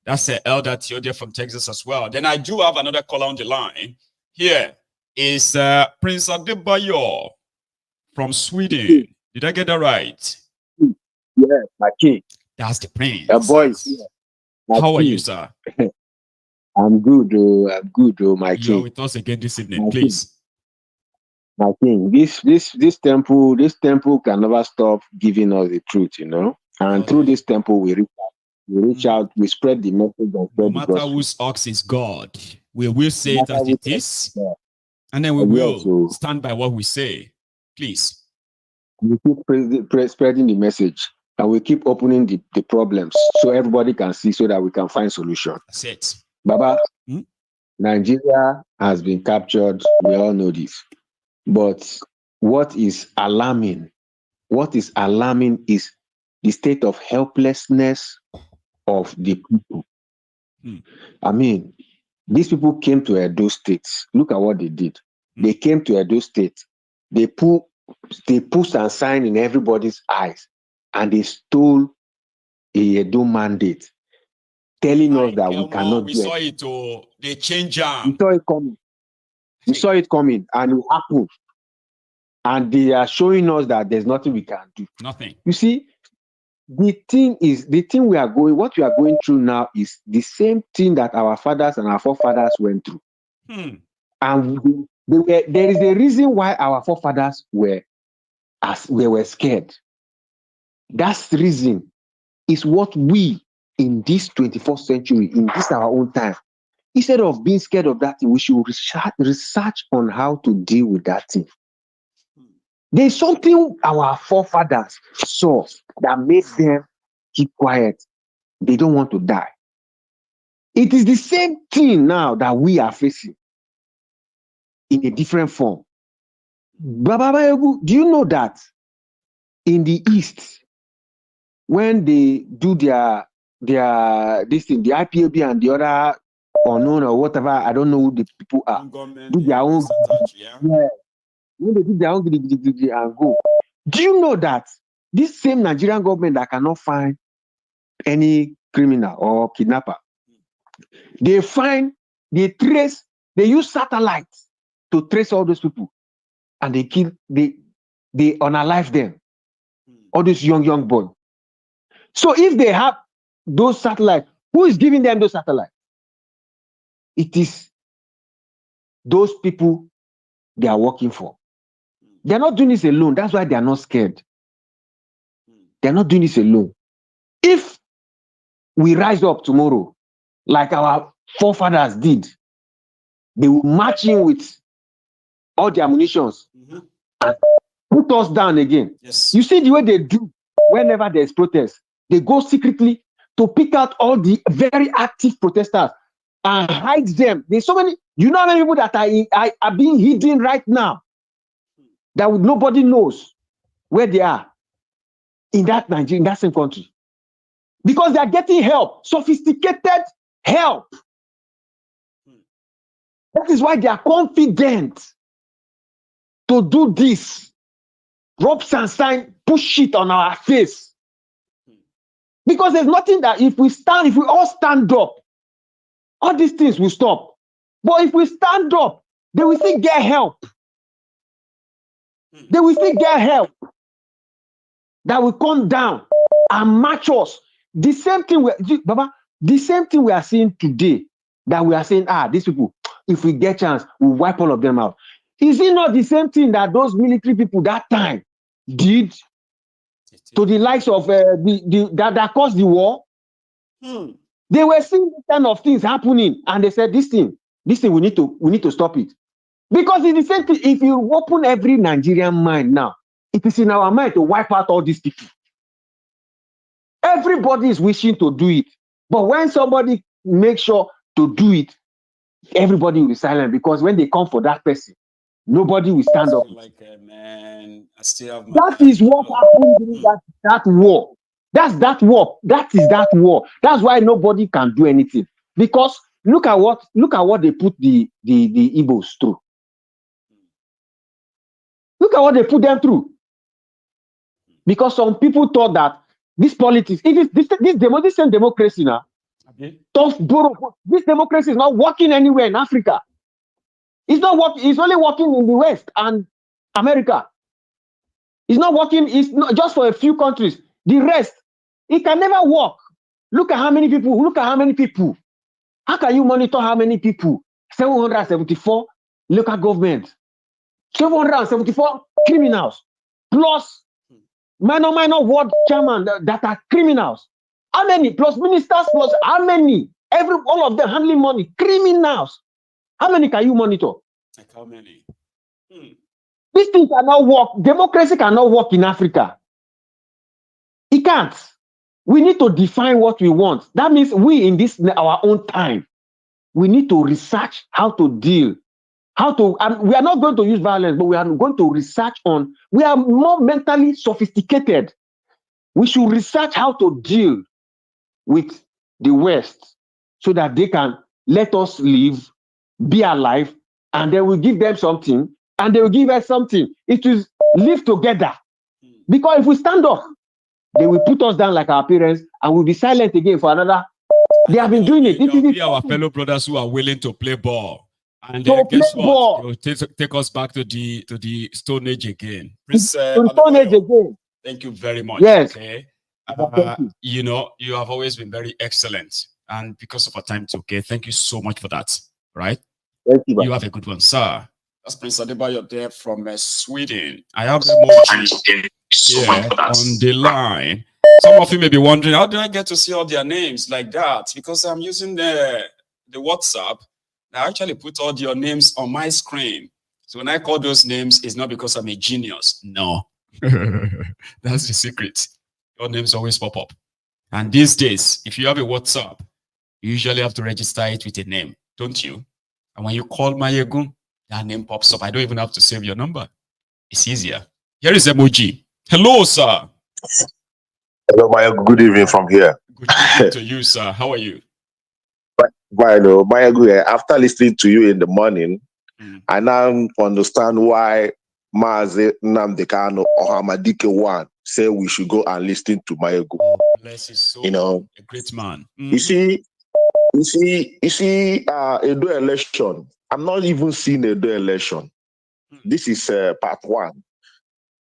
That's Elder Theo there from Texas as well. Then I do have another caller on the line. Here is Prince Adebayo from Sweden. Did I get that right? Yeah, my king. That's the prince. Boys. How are you, sir? I'm good, my king. You're with us again this evening, please. My king, this temple can never stop giving us the truth, you know. And through this temple, we reach out, we spread the message. No matter whose ox is God, we will say it as it is, and then we will stand by what we say. Please. We keep spreading the message, and we keep opening the problems so everybody can see, so that we can find solution. That's it. Baba, Nigeria has been captured. We all know this. But what is alarming is the state of helplessness of the people. I mean, these people came to Edo State. Look at what they did. They came to Edo State. They pushed and signed in everybody's eyes, and they stole a Edo mandate, telling us that we cannot do it. We saw it. They changed them. We saw it coming, and it happened. And they are showing us that there's nothing we can do. Nothing. You see, what we are going through now is the same thing that our fathers and our forefathers went through. And there is a reason why our forefathers were scared. That reason is what we in this 21st century, in this our own time, instead of being scared of that thing, we should research on how to deal with that thing. There's something our forefathers saw that made them keep quiet. They don't want to die. It is the same thing now that we are facing in a different form. Baba, do you know that in the East, when they do this thing, the IPOB and the other unknown or whatever, I don't know who the people are, do their own, when they do their own and go. Do you know that this same Nigerian government that cannot find any criminal or kidnapper, they use satellites to trace all those people, and they unalive them, all these young boys. So if they have those satellites, who is giving them those satellites? It is those people they are working for. They're not doing this alone. That's why they are not scared. They're not doing this alone. If we rise up tomorrow, like our forefathers did, they will march in with all the ammunitions and put us down again. Yes. You see the way they do whenever there's protest. They go secretly to pick out all the very active protesters and hide them. There's so many, you know how many people that are being hidden right now that nobody knows where they are in that Nigeria, in that same country. Because they are getting help, sophisticated help. That is why they are confident to do this. Rub and sign, push it on our face. Because there's nothing that if we all stand up, all these things will stop. But if we stand up, they will still get help. They will still get help that will come down and match us. The same thing, Baba, The same thing we are seeing today, that we are saying, these people, if we get chance, we'll wipe all of them out. Is it not the same thing that those military people that time did to the likes of that caused the war? They were seeing this kind of things happening, and they said, this thing, we need to stop it. Because it's the same thing. If you open every Nigerian mind now, it is in our mind to wipe out all these people. Everybody is wishing to do it. But when somebody makes sure to do it, everybody will be silent, because when they come for that person, nobody will stand up. Like, man, I still have that is what happened during that war. That's that war. That is that war. That's why nobody can do anything. Because look at what they put the Igbos through. Look at what they put them through. Because some people thought that this politics, this same democracy now, this democracy is not working anywhere in Africa. It's not working. It's only working in the West and America. It's not working. It's not just for a few countries. The rest, it can never work. Look at how many people. Look at how many people. How can you monitor how many people? 774 local governments, 774 criminals, plus minor ward chairman that are criminals. How many? Plus ministers, plus how many? All of them handling money. Criminals. How many can you monitor? Like how many? This thing cannot work. Democracy cannot work in Africa. It can't. We need to define what we want. That means we, in our own time, we need to research how to deal. We are not going to use violence, but we are going to research on. We are more mentally sophisticated. We should research how to deal with the West so that they can let us live, be alive, and then we give them something, and they will give us something. It is live together. Because if we stand up, they will put us down like our parents, and we'll be silent again for another. They have been doing it. There will be our fellow brothers who are willing to play ball. And guess what? They'll take us back to the Stone Age again. Stone Age again. Thank you very much. Yes. Okay. You have always been very excellent. And because of our time, okay, thank you so much for that. Right? Thank you. You have a good one, sir. That's Prince Adebayo there from Sweden. I have emoji here on the line. Some of you may be wondering, how do I get to see all their names like that? Because I'm using the WhatsApp. I actually put all your names on my screen. So when I call those names, it's not because I'm a genius. No. That's the secret. Your names always pop up. And these days, if you have a WhatsApp, you usually have to register it with a name, don't you? And when you call Maiyegun, that name pops up. I don't even have to save your number. It's easier. Here is emoji. Hello, sir. Hello, Maiyegun. Good evening from here. Good evening to you, sir. How are you? Maiyegun, after listening to you in the morning, I now understand why Mazi Nnamdi Kanu or Hamadike One say we should go and listen to Maiyegun. Bless his soul. A great man. You see, Edo election. I'm not even seeing Edo election. This is part one.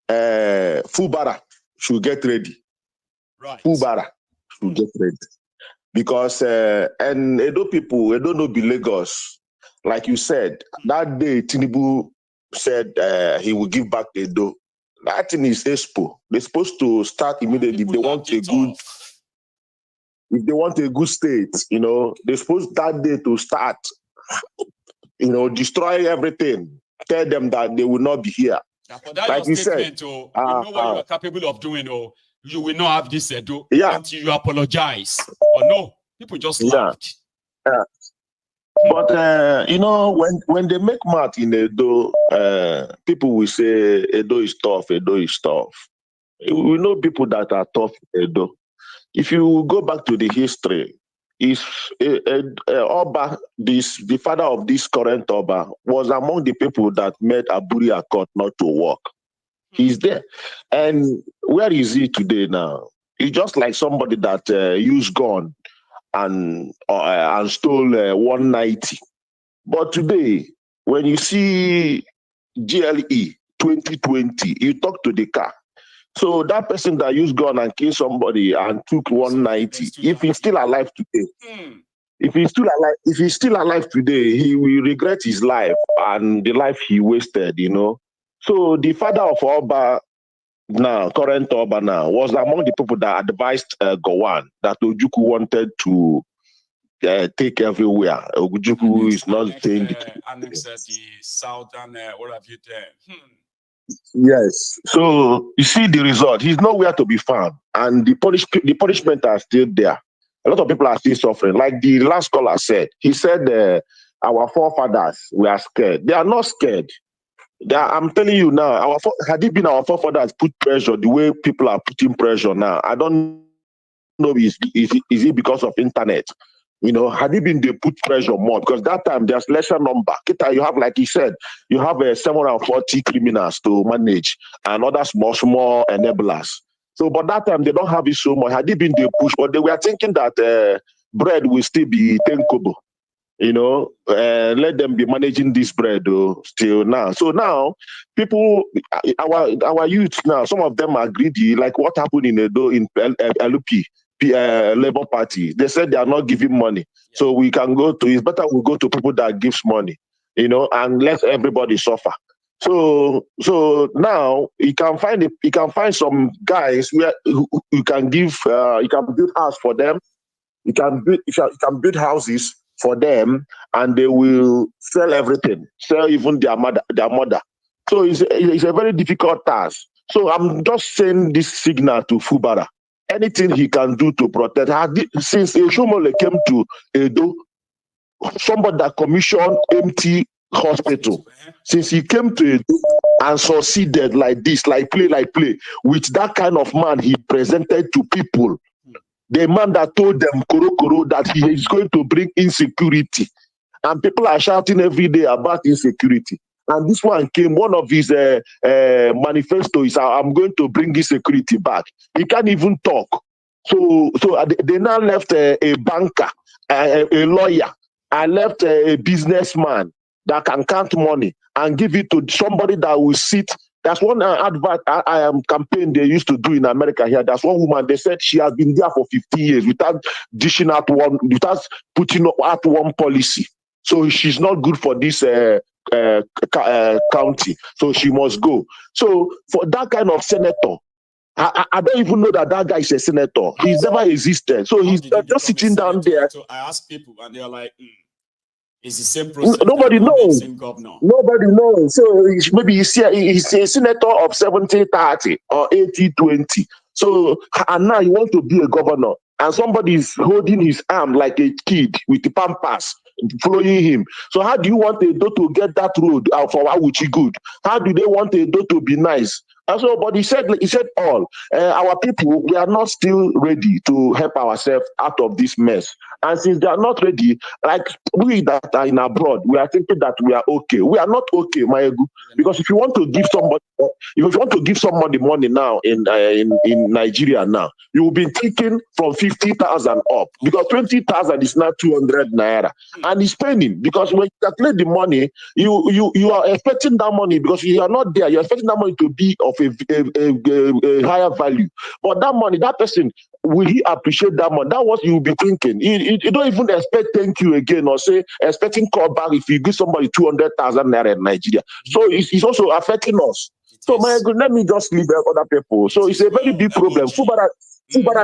Fubara should get ready. Right. Fubara should get ready. Because and Edo people, Edo no be Lagos. Like you said, that day Tinubu said he will give back Edo. That thing is expo. They're supposed to start immediately. If they want a good state, they're supposed that day to start, destroy everything. Tell them that they will not be here. Like you said, you know what you are capable of doing, or you will not have this Edo until you apologize. Or no, people just laughed. But when they make math in Edo, people will say Edo is tough. Edo is tough. We know people that are tough in Edo. If you go back to the history, Oba, the father of this current Oba, was among the people that made Aburi Accord not to work. He's there. And where is he today now? He's just like somebody that used gun and stole 190. But today, when you see GLE 2020, you talk to the car, So that person that used gun and killed somebody and took 190, if he's still alive today, if he's still alive today, he will regret his life and the life he wasted, you know. So the father of Oba now, current Oba now, was among the people that advised Gowon that Ojukwu wanted to take everywhere. Ojukwu is not saying annex the southern, what have you there? Yes. So you see the result. He's nowhere to be found, and the punishment are still there. A lot of people are still suffering. Like the last caller said, he said our forefathers were scared. They are not scared. I'm telling you now, had it been our forefathers put pressure the way people are putting pressure now, I don't know is it because of internet. You know, had it been they put pressure more, because that time there's lesser number. You have, like he said, you have 740 criminals to manage and other small enablers. So, but that time they don't have it so much. Had it been they push, but they were thinking that bread will still be 10 kobo. You know, let them be managing this bread still now. So now, people, our youth now, some of them are greedy, like what happened in LP. Labour Party. They said they are not giving money. So we can go to, it's better we go to people that gives money, you know, and let everybody suffer. So now you can find some guys where you can give you can build house for them, you can build houses for them, and they will sell everything, sell even their mother. So it's a very difficult task. So I'm just saying this signal to Fubara. Anything he can do to protect her. Since Eshomole came to Edo, somebody that commissioned empty hospital, since he came to Edo and succeeded like this, like play, with that kind of man he presented to people, the man that told them, Koro, that he is going to bring insecurity. And people are shouting every day about insecurity. And this one came, one of his manifesto is, I'm going to bring this security back. He can't even talk. So they now left a banker, a lawyer, and left a businessman that can count money and give it to somebody that will sit. That's one advert campaign they used to do in America here. That's one woman, they said she has been there for 15 years without dishing out without putting out one policy. So she's not good for this county, so she must go. So for that kind of senator, I don't even know that guy is a senator. He's never existed. So he's just sitting down there. So I ask people, and they're like, it's the same process. Nobody knows. Nobody knows. So maybe he's a senator of 70-30 or 80-20. So, and now he wants to be a governor, and somebody is holding his arm like a kid with the pampas following him. So how do you want Edo to get that road for Awuchi good? How do they want Edo to be nice? And so, but he said all, our people, we are not still ready to help ourselves out of this mess. And since they are not ready, like we that are in abroad, we are thinking that we are okay. We are not okay, Maiyegun, because if you want to give somebody money now in Nigeria now, you will be thinking from 50,000 up, because 20,000 is now 200 naira, and it's spending, because when you calculate the money, you are expecting that money, because you are not there. You're expecting that money to be of a higher value, but that money, that person, will he appreciate that money? That's what you will be thinking. You don't even expect thank you again, or say expecting call back if you give somebody 200,000 naira in Nigeria. So it's also affecting us. So let me just leave other people. So it's a very big problem. Fubara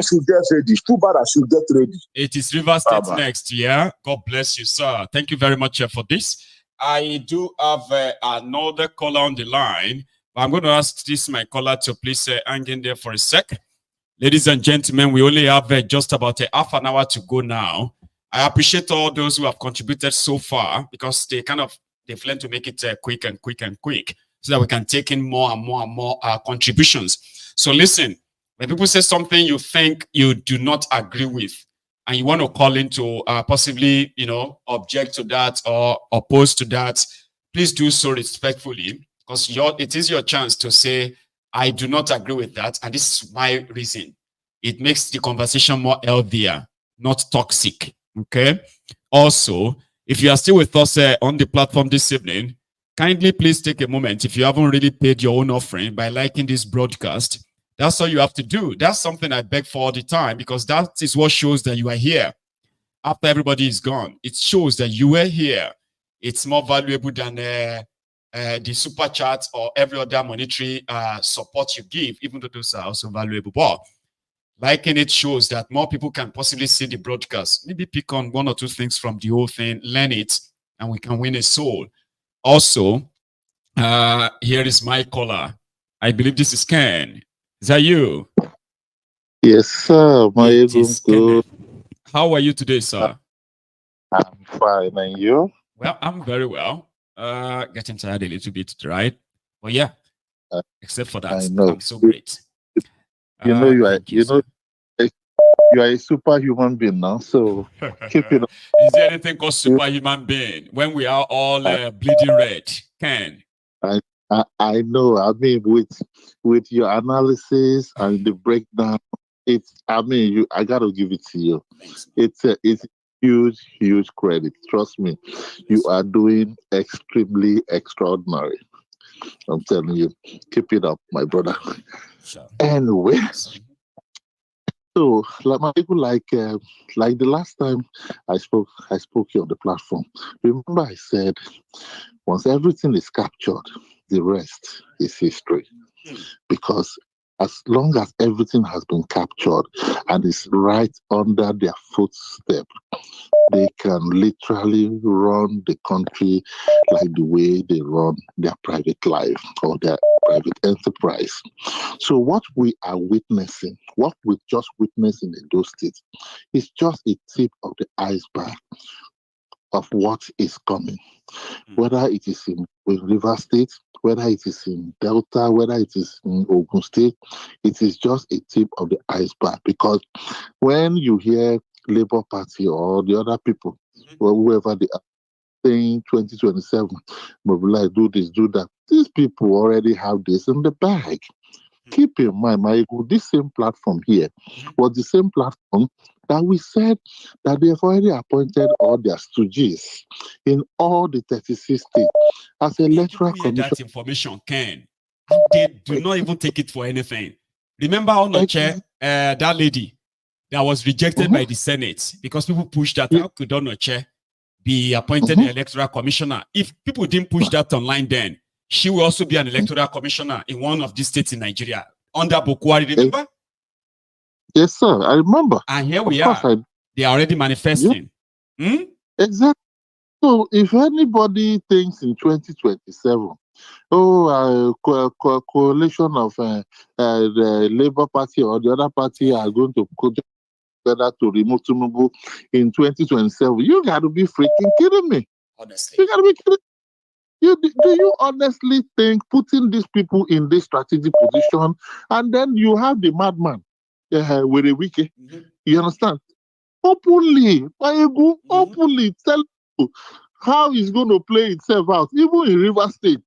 should get ready. Fubara should get ready. It is River State next, yeah. God bless you, sir. Thank you very much for this. I do have another caller on the line. I'm going to ask my caller to please hang in there for a sec. Ladies and gentlemen, we only have just about half an hour to go now. I appreciate all those who have contributed so far, because they've learned to make it quick, so that we can take in more and more contributions. So listen, when people say something you think you do not agree with, and you want to call in to possibly, object to that or oppose to that, please do so respectfully, because it is your chance to say, I do not agree with that, and this is my reason. It makes the conversation more healthier, not toxic, okay? Also, if you are still with us on the platform this evening, kindly please take a moment, if you haven't really paid your own offering, by liking this broadcast, That's all you have to do. That's something I beg for all the time, because that is what shows that you are here. After everybody is gone, it shows that you were here. It's more valuable than the super chat or every other monetary support you give, even though those are also valuable. But liking it shows that more people can possibly see the broadcast. Maybe pick on one or two things from the whole thing, learn it, and we can win a soul. Also, here is my caller. I believe this is Ken. Is that you? Yes, sir. Maiyegun. How are you today, sir? I'm fine, and you? Well, I'm very well. Getting tired a little bit, right? But yeah, except for that, I'm so great. You know, you are a superhuman being now, so keep it up. Is there anything called superhuman being when we are all bleeding red? Ken? I know. I mean, with your analysis and the breakdown, I gotta give it to you. It's huge credit. Trust me, you are doing extremely extraordinary. I'm telling you, keep it up, my brother. Sure. Anyway, so like the last time I spoke here on the platform. Remember, I said once everything is captured, the rest is history, because as long as everything has been captured and is right under their footstep, they can literally run the country like the way they run their private life or their private enterprise. So what we are witnessing, what we just witnessed in those states, is just a tip of the iceberg of what is coming. Whether it is in River State, whether it is in Delta, whether it is in Ogun State, it is just a tip of the iceberg. Because when you hear Labour Party or the other people, or whoever they are, saying 2027, mobilize, do this, do that, these people already have this in the bag. Keep in mind, Maiyegun, this same platform here was the same platform that we said that they have already appointed all their stooges in all the 36 states as electoral commission. That information, Ken. They do not even take it for anything. Remember on the chair, that lady that was rejected by the Senate because people pushed that. How could Onoche be appointed the electoral commissioner? If people didn't push that online, then she will also be an electoral commissioner in one of these states in Nigeria under Bokwari. Remember? Yes, sir. I remember. And here we are. They are already manifesting. Exactly. So if anybody thinks in 2027, coalition of the Labour Party or the other party are going to go together to remove Tinubu in 2027, you got to be freaking kidding me. Honestly. You got to be kidding. Do you honestly think putting these people in this strategic position, and then you have the madman with a wiki, you understand? Openly, openly tell you how it's going to play itself out, even in River State.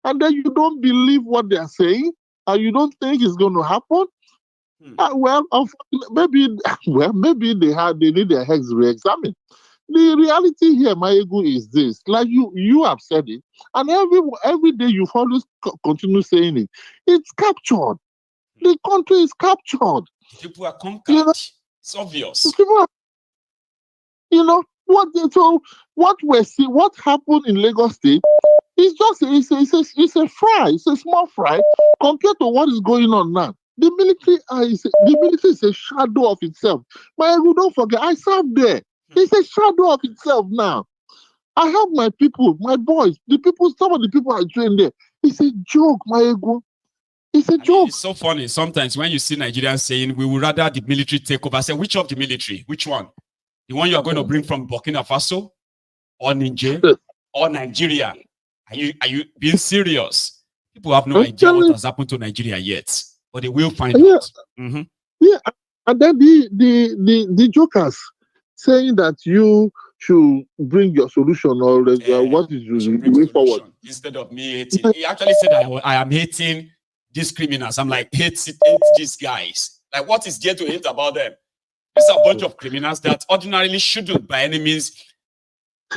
And then you don't believe what they're saying, and you don't think it's going to happen. Maybe they need their heads re-examined. The reality here, Maiyegun, is this: like you have said it, and every day you always continue saying it. It's captured. The country is captured. People are conquered. It's obvious. What happened in Lagos State is just it's a fry. It's a small fry compared to what is going on now. The military is a shadow of itself. Maiyegun, don't forget, I served there. It's a shadow of itself now. I have my people, my boys, some of the people I trained there. It's a joke, Maiyegun. It's a joke. It's so funny. Sometimes when you see Nigerians saying, we would rather the military take over, I say, which of the military? Which one? The one you are going to bring from Burkina Faso or Niger or Nigeria? Are you being serious? People have no idea what has happened to Nigeria yet, but they will find out. Yeah, and then the jokers saying that you should bring your solution or what is the way forward. Instead of me hating, he actually said I am hating these criminals. I'm like, hate these guys. Like, what is there to hate about them? These are a bunch of criminals that ordinarily shouldn't by any means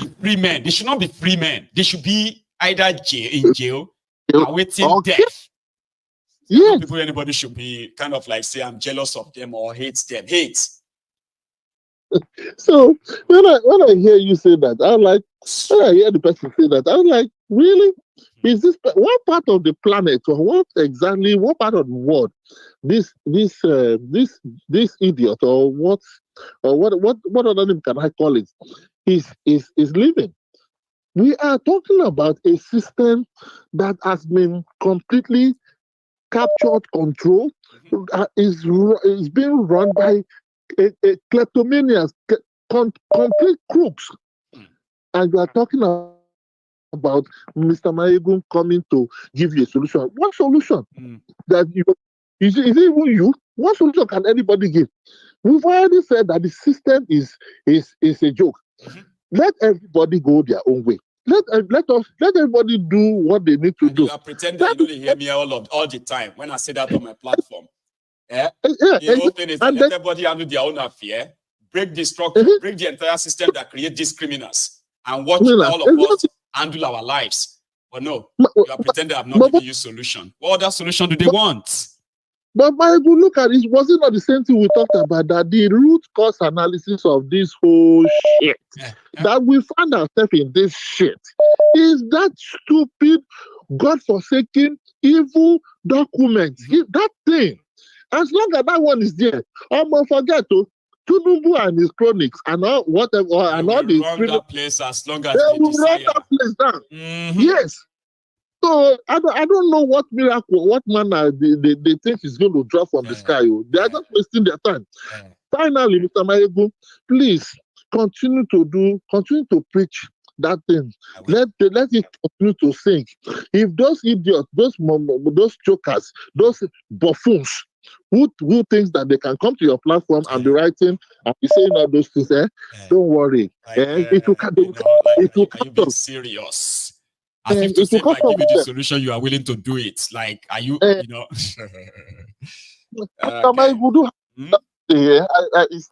be free men. They should not be free men. They should be either in jail awaiting death. Yes. People, anybody should be kind of like say I'm jealous of them or hate them. Hate. So when I hear you say that, I'm like, when I hear the person say that, I'm like, really? Is this what part of the planet or what part of the world this idiot or what other name can I call it is living? We are talking about a system that has been completely captured control, is being run by a kleptomaniacs, complete crooks. And you are talking about Mr. Maiyegun coming to give you a solution. What solution? That is it even you? What solution can anybody give? We've already said that the system is a joke. Let everybody go their own way. Let everybody do what they need to do. You are pretending you don't hear me all the time when I say that on my platform. The whole thing is that let everybody handle their own affair, break the structure, break the entire system that create these criminals, and watch all of us handle our lives. But no, you are pretending I'm not giving you solution. What other solution do they want? But Maiyegun, look at it. Was it not the same thing we talked about, that the root cause analysis of this whole shit, that we find ourselves in this shit, is that stupid, godforsaken, evil document. That thing. As long as that one is there, I'm gonna forget to Tunubu and his chronics and all whatever and all the run that place as long as they will run that place down. Yes. So I don't know what miracle, what manner they think is going to drop from the sky. They are just wasting their time. Finally, Mr. Maiyegun, please continue to preach that thing. Let it continue to sink. If those idiots, those jokers, those buffoons who thinks that they can come to your platform and be writing and be saying all those things, don't worry. It will come to serious. As if to say, if I give you the solution, you are willing to do it. Like, are you, it's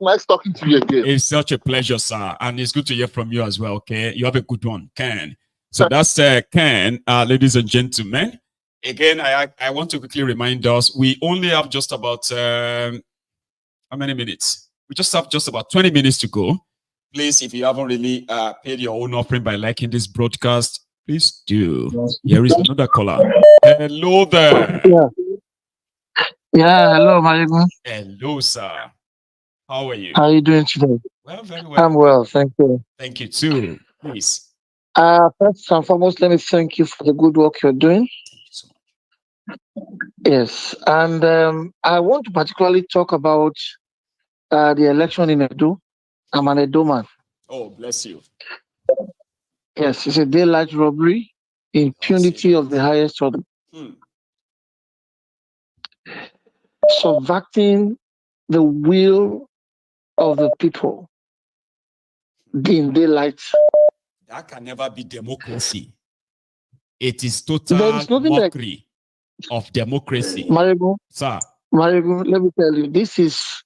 nice talking to you again. It's such a pleasure, sir. And it's good to hear from you as well, okay? You have a good one, Ken. So that's Ken, ladies and gentlemen. Again, I want to quickly remind us, we only have just about, how many minutes? We just have just about 20 minutes to go. Please, if you haven't really paid your own offering by liking this broadcast, please do. Here is another caller. Hello there. Yeah, hello, Maiyegun. Hello, sir. How are you? How are you doing today? Well, very well. I'm well, thank you. Thank you too. Please. First and foremost, let me thank you for the good work you're doing. Thank you so much. Yes, and I want to particularly talk about the election in Edo. I'm an Edo man. Oh, bless you. Yes, it's a daylight robbery, impunity of the highest order. Subverting the will of the people in daylight. That can never be democracy. It is total mockery of democracy. Maiyegun, sir. Maiyegun, let me tell you, this is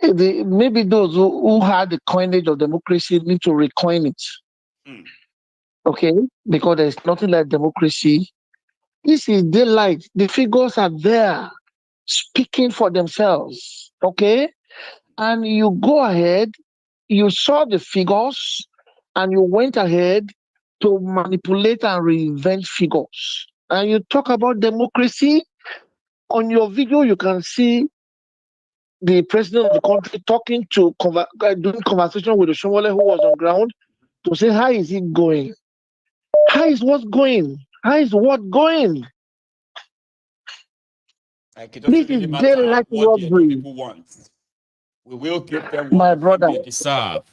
maybe those who had the coinage of democracy need to recoin it. Okay, because there's nothing like democracy. This is daylight. The figures are there, speaking for themselves. Okay, and you go ahead, you saw the figures, and you went ahead to manipulate and reinvent figures. And you talk about democracy. On your video, you can see the president of the country talking to doing conversation with the Shomole who was on ground to say, how is it going? How is what going? How is what going? Like it doesn't really matter what the people want. We will give them what they deserve.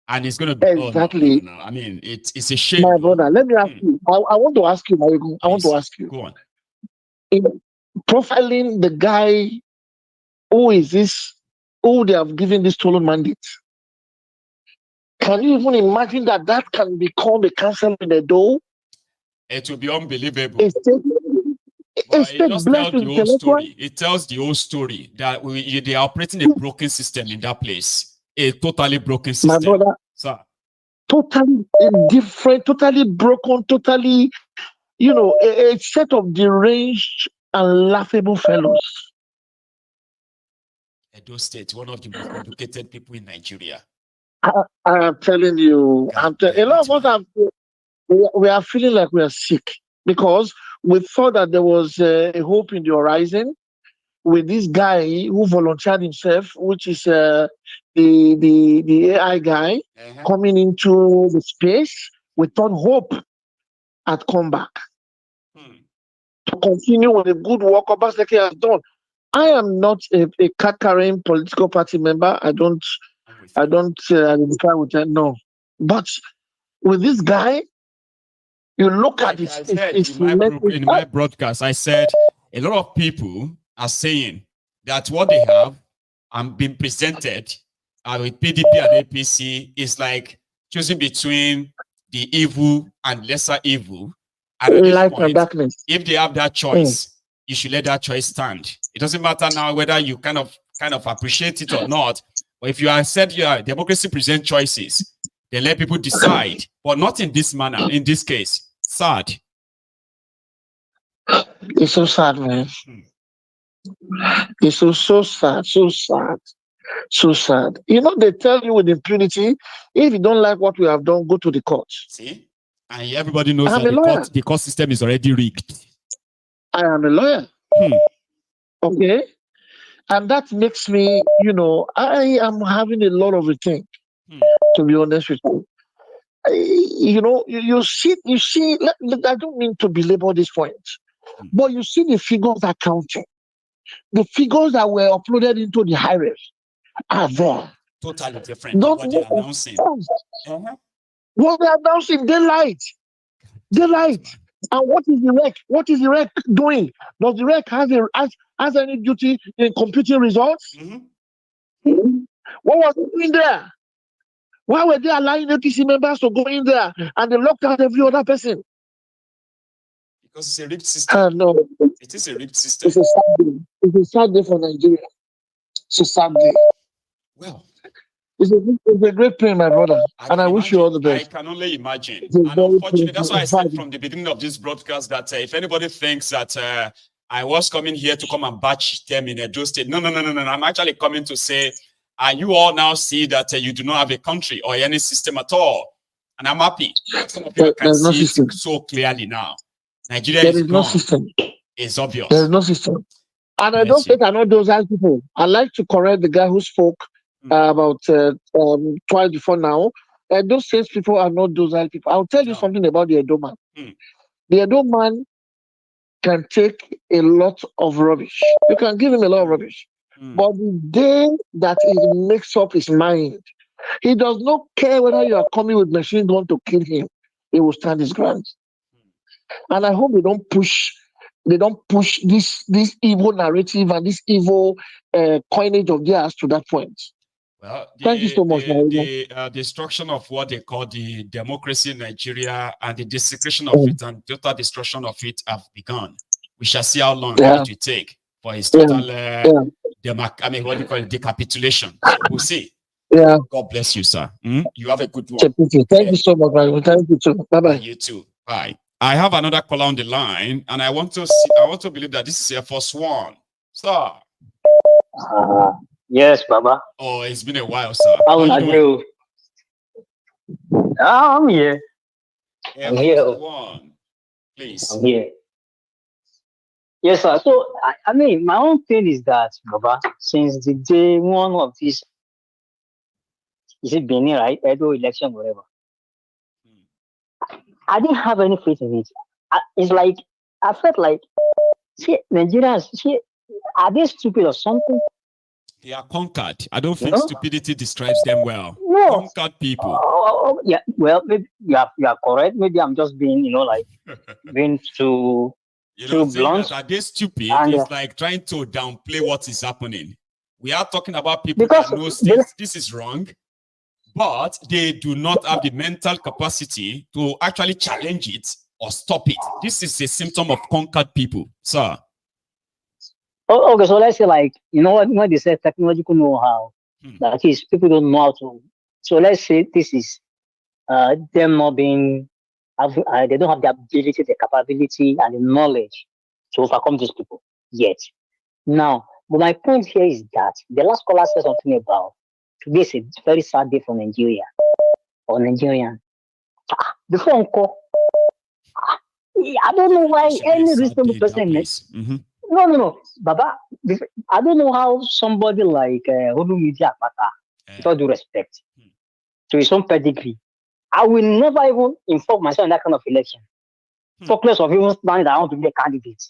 And it's going to be exactly. No. I mean, it's a shame. My brother, let me ask you. I want to ask you, Maiyegun. I want to ask you. Go on. In profiling the guy who they have given this stolen mandate, can you even imagine that can become a council in the door? It will be unbelievable. It tells the whole story. It tells the whole story that they are operating a broken system in that place. A totally broken system. My brother, sir. Totally different, totally broken, totally, a set of deranged and laughable fellows. Edo State, one of the most educated people in Nigeria. I am telling you, a lot of us we are feeling like we are sick because we thought that there was a hope in the horizon with this guy who volunteered himself, which is the AI guy coming into the space. We thought hope had come back to continue with the good work Obaseki has done. I am not a card-carrying political party member. I don't identify with that. No, but with this guy, you look at his in my broadcast. I said a lot of people are saying that what they have and been presented with PDP and APC is like choosing between the evil and lesser evil. And at this point, darkness. If they have that choice, you should let that choice stand. It doesn't matter now whether you kind of appreciate it or not. But if you are said your democracy present choices, then let people decide. But not in this manner. In this case, sad. It's so sad, man. It's so sad, so sad, so sad. You know, they tell you with impunity, if you don't like what we have done, go to the courts. See? And everybody knows that the court system is already rigged. I am a lawyer. Okay? And that makes me, you know, I am having a lot of a thing, to be honest with you. You know, you see, I don't mean to belabor this point, but you see the figures are counting. The figures that were uploaded into the high-res are there. Totally different than what they're announcing. What they're announcing, daylight. And what is the REC? What is the REC doing? Does the REC has any duty in computing results? What was it doing there? Why were they allowing APC members to go in there and they locked out every other person? Because it's a rigged system. No. It is a rigged system. It's a sad day. It's a sad day for Nigeria. It's a sad day. Well, it's a great pain, my brother. I wish you all the best. I can only imagine. And unfortunately, that's why I said from the beginning of this broadcast that if anybody thinks that I was coming here to come and batch them in Edo State, no. I'm actually coming to say, you all now see that you do not have a country or any system at all. And I'm happy. Some of you can see it so clearly now. Nigeria is no system. It's obvious. There is no system. And I don't think I know those people. I like to correct the guy who spoke about twice before now. Those same people are not those people. I'll tell you something about the Edo man. The Edo man can take a lot of rubbish. You can give him a lot of rubbish. But the day that he makes up his mind, he does not care whether you are coming with machine gun to kill him. He will stand his ground. And I hope they don't push this evil narrative and this evil coinage of theirs to that point. Well, thank you so much. The destruction of what they call the democracy in Nigeria and the desecration of it and total destruction of it have begun. We shall see how long it will take for his total decapitulation. We'll see. Yeah. God bless you, sir. You have a good one. Thank you so much, man. Thank you too. Bye-bye. You too. Bye. I have another caller on the line, and I want to believe that this is your first one. Sir. Yes, Baba. Oh, it's been a while, sir. How are you? I'm here. I'm here. One, please. I'm here. Yes, sir. So, I mean, my own thing is that, Baba, since the day one of this, is it Benin, right? Edo election, whatever. I didn't have any faith in it. It's like, I felt like, Nigerians, are they stupid or something? They are conquered. I don't think stupidity describes them well. No. Conquered people. Yeah, well, maybe you are correct. Maybe I'm just being, being too blunt. Are they stupid? It's like trying to downplay what is happening. We are talking about people that know this is wrong, but they do not have the mental capacity to actually challenge it or stop it. This is a symptom of conquered people, sir. Oh, okay, so let's say when they say technological know-how, that is, people don't know how to. So let's say this is them not being, they don't have the ability, the capability, and the knowledge to overcome these people yet. Now, but my point here is that the last caller said something about today is a very sad day for Nigeria or Nigerian. Before Uncle, I don't know why any reasonable person. No, Baba. I don't know how somebody like Koolu Media, with all due respect to his own pedigree, I will never even inform myself in that kind of election. Focus of even standing that I want to be a candidate.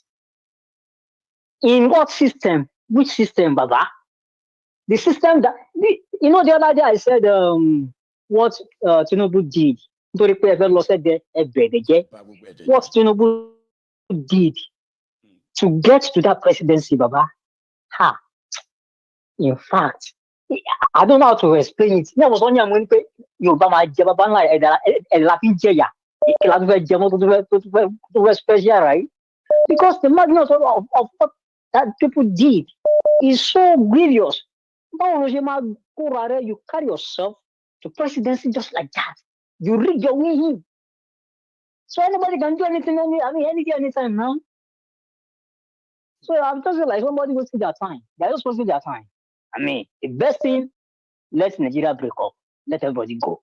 In what system? Which system, Baba? The system that the other day I said what Tinubu did. What Tinubu did to get to that presidency, Baba. In fact, I don't know how to explain it. There was only a moment special, right? Because the magnitude of what that people did is so grievous. You carry yourself to presidency just like that. You rig your way in. So anybody can do anything, anytime now. So I'm just like somebody wasting their time. They're just wasting their time. The best thing, let Nigeria break up. Let everybody go.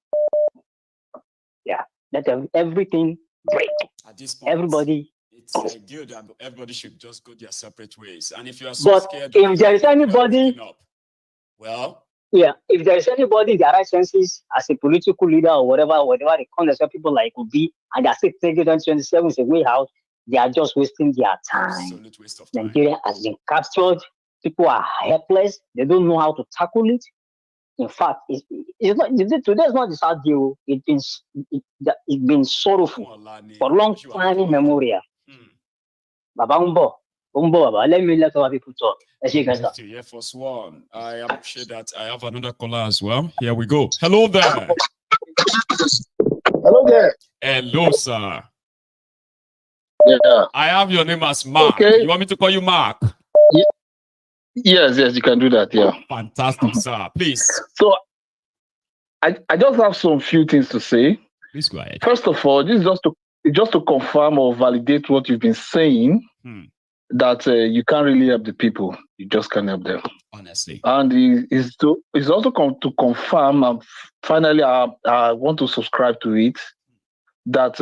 Yeah. Let everything break. At this point, everybody. It's ideal that everybody should just go their separate ways. And if you are so scared, if there is anybody, if there is anybody in their right senses as a political leader or whatever they call themselves, people like Obi, and they say 2027 is a way out, they are just wasting their time. Absolute waste of time. Nigeria has been captured. People are helpless. They don't know how to tackle it. In fact, today's not the sad deal. It's been sorrowful for a long time in memorial. Baba Baba, let other people talk. Let's see, guys. Air Force One. I appreciate that. I have another caller as well. Here we go. Hello there. Hello there. Hello, sir. Yeah. I have your name as Mark. Okay. You want me to call you Mark? Yes, you can do that. Yeah. Fantastic, sir. Please. So, I just have some few things to say. Please go ahead. First of all, this is just to confirm or validate what you've been saying. That you can't really help the people. You just can't help them. Honestly. And it's also to confirm, and finally, I want to subscribe to it, that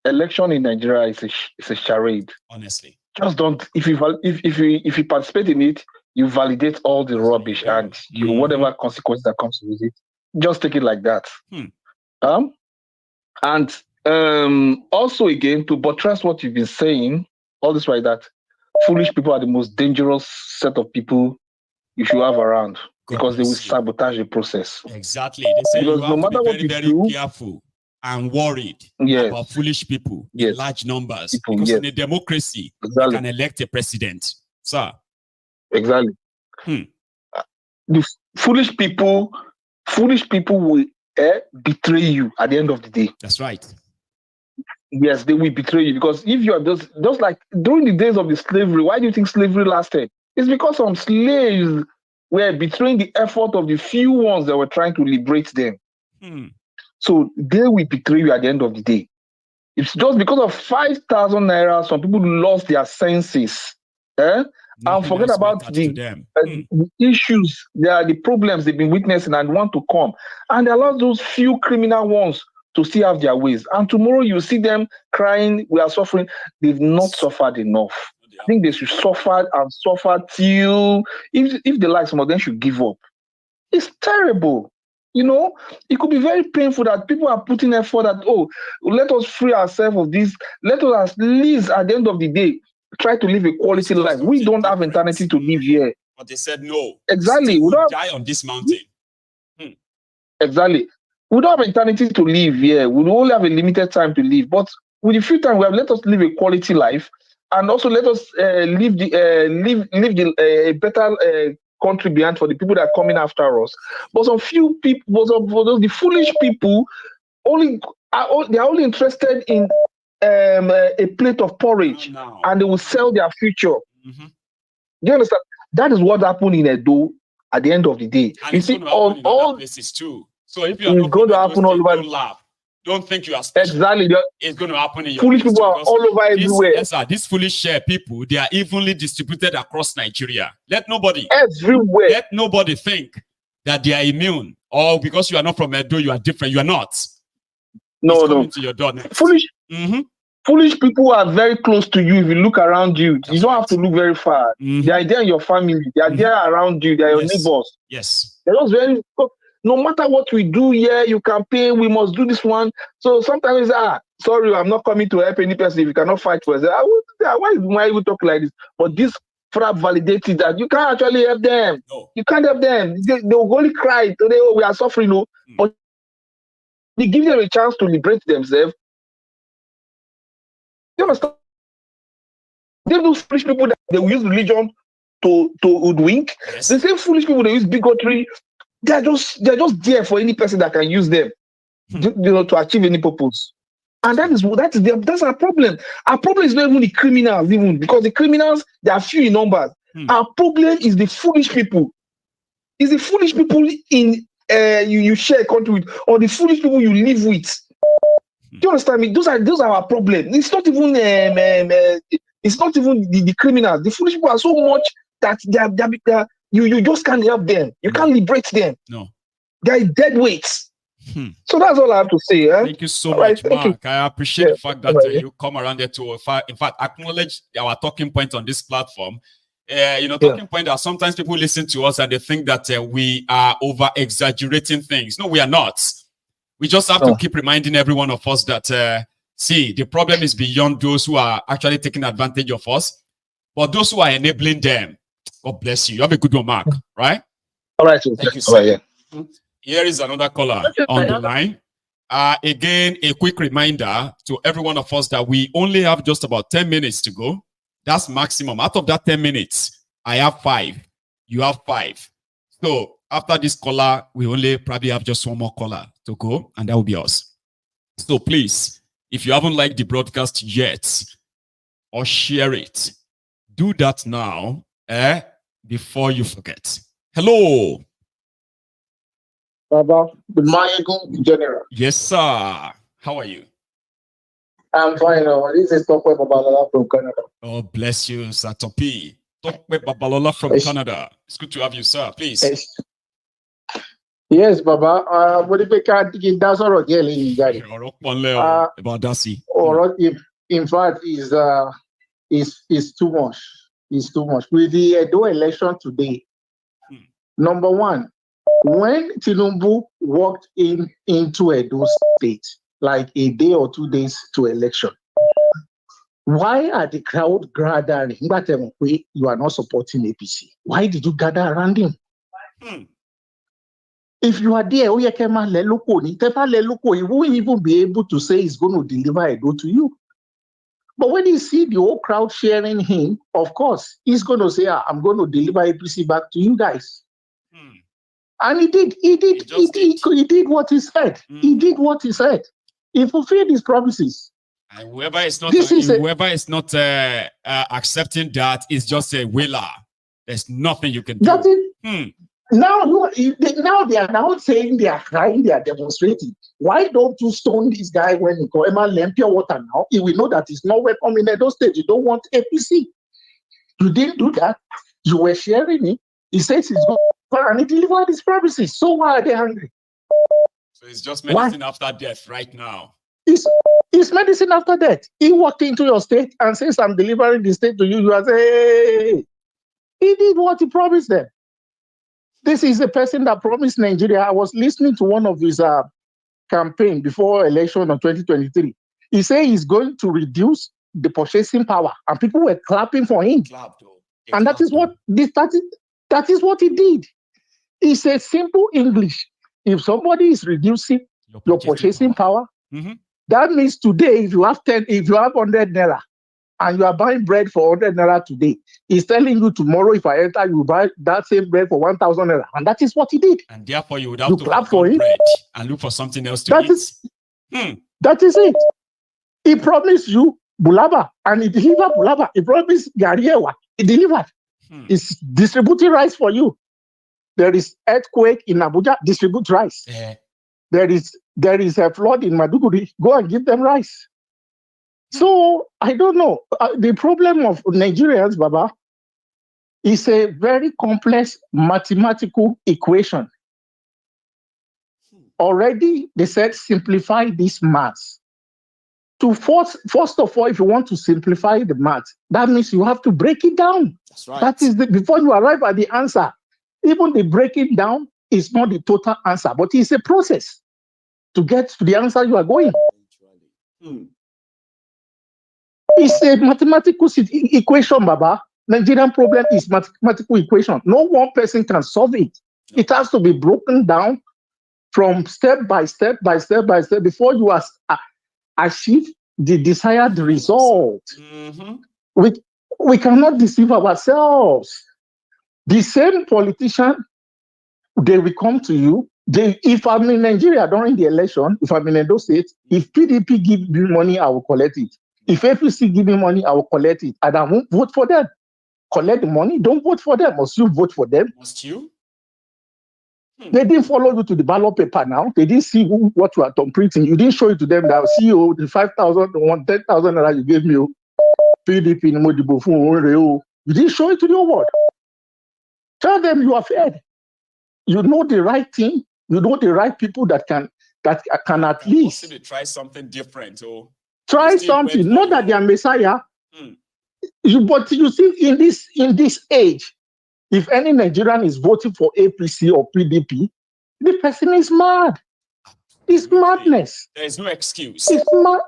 election in Nigeria is a charade. Honestly. Just don't. If you participate in it, you validate all the rubbish and whatever consequence that comes with it. Just take it like that. And also again to buttress what you've been saying. All this right, that foolish people are the most dangerous set of people you should have around because they will sabotage the process. Exactly. They say because you have to be very, very careful and worried about foolish people in large numbers. Because in a democracy, you can elect a president. Sir. Exactly. The foolish people will betray you at the end of the day. That's right. Yes, they will betray you because if you are just like during the days of the slavery, why do you think slavery lasted? It's because some slaves were betraying the effort of the few ones that were trying to liberate them. So they will betray you at the end of the day. It's just because of 5,000 naira, some people lost their senses. And forget about the issues, the problems they've been witnessing and want to come. And they allow those few criminal ones to still have their ways. And tomorrow you see them crying, we are suffering. They've not suffered enough. I think they should suffer and suffer till, if they like, some of them should give up. It's terrible. It could be very painful that people are putting effort that, let us free ourselves of this. Let us at least at the end of the day, try to live a quality life. We don't have eternity to live here. But they said no. Exactly. We don't die on this mountain. Exactly. We don't have eternity to live here. We only have a limited time to live. But with the few time we have, let us live a quality life, and also let us leave a better country behind for the people that are coming after us. But some few people, the foolish people, they are only interested in a plate of porridge, and they will sell their future. Do you understand? That is what happened in Edo at the end of the day. And you it's see, all places too. So if you are not going to happen all over. Don't laugh. don't think you are special. Exactly. It's going to happen in your foolish people are all over everywhere. Yes, sir. These foolish people, they are evenly distributed across Nigeria. Let nobody think that they are immune, or because you are not from Edo, you are different. You are not. No. To your door next. Foolish people are very close to you. If you look around you, you don't have to look very far. They are there in your family. They are there around you. They are your neighbors. Yes. They're just very. No matter what we do here, you campaign, we must do this one. So sometimes, sorry, I'm not coming to help any person if you cannot fight for us. Why we talk like this? But this FRAP validated that you can't actually help them. No. You can't help them. They will only cry today. Oh, we are suffering. No, but they give them a chance to liberate themselves. You understand? They those foolish people that they will use religion to hoodwink. Yes. The same foolish people they use bigotry. They're just there for any person that can use them, to achieve any purpose. And that's our problem. Our problem is not even the criminals, because the criminals, they are few in numbers. Our problem is the foolish people. It's the foolish people in you share a country with, or the foolish people you live with. Do you understand me? Those are our problem. It's not even the criminals. The foolish people are so much that they're you just can't help them. You can't liberate them. No. They're dead weights. So that's all I have to say. Thank you so much, Mark. I appreciate the fact that you come around there to, in fact, acknowledge our talking point on this platform. Talking point that sometimes people listen to us and they think that we are over-exaggerating things. No, we are not. We just have to keep reminding every one of us that, see, the problem is beyond those who are actually taking advantage of us, but those who are enabling them. God bless you. You have a good one, Mark, right? All right. Thank you, sir. Here is another caller on the line. Again, a quick reminder to every one of us that we only have just about 10 minutes to go. That's maximum. Out of that 10 minutes, I have 5. You have 5. So after this caller, we only probably have just one more caller to go, and that will be us. So please, if you haven't liked the broadcast yet, or share it, do that now, before you forget. Hello. Baba, the Maiyegun General. Yes, sir. How are you? I'm fine. This is Tokwe Babalola from Canada. Oh, bless you, Satopi. Tokwe Babalola from Canada. It's good to have you, sir. Please. Yes, Baba. What if I can't get that sort of girl in about Dasi? Or if, in fact, is too much. It's too much. With the Edo election today, number one, when Tinubu walked into Edo State, like a day or 2 days to election, why are the crowd gathering? You are not supporting APC. Why did you gather around him? If you are there, he won't even be able to say he's going to deliver Edo to you. But when you see the whole crowd sharing him, of course, he's going to say, I'm going to deliver APC back to you guys. And he did. He did what he said. He did what he said. He fulfilled his promises. And whoever is not accepting that is just a wailer. There's nothing you can do. That's it. Now they are now saying they are crying, they are demonstrating. Why don't you stone this guy when he call Emma Lempia water now? He will know that he's not welcome in those states. You don't want APC. You didn't do that. You were sharing it. He says he's going and he delivered his promises. So why are they angry? So it's just medicine after death right now. It's medicine after death. He walked into your state and says, I'm delivering the state to you. You are saying, hey. He did what he promised them. This is the person that promised Nigeria. I was listening to one of his campaign before election of 2023. He said he's going to reduce the purchasing power, and people were clapping for him. And that is what he did. He said simple English. If somebody is reducing your purchasing power, that means today, if you have 100 naira and you are buying bread for 100 naira today, he's telling you tomorrow, if I enter, you buy that same bread for 1,000 naira. And that is what he did. And therefore, you would have to clap for him and look for something else to eat. That is it. He promised you Bulaba, and he delivered Bulaba. He promised Gariewa. He delivered. He's distributing rice for you. There is earthquake in Abuja, distribute rice. there is a flood in Maduguri. Go and give them rice. So I don't know. The problem of Nigerians, Baba, is a very complex mathematical equation. Already, they said simplify this math. First of all, if you want to simplify the math, that means you have to break it down. That's right. That is before you arrive at the answer. Even the breaking down is not the total answer, but it's a process to get to the answer you are going. It's a mathematical equation, Baba. Nigerian problem is mathematical equation. No one person can solve it. It has to be broken down from step by step before you achieve the desired result. We cannot deceive ourselves. The same politician, they will come to you. If I'm in Nigeria during the election, if I'm in Edo State, if PDP give me money, I will collect it. If APC give me money, I will collect it. And I won't vote for them. Collect the money, don't vote for them. Must you vote for them? Must you? They didn't follow you to the ballot paper now. They didn't see what you are printing. You didn't show it to them that CEO, the 5,000, the 10,000 that you gave me, PDP, you didn't show it to the world. Tell them you are fed. You know the right thing. You know the right people that can at least try something different. Try something. Not that they are Messiah. But you see, in this age, if any Nigerian is voting for APC or PDP, the person is mad. It's madness. There is no excuse. It's mad.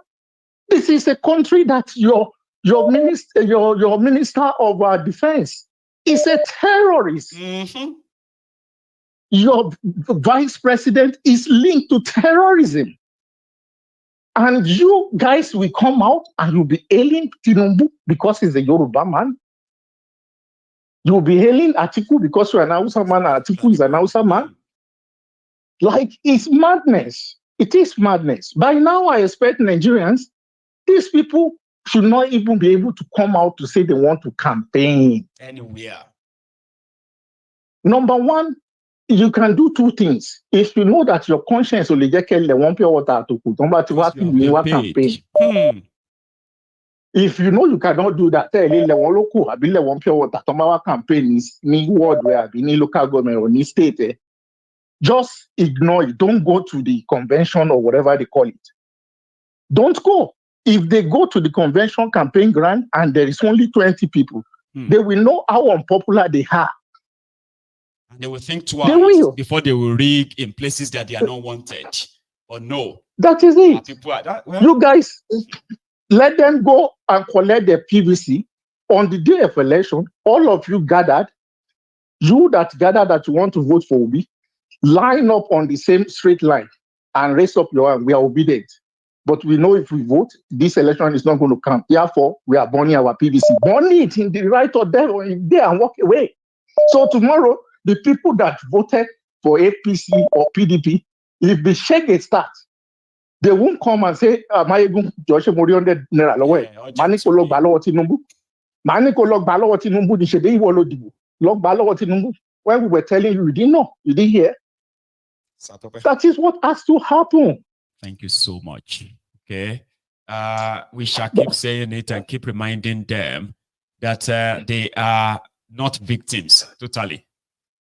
This is a country that your minister of defense is a terrorist. Your vice president is linked to terrorism. And you guys will come out and you'll be hailing Tinubu because he's a Yoruba man. You'll be hailing Atiku because you're an Hausa man and Atiku is an Hausa man. Like, it's madness. It is madness. By now, I expect Nigerians, these people should not even be able to come out to say they want to campaign. Anywhere. Number one, you can do two things. If you know that your conscience will get the one pure water to put on campaign. If you know you cannot do that, tell the one local, I believe one pure water to campaign is ni ward where ni local government or ni state. Just ignore it. Don't go to the convention or whatever they call it. Don't go. If they go to the convention campaign ground and there is only 20 people, they will know how unpopular they are. And they will think twice before they will rig in places that they are not wanted. Or no. That is it. Well, you guys, let them go and collect their PVC. On the day of election, all of you gathered, you that you want to vote for Obi, line up on the same straight line and raise up your hand. We are obedient. But we know if we vote, this election is not going to come. Therefore, we are burning our PVC. Burn it in the right of them or in there and walk away. So tomorrow, the people that voted for APC or PDP, if the shake starts, they won't come and say, Maiyegun, Josh Morion, Manikolo Balo Tinumbu. Manikolo Balo Tinumbu, the Shade Wolo Log Balo Tinumbu. When we were telling you, you didn't know, you didn't hear. That is what has to happen. Thank you so much. Okay. We shall keep saying it and keep reminding them that they are not victims, totally.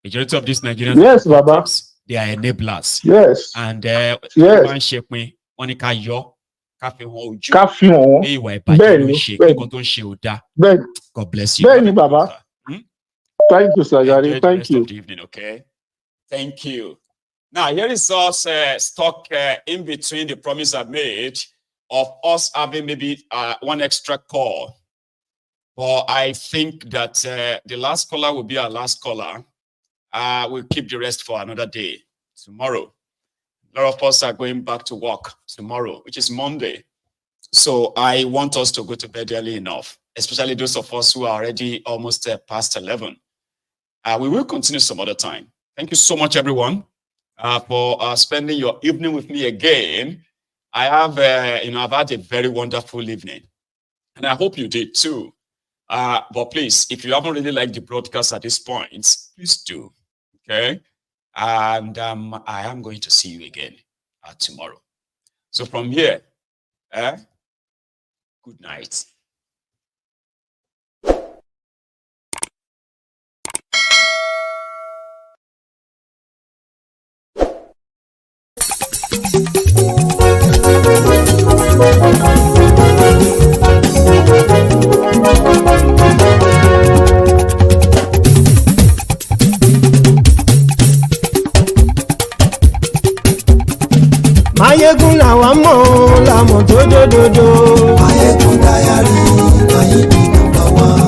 Majority of these Nigerians, yes, Baba, they are enablers. Yes. And God bless you. Benny, Baba. Thank you, Sajari. Thank you. Of the evening, okay. Thank you. Now, here is us stuck in between the promise I made of us having maybe one extra call. But I think that the last caller will be our last caller. We'll keep the rest for another day, tomorrow. A lot of us are going back to work tomorrow, which is Monday. So I want us to go to bed early enough, especially those of us who are already almost past 11. We will continue some other time. Thank you so much, everyone, for spending your evening with me again. I have, I've had a very wonderful evening, and I hope you did too. But please, if you haven't really liked the broadcast at this point, please do. Okay, and I am going to see you again tomorrow. So from here, good night. Maiyegun làwa mọ̀ làmọ̀ tó dòdòdò. Maiyegun Diary, Maiyegun number one.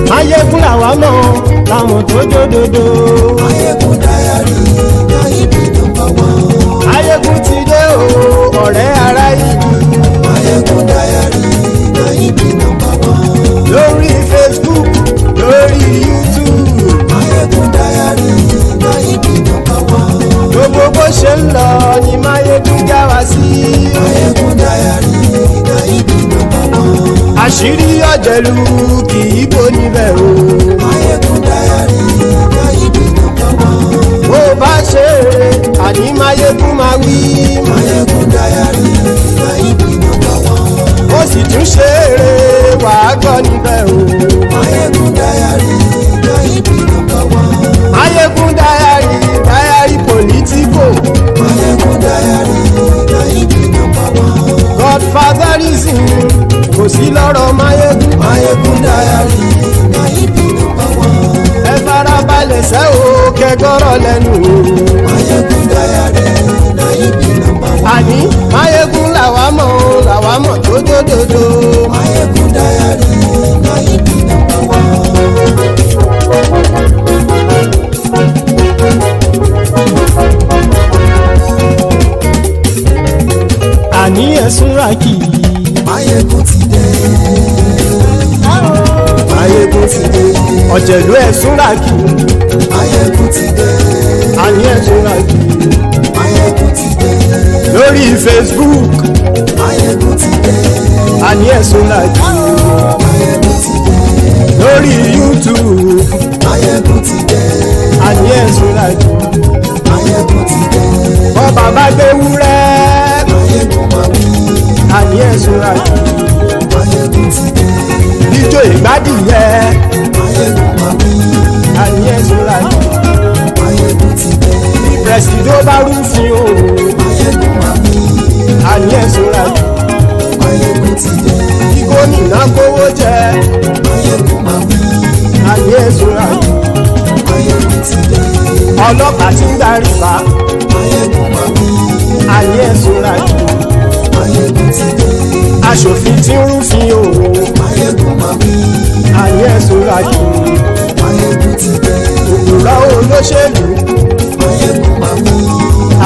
Maiyegun làwa mọ̀ làmọ̀ tó dòdòdò. Maiyegun Diary, Maiyegun number one. Maiyegun ti dé o, ọ̀rẹ́ ara ìlú. Maiyegun Diary, Maiyegun number one. Lórí Facebook, lórí YouTube. Maiyegun Diary, Maiyegun number one. Gbogbo bó ṣe ń lọ ni Maiyegun já wa sí. Maiyegun Diary, Maiyegun number one. Àṣírí ọ̀jẹ̀lú kì í bò níbẹ̀ o. Maiyegun Diary, Maiyegun number one. Bó bá ṣe eré àní Maiyegun máa wí. Maiyegun Diary, Maiyegun number one. Ó sì tún ṣe eré wàá gbọ́ níbẹ̀ o. Maiyegun Diary, Maiyegun number one. Maiyegun Diary, Diary Politico. Maiyegun Diary, Maiyegun number one. Godfatherism kò sí lọ́rọ̀ Maiyegun. Maiyegun Diary, Maiyegun number one. Ẹ farabalẹ̀ sẹ́ o kẹgọ́rọ̀ lẹ́nu o. Maiyegun Diary, Maiyegun number one. Àní Maiyegun làwa mọ̀ tó dòdòdò. Maiyegun Diary, Maiyegun number one. Àní ẹ̀sùn ràkì. Maiyegun ti dé. Maiyegun ti dé. Ọ̀jẹ̀lú ẹ̀sùn ràkì. Maiyegun ti dé. Àní ẹ̀sùn ràkì. Maiyegun ti dé. Lórí Facebook. Maiyegun ti dé. Àní ẹ̀sùn ràkì. Maiyegun ti dé. Lórí YouTube. Maiyegun ti dé. Àní ẹ̀sùn ràkì. Maiyegun ti dé. Bọ́ bàbá gbé wúrẹ́. Maiyegun máa wí. Àní ẹ̀sùn ràkì. Maiyegun ti dé. Ijó ìgbádìyẹ. Maiyegun máa wí. Àní ẹ̀sùn ràkì. Maiyegun ti dé. Bí pẹ̀sìdó bá rúfin o. Maiyegun máa wí. Àní ẹ̀sùn ràkì. Maiyegun ti dé. Bí gómìnà kówó jẹ. Maiyegun máa wí. Àní ẹ̀sùn ràkì. Maiyegun ti dé. Ọlọ́pàá ti ń darí bá. Maiyegun máa wí. Àní ẹ̀sùn ràkì. Maiyegun ti dé. Aṣòfin tí ń rúfin o. Maiyegun máa wí. Àní ẹ̀sùn ràkì. Maiyegun ti dé. Òkúra olóṣèlú. Maiyegun máa wí.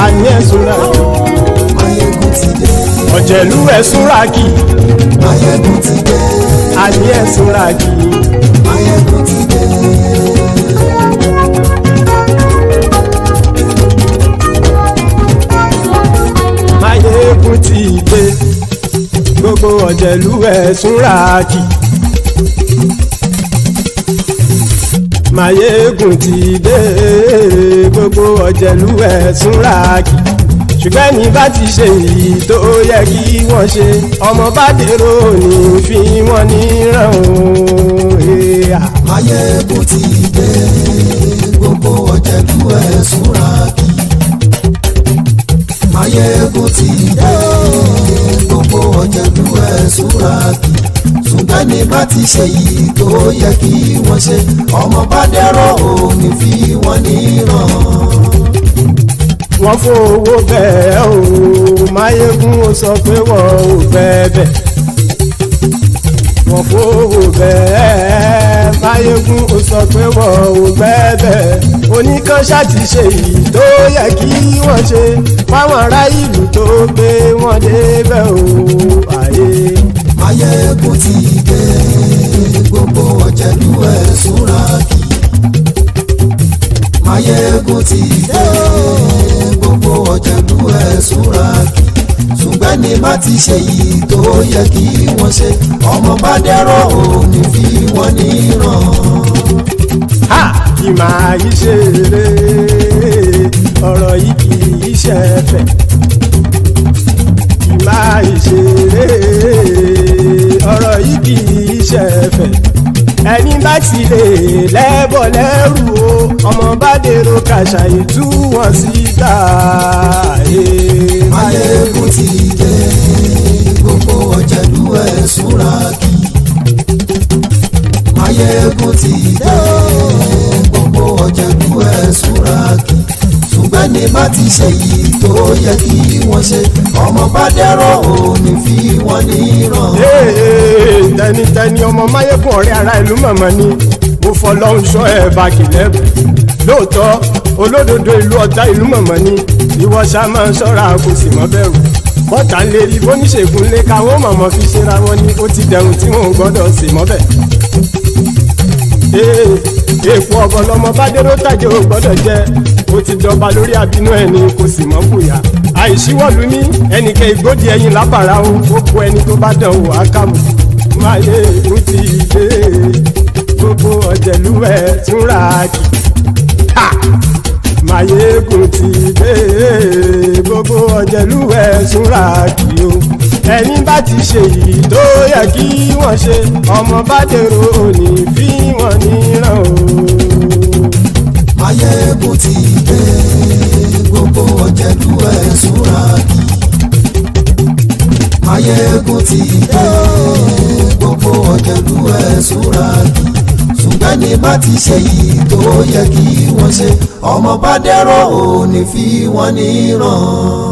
Àní ẹ̀sùn ràkì. Maiyegun ti dé. Ọ̀jẹ̀lú ẹ̀sùn ràkì. Maiyegun ti dé. Àní ẹ̀sùn ràkì. Maiyegun ti dé. Maiyegun ti dé. Gbogbo ọ̀jẹ̀lú ẹ̀sùn ràkì. Maiyegun ti dé. Gbogbo ọ̀jẹ̀lú ẹ̀sùn ràkì. Ṣùgbọ́n ní bá ti ṣe èyí tó yẹ kí wọ́n ṣe, ọmọ bá dèrò ní fi wọ́n níran o. Maiyegun ti dé. Gbogbo ọ̀jẹ̀lú ẹ̀sùn ràkì. Maiyegun ti dé. Gbogbo ọ̀jẹ̀lú ẹ̀sùn ràkì. Ṣùgbọ́n ní bá ti ṣe èyí tó yẹ kí wọ́n ṣe, ọmọ bá dèrò ní fi wọ́n níran. Wọ́n fowó bẹ́ẹ̀ o. Maiyegun ó sọ pé wọ́n ò fẹ́ bẹ̀. Wọ́n fowó bẹ́ẹ̀. Maiyegun ó sọ pé wọ́n ò fẹ́ bẹ̀. Oníkan ṣáàtì ṣe èyí tó yẹ kí wọ́n ṣe fáwọn ará ìlú tó gbé wọn débẹ̀ o. Maiyegun ti dé. Gbogbo ọ̀jẹ̀lú ẹ̀sùn ràkì. Maiyegun ti dé. Gbogbo ọ̀jẹ̀lú ẹ̀sùn ràkì. Ṣùgbọ́n ní bá ti ṣe èyí tó yẹ kí wọ́n ṣe, ọmọ bá dẹ́rọ̀ ò ní fi wọ́n níran. kì máa yí ṣeré ọ̀rọ̀ yìí kì í ṣe fẹ́ kì máa yí ṣeré ọ̀rọ̀ yìí kì í ṣe fẹ́ ẹni bá ti lè lẹ́bọ̀ lẹ́rù o ọmọ bá dèrò kàṣàyè tú wọn síta. Maiyegun ti dé gbogbo ọ̀jẹ̀lú ẹ̀ súnra kí. Maiyegun ti dé gbogbo ọ̀jẹ̀lú ẹ̀ súnra kí. ṣùgbọ́n ní bá ti ṣe yìí tó yẹ kí wọ́n ṣe ọmọ bá dẹ́rọ̀ ò ní fi wọ́n níran. tẹnitẹni ọmọ Maiyegun ọ̀rẹ́ ara ìlú mọ̀mọ́ ni mo fọlọ́hún ṣọ́ ẹ̀ bá kìlẹ̀ lóòótọ́ olódodo ìlú ọ̀tá ìlú mọ̀mọ́ ni ìwọ ṣá máa ń ṣọ́ra kò sì mọ́ bẹ̀rù bọ́tà ń lè rí bóníṣègùn lé káwọn mọ̀mọ́ fi ṣera wọn ni ó ti dẹrùn tí wọn ò gbọ́dọ̀ sì mọ́ bẹ̀. èèpo ọ̀gọ̀lọ́mọ bá dérò tàjẹ́ ò gbọ́dọ̀ jẹ́ ó ti dọba lórí àbínú ẹni kò sì mọ́ fòyà àìsíwọ́lu ní ẹnìkẹ́ ìgbódì ẹyin lábàrá o ó kó ẹni tó bá dán o àkàmù Maiyegun ti dé gbogbo ọ̀jẹ̀lú ẹ̀ túnra kì Maiyegun ti dé gbogbo ọ̀jẹ̀lú ẹ̀ túnra kì o ẹni bá ti ṣe yìí tó yẹ kí wọ́n ṣe ọmọ bá dèrò òní fi wọ́n níran o. Maiyegun ti dé gbogbo ọ̀jẹ̀lú ẹ̀ súnra kí. Maiyegun ti dé gbogbo ọ̀jẹ̀lú ẹ̀ súnra kí. ṣùgbọ́n ní bá ti ṣe yìí tó yẹ kí wọ́n ṣe ọmọ bá dẹ́rọ̀ ò ní fi wọ́n níran.